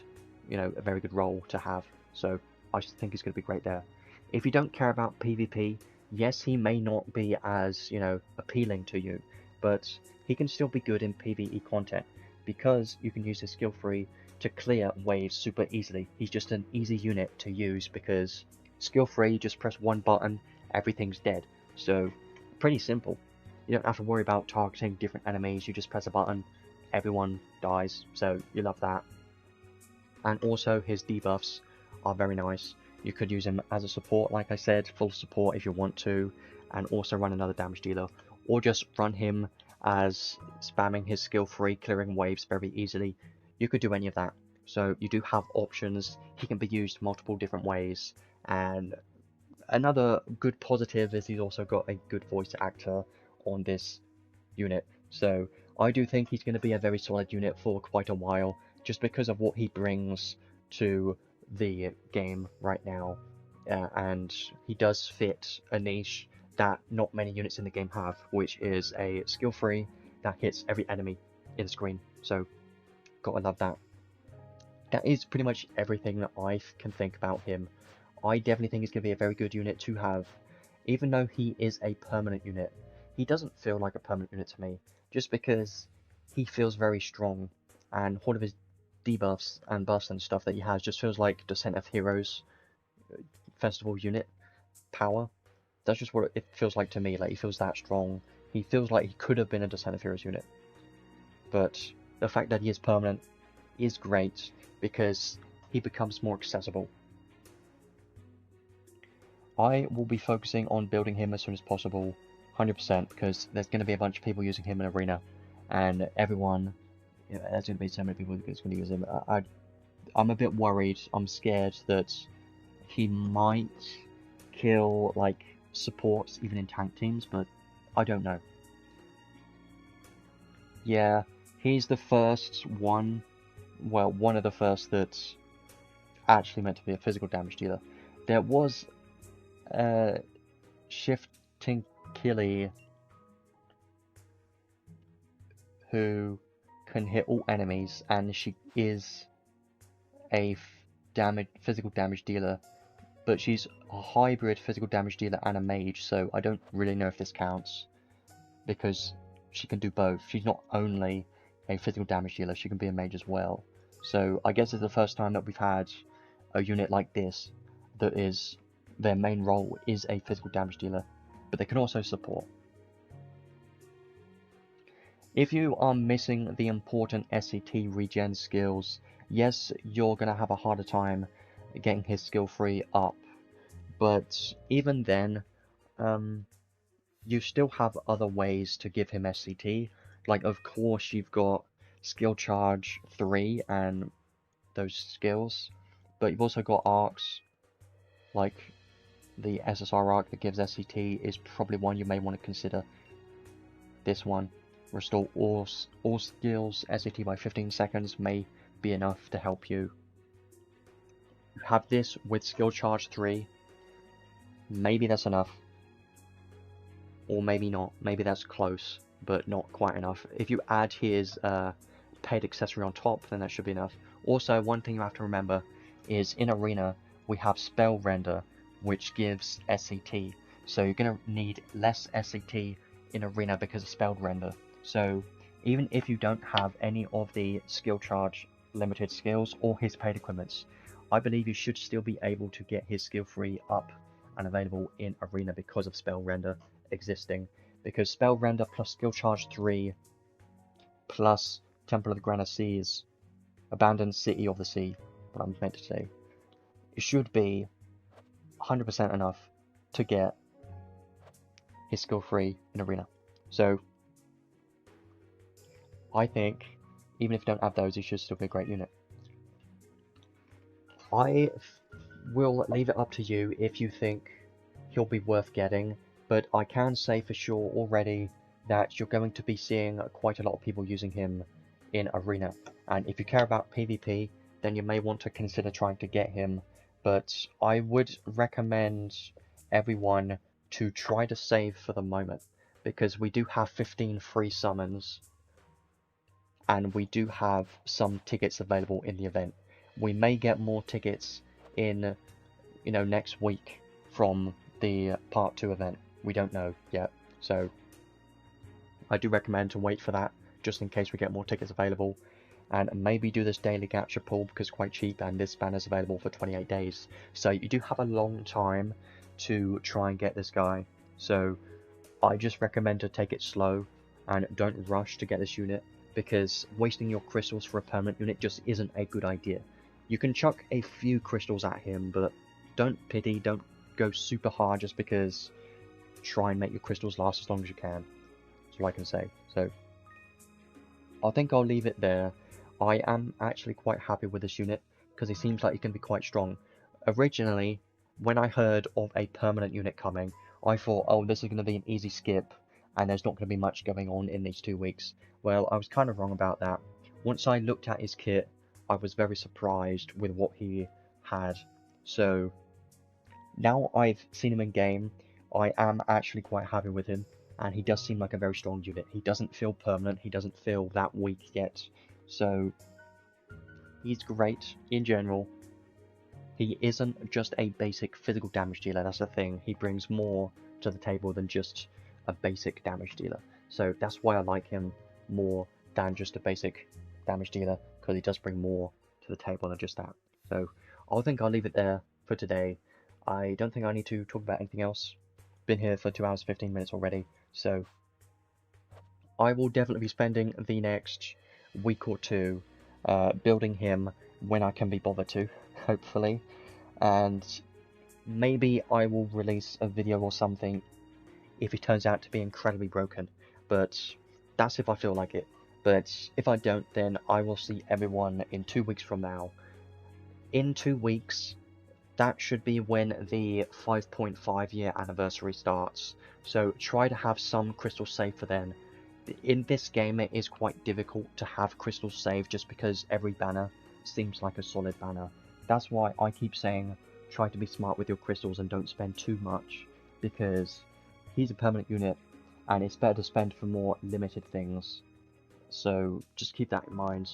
you know, a very good role to have. So I think he's going to be great there. If you don't care about PvP, yes, he may not be as, you know, appealing to you, but he can still be good in PvE content, because you can use his skill 3 to clear waves super easily. He's just an easy unit to use, because skill 3, just press one button, everything's dead. So pretty simple. You don't have to worry about targeting different enemies, you just press a button, everyone dies, so you love that. And also his debuffs are very nice. You could use him as a support, like I said, full support if you want to, and also run another damage dealer, or just run him as spamming his skill 3, clearing waves very easily. You could do any of that. So you do have options. He can be used multiple different ways. And another good positive is he's also got a good voice actor on this unit. So I do think he's going to be a very solid unit for quite a while, just because of what he brings to the game right now. And he does fit a niche that not many units in the game have, which is a skill 3 that hits every enemy in the screen. So gotta love that. That is pretty much everything that I can think about him. I definitely think he's going to be a very good unit to have. Even though he is a permanent unit, he doesn't feel like a permanent unit to me, just because he feels very strong, and all of his debuffs and buffs and stuff that he has just feels like Descent of Heroes festival unit power. That's just what it feels like to me. Like, he feels that strong. He feels like he could have been a Descent of Heroes unit. But the fact that he is permanent is great, because he becomes more accessible. I will be focusing on building him as soon as possible, 100%, because there's going to be a bunch of people using him in Arena, and everyone, there's going to be so many people that's going to use him. I'm a bit worried, I'm scared that he might kill, like, supports even in tank teams, but I don't know. Yeah, he's the first one, well, one of the first that's actually meant to be a physical damage dealer. There was Shifting Killy, who can hit all enemies, and she is a physical damage dealer, but she's a hybrid physical damage dealer and a mage, so I don't really know if this counts, because she can do both. She's not only a physical damage dealer, she can be a mage as well. So I guess it's the first time that we've had a unit like this that is, their main role is a physical damage dealer, but they can also support. If you are missing the important SCT regen skills, yes, you're going to have a harder time getting his skill free up, but even then, you still have other ways to give him SCT. Like, of course, you've got skill charge 3 and those skills, but you've also got arcs, like the SSR Ark that gives SCT is probably one you may want to consider. This one, restore all skills SCT by 15 seconds, may be enough to help you. You have this with skill charge 3, maybe that's enough. Or maybe not, maybe that's close, but not quite enough. If you add his paid accessory on top, then that should be enough. Also, one thing you have to remember is in Arena, we have Spell Render, which gives SCT. So you're going to need less SCT in Arena because of Spell Render. So even if you don't have any of the skill charge limited skills or his paid equipments, I believe you should still be able to get his skill free up and available in Arena because of Spell Render existing. Because Spell Render plus skill charge 3 plus Temple of the Granite Seas, Abandoned City of the Sea, what I'm meant to say, it should be 100% enough to get his skill free in Arena. So I think even if you don't have those, he should still be a great unit. I will leave it up to you if you think he'll be worth getting, but I can say for sure already that you're going to be seeing quite a lot of people using him in Arena, and if you care about PvP, then you may want to consider trying to get him, but I would recommend everyone to try to save for the moment, because we do have 15 free summons, and we do have some tickets available in the event. We may get more tickets in, next week from the Part 2 event. We don't know yet, so I do recommend to wait for that, just in case we get more tickets available, and maybe do this daily gacha pool because it's quite cheap, and this banner is available for 28 days. So you do have a long time to try and get this guy, so I just recommend to take it slow and don't rush to get this unit, because wasting your crystals for a permanent unit just isn't a good idea. You can chuck a few crystals at him, but don't go super hard just because. Try and make your crystals last as long as you can. That's all I can say. So I think I'll leave it there. I am actually quite happy with this unit because he seems like he can be quite strong. Originally, when I heard of a permanent unit coming, I thought, oh, this is going to be an easy skip and there's not going to be much going on in these 2 weeks. Well, I was kind of wrong about that. Once I looked at his kit, I was very surprised with what he had. So now I've seen him in game, I am actually quite happy with him, and he does seem like a very strong unit. He doesn't feel permanent, he doesn't feel that weak yet, so he's great in general. He isn't just a basic physical damage dealer, that's the thing. He brings more to the table than just a basic damage dealer. So that's why I like him more than just a basic damage dealer, because he does bring more to the table than just that. So I think I'll leave it there for today. I don't think I need to talk about anything else. Been here for 2 hours 15 minutes already, so I will definitely be spending the next week or two building him when I can be bothered to, hopefully. And maybe I will release a video or something if it turns out to be incredibly broken, but that's if I feel like it. But if I don't, then I will see everyone in 2 weeks from now. In 2 weeks, that should be when the 5.5 year anniversary starts, so try to have some crystals saved for then. In this game it is quite difficult to have crystals saved just because every banner seems like a solid banner. That's why I keep saying try to be smart with your crystals and don't spend too much, because he's a permanent unit and it's better to spend for more limited things. So just keep that in mind.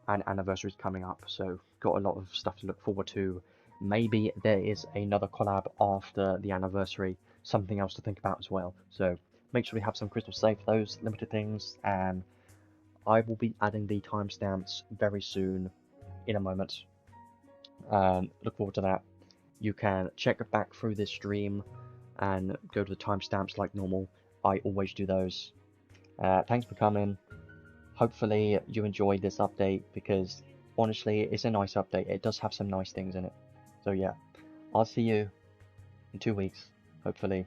And anniversary's coming up, so got a lot of stuff to look forward to. Maybe there is another collab after the anniversary, something else to think about as well. So make sure we have some crystals saved for those limited things, and I will be adding the timestamps very soon, in a moment. Look forward to that. You can check back through this stream and go to the timestamps like normal. I always do those. Thanks for coming. Hopefully you enjoyed this update, because honestly it's a nice update. It does have some nice things in it. So yeah, I'll see you in 2 weeks, hopefully.